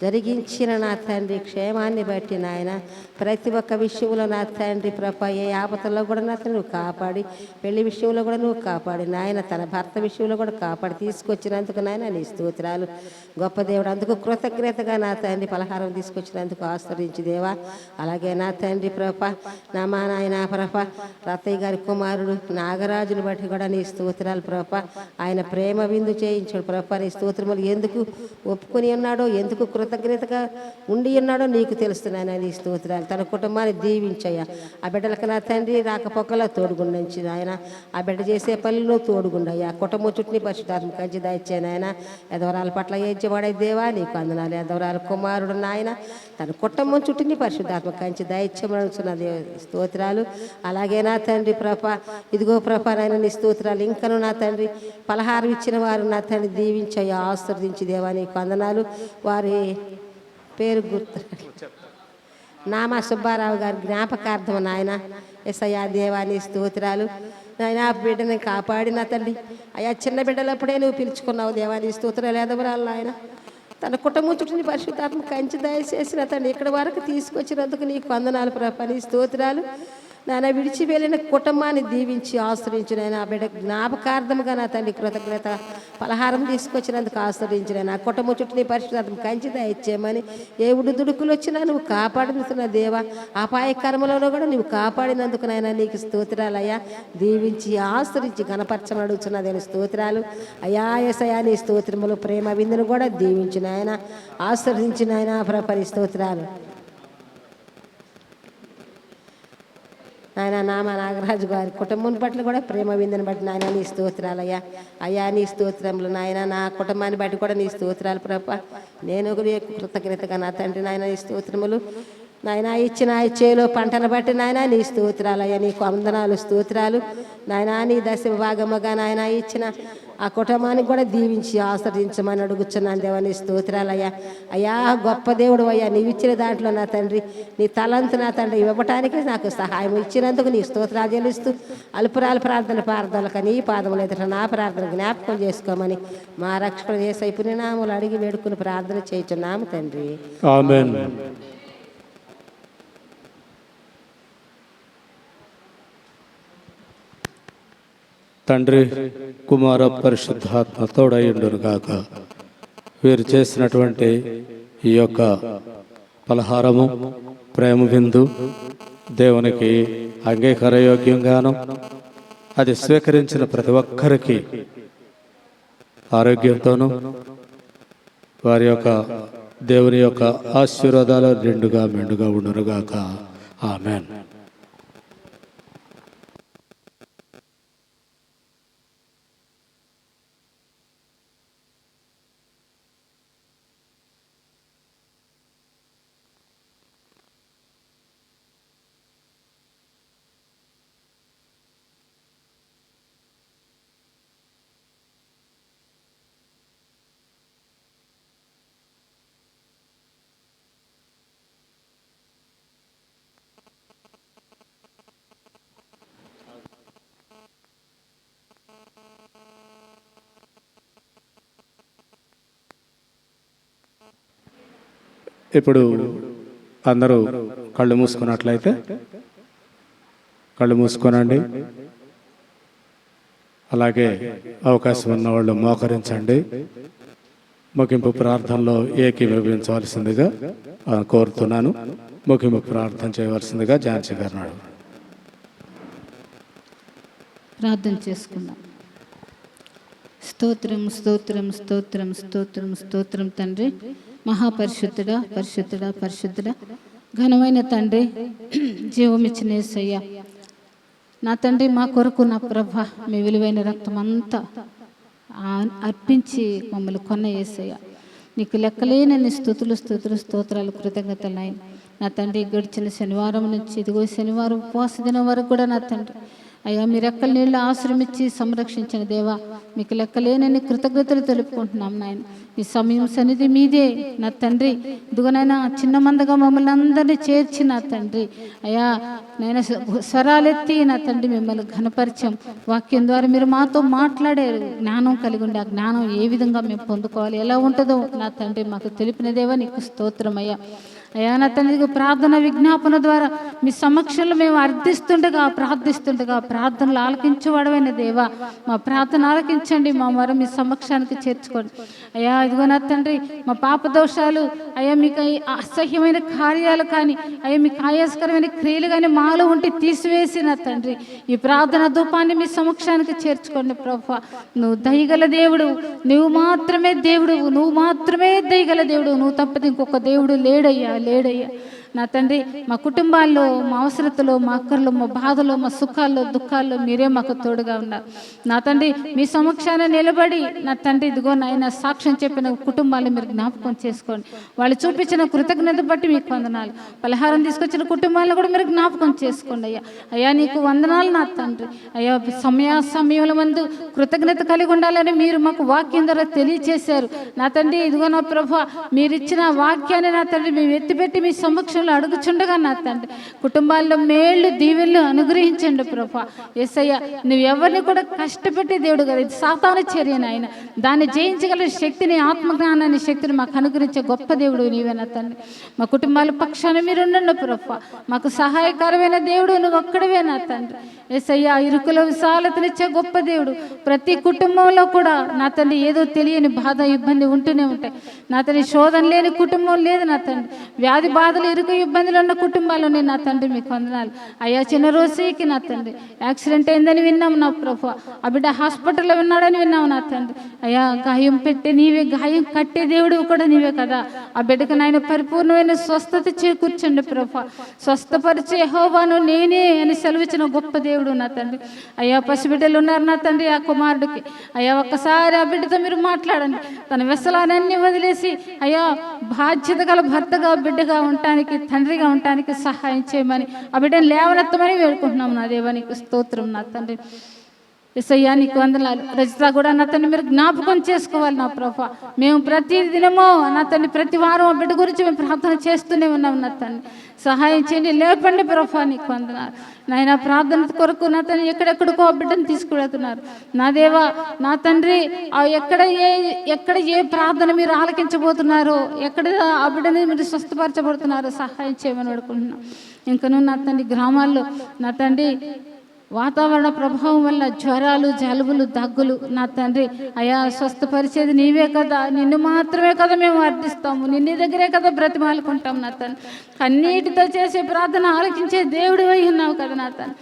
జరిగించిన నా తండ్రి క్షేమాన్ని బట్టి నాయన, ప్రతి ఒక్క విషయంలో నా తండ్రి ప్రభా, ఏ ఆపదల్లో కూడా నా తండ్రి నువ్వు కాపాడి, పెళ్లి విషయంలో కూడా నువ్వు కాపాడి నాయన, తన భర్త విషయంలో కూడా కాపాడి తీసుకొచ్చినందుకు నాయన నీ స్తోత్రాలు. గొప్ప దేవుడు, అందుకు కృతజ్ఞతగా నా తండ్రి పలహారం తీసుకొచ్చినందుకు ఆశ్రయించి దేవా. అలాగే నా తండ్రి ప్రభా, నా మా నాయన ప్రభా, రత్తయ్య గారి కుమారుడు నాగరాజుని బట్టి కూడా నీ స్తోత్రాలు ప్రభా. ఆయన ప్రేమ విందు చేయించాడు ప్రభా, నీ స్తోత్రములు ఎందుకు ఒప్పుకొని ఉన్నాడో, ఎందుకు కృతజ్ఞతగా ఉండి ఉన్నాడో నీకు తెలుస్తున్నాయన, నీ స్తోత్రాలు. తన కుటుంబాన్ని దీవించయ్యా. ఆ బిడ్డలకు నా తండ్రి రాకపోకలా తోడుగుండించి ఆయన, ఆ బిడ్డ చేసే పనులు తోడుగుండయ్యా. కుటుంబం చుట్టూ పరిశుద్ధాత్మ కంచి దాయిచ్చాయన. ఎదవరాల పట్ల ఏడ్చబడే దేవా నీకు అందనాలు. ఎదవరాల కుమారుడు నాయన, తన కుటుంబం చుట్టూ పరిశుద్ధాత్మ కంచి దాయిచ్చమడుచున్న స్తోత్రాలు. అలాగే నా తండ్రి ప్రభా, ఇదిగో ప్రభా నాయన నీ స్తోత్రాలు. ఇంకను నా తండ్రి పలహారం ఇచ్చిన వారు నా తండ్రి దీవించయ్యా, ఆశీర్వదించి దేవా నీకు వందనాలు. వారి పేరు గుర్తు నామా సుబ్బారావు గారి జ్ఞాపకార్థం నాయన ఎస్ఐయా దేవాని స్తోత్రాలు. నాయన ఆ బిడ్డని కాపాడిన తండ్రి, అయ్యా చిన్న బిడ్డలప్పుడే నువ్వు పిలుచుకున్నావు దేవాని స్తోత్రాలు. ఎదవరాలు ఆయన తన కుటుంబం చుట్టూ పరిశుద్ధాత్మ కంచి దయచేసిన తండ్రి ఇక్కడి వరకు తీసుకొచ్చినందుకు నీకు వందనాలు ప్రభా, నీ స్తోత్రాలు. నాయన విడిచి వెళ్ళిన కుటుంబాన్ని దీవించి ఆశ్రయించిన ఆ బిడ్డ జ్ఞాపకార్థంగా నా తండ్రి కృతజ్ఞత పలహారం తీసుకొచ్చినందుకు ఆశ్రయించిన నా కుటుంబం చుట్టూ పరిశుద్ధాత్మ కంచి దయచేయమని. ఏ దుడుకులు వచ్చినా నువ్వు కాపాడుతున్న దేవా, అపాయకర్మలలో కూడా నువ్వు కాపాడినందుకు నాయన నీకు స్తోత్రాలు. అయ్యా దీవించి ఆశ్రయించి గణపరచమని అడుగుతున్నది స్తోత్రాలు. అయ్యా ఎసయా నీ స్తోత్రములు ప్రేమ విందును కూడా దీవించిన ఆయన ఆశ్రయించిన ఆయన ప్రపరి స్తోత్రాలు. ఆయన నామ నాగరాజు గారి కుటుంబం పట్ల కూడా ప్రేమ విందుని బట్టి నాయన నీ స్తోత్రాలు. అయ్యా అయ్యా నీ స్తోత్రములు నాయన, నా కుటుంబాన్ని బట్టి కూడా నీ స్తోత్రాలు ప్రభా. నేను కృతజ్ఞతగా నా తండ్రి నాయన నీ స్తోత్రములు. నాయన ఇచ్చిన చేలో పంటను బట్టి నాయన నీ స్తోత్రాలు. అయ్యా నీకు వందనాలు స్తోత్రాలు. నాయన నీ దశ భాగముగా నాయన ఇచ్చిన ఆ కుటుంబానికి కూడా దీవించి ఆశ్రయించమని అడుగుతున్నాను దేవా నీ స్తోత్రాలు. అయ్యా అయ్యా గొప్ప దేవుడు అయ్యా, నీవు ఇచ్చిన దాంట్లో నా తండ్రి నీ తలంతు నా తండ్రి ఇవ్వటానికి నాకు సహాయం ఇచ్చినందుకు నీ స్తోత్రాలు చెల్లిస్తూ అల్పురాలు ప్రార్థనలకు నీ పాదములు ఎదుట నా ప్రార్థన జ్ఞాపకం చేసుకోమని మా రక్షకుడు యేసయ్య పుణ్యనామములు అడిగి వేడుకుని ప్రార్థన చేయుచున్నాము తండ్రి,
ఆమేన్. తండ్రి కుమార పరిశుద్ధాత్మ తోడయుండును గాక. వీరు చేసినటువంటి ఈ యొక్క పలహారము ప్రేమ విందు దేవునికి అంగీకారయోగ్యంగాను, అది స్వీకరించిన ప్రతి ఒక్కరికి ఆరోగ్యంతోనూ వారి యొక్క దేవుని యొక్క ఆశీర్వాదాలు నిండుగా మెండుగా ఉండునుగాక. ఆమేన్. ఇప్పుడు అందరూ కళ్ళు మూసుకున్నట్లయితే కళ్ళు మూసుకోనండి. అలాగే అవకాశం ఉన్న వాళ్ళు మోకరించండి. ముగింపు ప్రార్థనలో ఏకీభవించవలసిందిగా కోరుతున్నాను. ముగింపు ప్రార్థన చేయవలసిందిగా ఝాన్సీ గారు
ప్రార్థన చేసుకుందాం. స్తోత్రం స్తోత్రం స్తోత్రం స్తోత్రం స్తోత్రం తండ్రి, మహాపరిశుద్ధుడా పరిశుద్ధుడా పరిశుద్ధుడా, ఘనమైన తండ్రి, జీవమిచ్చిన యేసయ్య నా తండ్రి, మా కొరకు నా ప్రభ మీ విలువైన రక్తం అంతా అర్పించి మమ్మల్ని కొన్న యేసయ్య, నీకు లెక్కలేనన్ని స్తుతులు స్తుతులు స్తోత్రాలు కృతజ్ఞతలు నాయన. నా తండ్రి, గడిచిన శనివారం నుంచి ఇదిగో శనివారం ఉపవాస దినం వరకు కూడా నా తండ్రి అయ్యా మీ రెక్కల నీళ్ళు ఆశ్రమించి సంరక్షించిన దేవా, మీకు లెక్కలేనని కృతజ్ఞతలు తెలుపుకుంటున్నాం నాయన. ఈ సమయం సన్నిధి మీదే నా తండ్రి, ఇదిగోనైనా చిన్న మందగా మమ్మల్ని అందరినీ చేర్చి నా తండ్రి అయ్యా నేను స్వరాలెత్తి నా తండ్రి మిమ్మల్ని ఘనపరిచయం, వాక్యం ద్వారా మీరు మాతో మాట్లాడే జ్ఞానం కలిగి ఉండే ఆ జ్ఞానం ఏ విధంగా మేము పొందుకోవాలి, ఎలా ఉంటుందో నా తండ్రి మాకు తెలిపిన దేవా నీకు స్తోత్రం అయ్యా. అయ్యా నా తండ్రి, ప్రార్థన విజ్ఞాపన ద్వారా మీ సమక్షంలో మేము ప్రార్థిస్తుండగా ప్రార్థనలు ఆలకించేవాడమైన దేవా, మా ప్రార్థన ఆలకించండి, మా మొర మీ సమక్షానికి చేర్చుకోండి అయ్యా. ఇదిగో నా తండ్రి, మా పాప దోషాలు అయ్యా, మీకు అసహ్యమైన కార్యాలు కానీ అయ్యా మీకు ఆయాసకరమైన క్రియలు కానీ మాలో ఉంటే తీసివేసి నా తండ్రి ఈ ప్రార్థన ధూపాన్ని మీ సమక్షానికి చేర్చుకోండి ప్రభువా. నువ్వు దయగల దేవుడు, నువ్వు మాత్రమే దేవుడు, నువ్వు మాత్రమే దయగల దేవుడు, నువ్వు తప్పది ఇంకొక దేవుడు లేడయ్యా నా తండ్రి. మా కుటుంబాల్లో, మా అవసరతలో, మా అక్కర్లో, మా బాధలో, మా సుఖాల్లో, దుఃఖాల్లో మీరే మాకు తోడుగా ఉన్నారు నా తండ్రి. మీ సమక్షాన నిలబడి నా తండ్రి ఇదిగో నాయన సాక్ష్యం చెప్పిన కుటుంబాలను మీరు జ్ఞాపకం చేసుకోండి. వాళ్ళు చూపించిన కృతజ్ఞత బట్టి మీకు వందనాలు. పలహారం తీసుకొచ్చిన కుటుంబాలను కూడా మీరు జ్ఞాపకం చేసుకోండి అయ్యా. అయ్యా నీకు వందనాలు నా తండ్రి. అయ్యా సమయంలో మందు కృతజ్ఞత కలిగి ఉండాలని మీరు మాకు వాక్యం ద్వారా తెలియచేశారు నా తండ్రి. ఇదిగో నా ప్రభు, మీరు ఇచ్చిన వాక్యాన్ని నా తండ్రి మేము ఎత్తిపెట్టి మీ సమక్షం అడుగుచుండగా నా తండ్రి కుటుంబాల్లో మేళ్ళు దీవెనలు అనుగ్రహించండి ప్రభా. యేసయ్య నువ్వు ఎవరిని కూడా కష్టపెట్టే దేవుడు కదా, ఇది సాతాను చర్య నాయన. దాన్ని జయించగల శక్తిని, ఆత్మజ్ఞానాన్ని శక్తిని మాకు అనుగ్రహించే గొప్ప దేవుడు నీవే నా తండ్రి. మా కుటుంబాల పక్షాన మీరు ఉండండి ప్రభా. మాకు సహాయకరమైన దేవుడు నువ్వు ఒక్కడివే నా తండ్రి. యేసయ్య ఇరుకుల విశాలతనిచ్చే గొప్ప దేవుడు. ప్రతి కుటుంబంలో కూడా నా తండ్రి ఏదో తెలియని బాధ ఇబ్బంది ఉంటూనే ఉంటాయి నా తండ్రి. శోధన లేని కుటుంబం లేదు నా తండ్రి. వ్యాధి బాధలు ఇరుకు ఇబ్బందులు ఉన్న కుటుంబాలు నా తండ్రి మీకు వందనాలు అయ్యా. చిన్న రోజుకి నా తండ్రి యాక్సిడెంట్ అయిందని విన్నాం నా ప్రభు, ఆ బిడ్డ హాస్పిటల్లో ఉన్నాడని విన్నాం నా తండ్రి. అయ్యా గాయం పెట్టే నీవే, గాయం కట్టే దేవుడు కూడా నీవే కదా. ఆ బిడ్డకు నాయన పరిపూర్ణమైన స్వస్థత చేకూర్చండి ప్రభు. స్వస్థపరిచే యెహోవాను నేనే అని సెలవిచ్చిన గొప్ప దేవుడు నా తండ్రి. అయ్యా పసిబిడ్డలు ఉన్నారు నా తండ్రి, ఆ కుమారుడికి అయ్యా ఒక్కసారి ఆ బిడ్డతో మీరు మాట్లాడండి. తన వ్యసనాలన్నీ వదిలేసి అయ్యా బాధ్యత గల భర్తగా బిడ్డగా ఉండటానికి, తండ్రిగా ఉండటానికి సహాయం చేయమని ఆ బిడ్డను లేవనెత్తమని వేడుకుంటున్నాం నా దేవా నీకు స్తోత్రం నా తండ్రి. యేసయ్యా నీకు వందనాలు. రజిత కూడా నా తండ్రి మీరు జ్ఞాపకం చేసుకోవాలి నా ప్రభా. మేము ప్రతి దినమో నా తండ్రి ప్రతి వారం ఆ బిడ్డ గురించి మేము ప్రార్థన చేస్తూనే ఉన్నాం నా తండ్రి. సహాయం చేయండి, లేపండి ప్రభా నీకు వందనాలు నాయన. ప్రార్థన కొరకు నా తండ్రి ఎక్కడెక్కడికో ఆ బిడ్డను తీసుకువెళ్తున్నారు నా దేవా నా తండ్రి. ఎక్కడ ఏ ప్రార్థన మీరు ఆలకించబోతున్నారో, ఎక్కడ ఆ బిడ్డని మీరు స్వస్థపరచబడుతున్నారో సహాయం చేయమని అడుగుతున్నాం. ఇంకను నా తండ్రి గ్రామాల్లో నా తండ్రి వాతావరణ ప్రభావం వల్ల జ్వరాలు, జలుబులు, దగ్గులు నా తండ్రి అయా స్వస్థపరిచేది నీవే కదా. నిన్ను మాత్రమే కదా మేము అర్థిస్తాము, నిన్ను దగ్గరే కదా బ్రతిమాలుకుంటాం నా తండ్రి. కన్నీటితో చేసే ప్రార్థన ఆలకించే దేవుడు అయి ఉన్నావు కదా నా తండ్రి.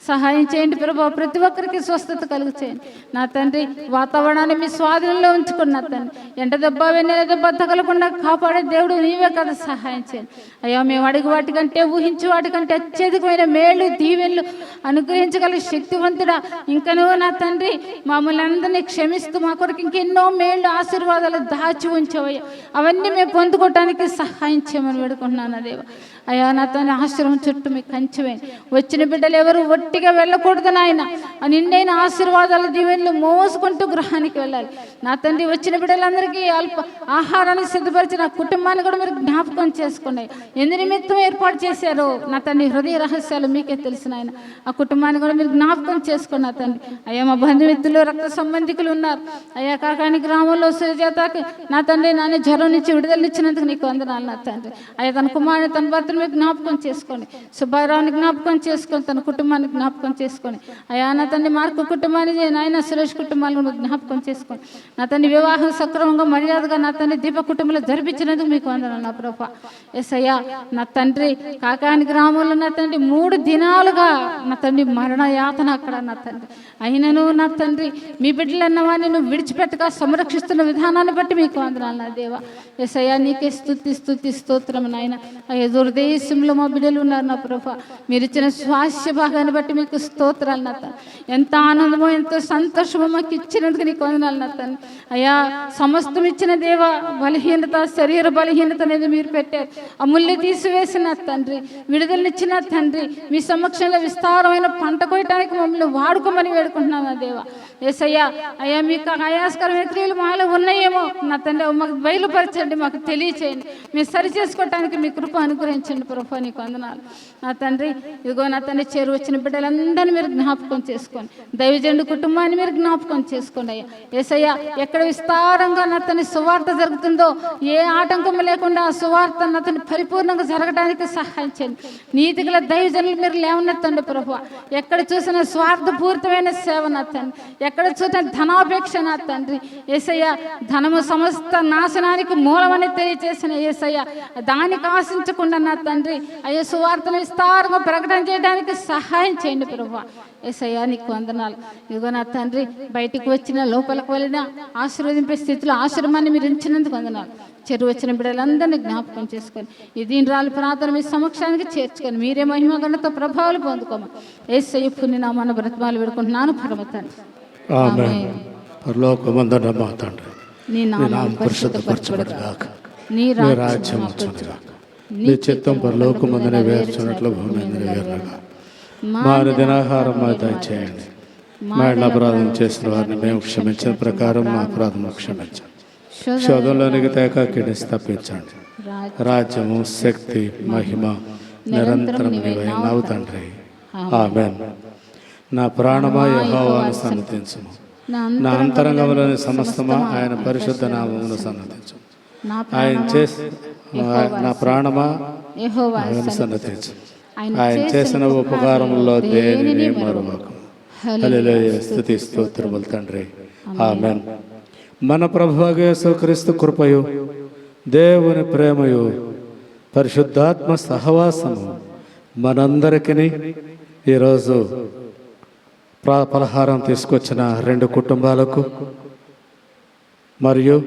సహాయం చేయండి ప్రభా, ప్రతి ఒక్కరికి స్వస్థత కలుగు చేయండి నా తండ్రి. వాతావరణాన్ని మీ స్వాధీనంలో ఉంచుకోండి నా తండ్రి. ఎండ దెబ్బ, వెన్నెల దెబ్బ తగలకుండా కాపాడే దేవుడు నీవే కదా. సహాయం చేయండి అయ్యా. మేము అడిగి వాటికంటే, ఊహించి వాటికంటే అత్యధికమైన మేళ్ళు దీవెనలు అనుగ్రహించగల శక్తివంతుడా. ఇంకనూ నా తండ్రి మమ్మల్ని అందరినీ క్షమిస్తూ మా కొరకు ఇంకెన్నో మేళ్ళు ఆశీర్వాదాలు దాచి ఉంచవయ్యా. అవన్నీ మేము పొందుకోవటానికి సహాయం చేయమని వేడుకుంటున్నాను దేవా. అయ్యా నా తండ్రి ఆశ్రమం చుట్టూ మీకు కంచెవేయండి. వచ్చిన బిడ్డలు ఎవరు ఒట్టిగా వెళ్ళకూడదు నాయన, నిండైన ఆశీర్వాదాల దీవెనలు మోసుకుంటూ గృహానికి వెళ్ళాలి. నా తండ్రి వచ్చిన బిడ్డలందరికీ అల్ప ఆహారాన్ని సిద్ధపరిచి నా కుటుంబాన్ని కూడా మీరు జ్ఞాపకం చేసుకోండి. ఎందు నిమిత్తం ఏర్పాటు చేశారో నా తండ్రి హృదయ రహస్యాలు మీకే తెలిసిన ఆయన, ఆ కుటుంబాన్ని కూడా మీరు జ్ఞాపకం చేసుకోండి నా తండ్రి. అయ్యా మా బంధుమిత్రులు రక్త సంబంధికులు ఉన్నారు అయ్యా, కాకాని గ్రామంలో సుజాతకి నా తండ్రి నాన్న జ్వరం నుంచి విడుదలనిచ్చినందుకు నీకు వందనాలు నా తండ్రి. అయ్యా తన కుమారుని తన భర్తను మీరు జ్ఞాపకం చేసుకోండి, సుబ్బారావుని జ్ఞాపకం చేసుకొని తన కుటుంబాన్ని జ్ఞాపకం చేసుకొని అయ్యా నా తండ్రి మార్కు కుటుంబాన్ని నాయన సురేష్ కుటుంబాలను జ్ఞాపకం చేసుకోండి నా తండ్రి. వివాహం సక్రమంగా మర్యాదగా నా తండ్రి దీప కుటుంబంలో జరిపించినందుకు మీకు వందనాలు నా ప్రభా. ఎస్ అయ్యా నా తండ్రి కాకాని గ్రామంలో నా తండ్రి 3 దినాలుగా నా తండ్రి మరణ యాతన అక్కడ నా తండ్రి. అయినను నా తండ్రి మీ బిడ్డలన్న వారిని నువ్వు విడిచిపెట్టగా సంరక్షిస్తున్న విధానాన్ని బట్టి మీకు వందనాలు నా దేవా. ఎస్ అయ్యా నీకే స్తుతి స్తోత్రం నాయన. అయ్యా దుర్దేశంలో మా బిడ్డలు ఉన్నారు నా ప్రభా, మీరు ఇచ్చిన స్వాస్థ్య భాగాన్ని బట్టి మీకు స్తోత్రాలు నా తండ్రి. ఎంత ఆనందమో ఎంతో సంతోషమో మాకు ఇచ్చినందుకు నీకు వందనాలు నా తండ్రి. అయ్యా సమస్తం ఇచ్చిన దేవ, బలహీనత శరీర బలహీనత అనేది మీరు పెట్టారు, అమూల్య తీసివేసిన తండ్రి, విడుదలనిచ్చిన తండ్రి, మీ సమక్షంలో విస్తారమైన పంట కోయటానికి మమ్మల్ని వాడుకోమని వేడుకుంటున్నాం నా దేవ. ఏసయ్యా అయ్యా మీకు ఆయాస్కరమైన క్రియలు మాలో ఉన్నాయేమో నా తండ్రి మాకు బయలుపరచండి, మాకు తెలియచేయండి, మీరు సరి చేసుకోవటానికి మీ కృప అనుగ్రహించండి ప్రభా. నీకు వందనాలు నా తండ్రి. ఇదిగో నా తండ్రి చేరు వచ్చిన బిడ్డలందరినీ మీరు జ్ఞాపకం చేసుకోండి, దైవజనుడి కుటుంబాన్ని మీరు జ్ఞాపకం చేసుకోండి అయ్యా. ఏసయ్యా ఎక్కడ విస్తారంగా నా తండ్రి సువార్త జరుగుతుందో ఏ ఆటంకం లేకుండా ఆ సువార్త నా తండ్రి పరిపూర్ణంగా జరగడానికి సహాయం చేయండి. నీతి గల దైవజనులు మీరు లేవనెత్తండి ప్రభా. ఎక్కడ చూసినా స్వార్థపూరితమైన సేవ నా తండ్రి, ఎక్కడ చూసినా ధనాపేక్ష నా తండ్రి. ఏసయ్యా ధనము సమస్త నాశనానికి మూలమని తెలియజేసిన ఏసయ్యా దానికి ఆశించకుండా నా తండ్రి అయ్యా సువార్తను విస్తారంగా ప్రకటన చేయడానికి సహాయం చేయండి ప్రభా. ఏసయ్యా నీకు వందనాలు. ఇదిగో నా తండ్రి బయటికి వచ్చిన లోపలికి వెళ్ళినా ఆశీర్వదింపే స్థితిలో ఆశ్రమాన్ని మీరు ఉంచినందుకు వందనాలు. చెరువు వచ్చిన బిడ్డలందరినీ జ్ఞాపకం చేసుకొని ఈ దీనిరాలు ప్రార్థన మీ సమక్షానికి చేర్చుకొని మీరే మహిమ ఘనత ప్రభావాలు పొందుకోమని యేసయ్య పుణ్యనామాన బ్రతమాలు వేడుకుంటున్నాను పరమ తండ్రి. ఆమేన్.
పరలోకమందున్న మా తండ్రి,
నీ నామం
పరిశుద్ధపరచబడుగాక,
నీ
నీ రాజ్యం వచ్చునుగాక, నీ చిత్తం పరలోకమందు నెరవేర్చున్నట్లు భూమి మీద నెరవేరునుగాక. మా దినాహారం మాకు దయచేయండి, మా ఇళ్ళ అపరాధం చేసిన వారిని మేము క్షమించిన ప్రకారం మా అపరాధం క్షమించండి, శోధంలోనికి తేక కిడిసి తప్పించండి. రాజ్యము శక్తి మహిమ నిరంతరం నీవైనావు తండ్రి. ఆమేన్. నా ప్రాణమా యెహోవాను సన్నతించుము, నా అంతరంగంలోని సమస్తమా ఆయన పరిశుద్ధ నామమును సన్నతించు. ఆయన చేసి నా ప్రాణమా యెహోవాను సన్నతించు, ఆయన చేసిన ఉపకారములో దేనిని మరువకు. హల్లెలూయా. స్తుతి స్తోత్రములు తండ్రి. ఆమేన్. మన ప్రభువైన యేసుక్రీస్తు కృపయు దేవుని ప్రేమయు పరిశుద్ధాత్మ సహవాసము మనందరికీ ఈరోజు పలహారం తీసుకొచ్చిన 2 కుటుంబాలకు మరియు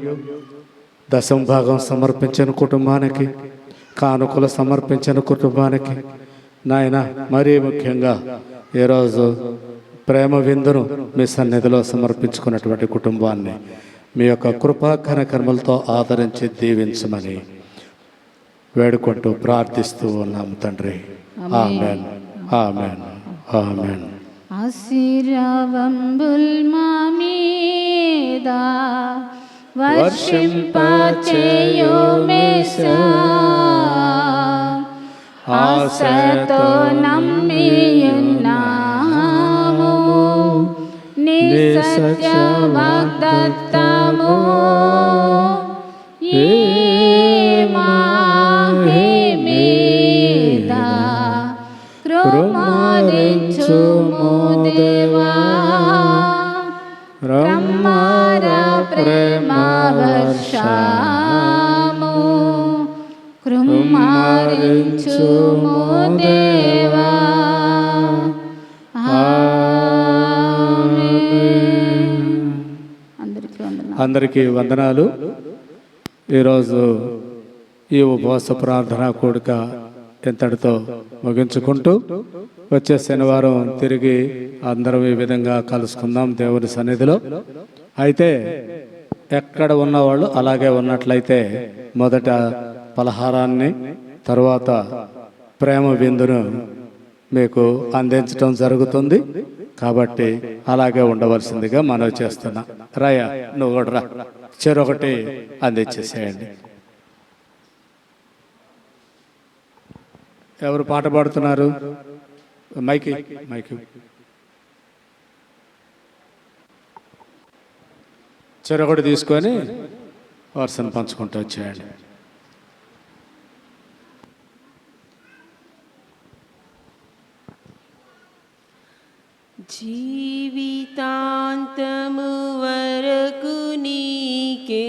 దశమ భాగం సమర్పించిన కుటుంబానికి, కానుకలు సమర్పించిన కుటుంబానికి నాయన మరీ ముఖ్యంగా ఈరోజు ప్రేమ విందును మీ సన్నిధిలో సమర్పించుకున్నటువంటి కుటుంబాన్ని మీ యొక్క కృపా కనికరములతో ఆదరించి దీవించమని వేడుకుంటూ ప్రార్థిస్తూ ఉన్నాము తండ్రి. ఆమేన్, ఆమేన్, ఆమేన్.
ఆశీర్వాదంబుల్ మా మీద వర్షింపచేయుమేశా, ఆశతో నమ్మియున్నాము నీ సత్య వాగ్దత్తము. ఏ మాహి మీద కృమాలించుము దేవా, బ్రహ్మార ప్రేమ వర్షము కృమాలించుము దేవా.
అందరికీ వందనాలు. ఈరోజు ఈ ఉపవాస ప్రార్థన కూడిక ఇంతటితో ముగించుకుంటూ వచ్చే శనివారం తిరిగి అందరం ఈ విధంగా కలుసుకుందాం దేవుని సన్నిధిలో. అయితే ఎక్కడ ఉన్నవాళ్ళు అలాగే ఉన్నట్లయితే మొదట పలహారాన్ని, తరువాత ప్రేమ విందును మీకు అందించడం జరుగుతుంది. కాబట్టి అలాగే ఉండవలసిందిగా మనవి చేస్తున్నా. రాయా, నువ్వు కూడా రా, చెరొకటి అందించేసేయండి. ఎవరు పాట పాడుతున్నారు? మైకి మైకి చెరొకటి తీసుకొని వరుసను పంచుకుంటూ వచ్చేయండి.
జీవితాంతము వరకు నీకే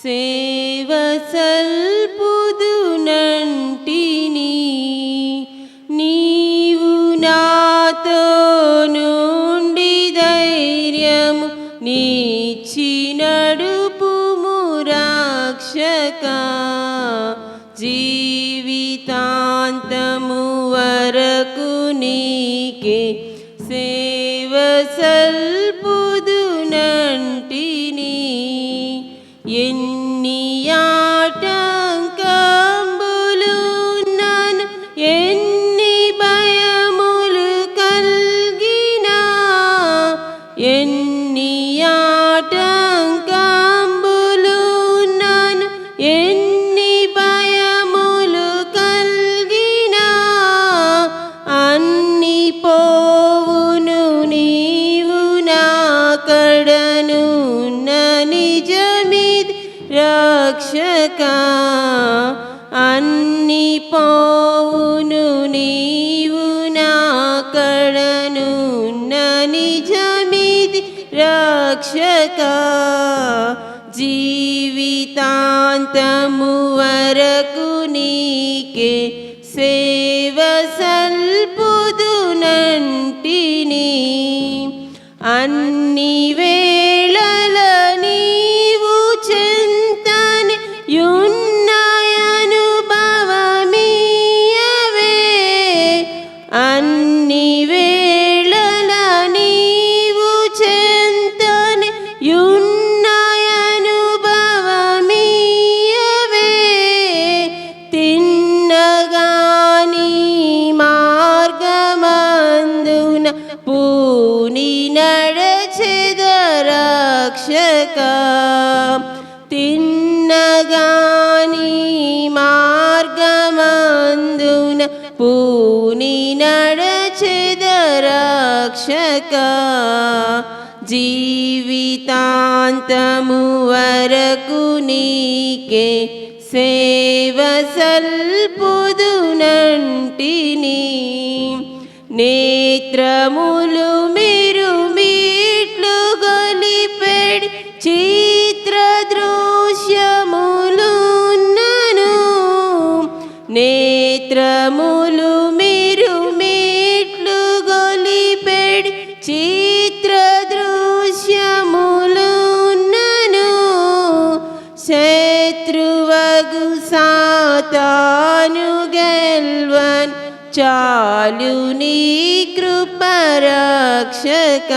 సేవ సల్పుదునంటిని, నీవు నాతో నుండి ధైర్యము నీచి నడుపుము రక్షక. జీవితాంతము వరకు నీకే సేవ సల్పుదునంటిని, ఎన్ని ఆటంకంబులు నన్ను ఎన్ని భయములు కల్గినా, ఎన్ని ఆటంకంబులు నన్ను ఎన్ని భయములు కల్గినా, అన్ని పోవును నీవు నా కడను నిజమిది రక్షక. అన్ని పోవును నీవు నా కడను నిజమిది రక్షక. జీవితాంతము వరకు నీకే సేవ సల్పుదునంటిని, అన్ని వేళల నీవు చింతని యున్నయనుభవమీయవే, అన్ని వేళల నీవు చింతని యున్నయనుభవమీయవే, తిన్నగాని మార్గమందున పూని నడచెద రక్షక. తిన్నగాని మార్గమందున పూని నడచెద రక్షక. జీవితాంతము వరకు నీకే సేవ సల్పుదునంటిని, నేత్రములు మీరు మీట్లు గొలిపెడి చిత్ర దృశ్యములు నను, నేత్రములు మీరు మీట్లు గొలిపెడి చిత్ర దృశ్యములు నను, శత్రువగు సాతాను గెల్వన్ చాలు నీ కృప రక్షక.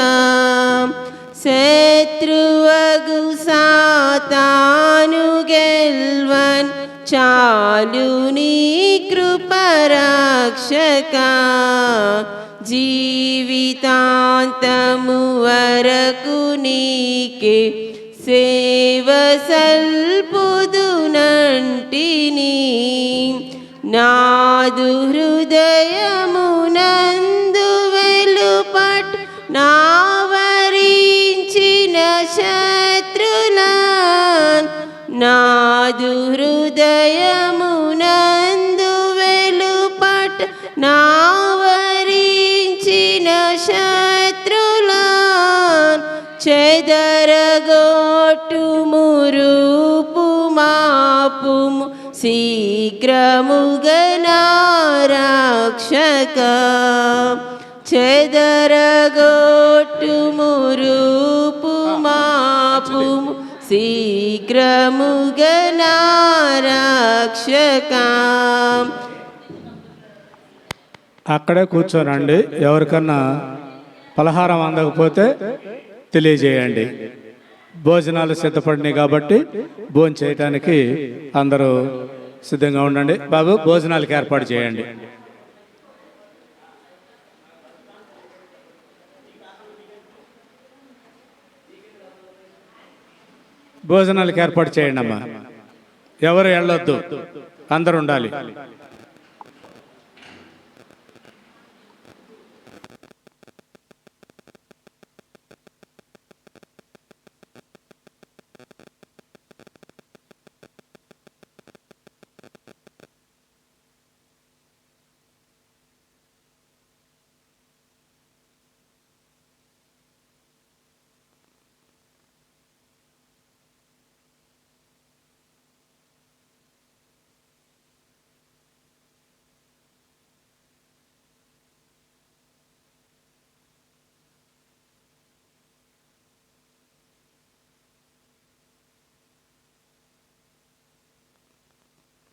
శత్రువగు సాతాను గెల్వన్ చాలు నీ కృప రక్షక. జీవితాంతము వరకు నీకే సేవ సల్పుదునంటిని, నాదు హృదయమునందు వెలుపట్ నావరించిన శత్రులాన్, నాదు హృదయమునందు వెలుపట్ నావరించిన శత్రులాన్, చెదరగొట్టుము రూపుమాపుము శీఘ్రముగా నా రక్షక. చెదరగొట్టుము రూపుమాపుము శీఘ్రముగా నా రక్షక.
అక్కడే కూర్చోనండి. ఎవరికన్నా పలహారం అందకపోతే తెలియజేయండి. భోజనాలు సిద్ధపడినాయి కాబట్టి భోజనం చేయటానికి అందరూ సిద్ధంగా ఉండండి. బాబు, భోజనాలకు ఏర్పాటు చేయండి. భోజనాలకు ఏర్పాటు చేయండి అమ్మా. ఎవరు వెళ్ళొద్దు, అందరు ఉండాలి.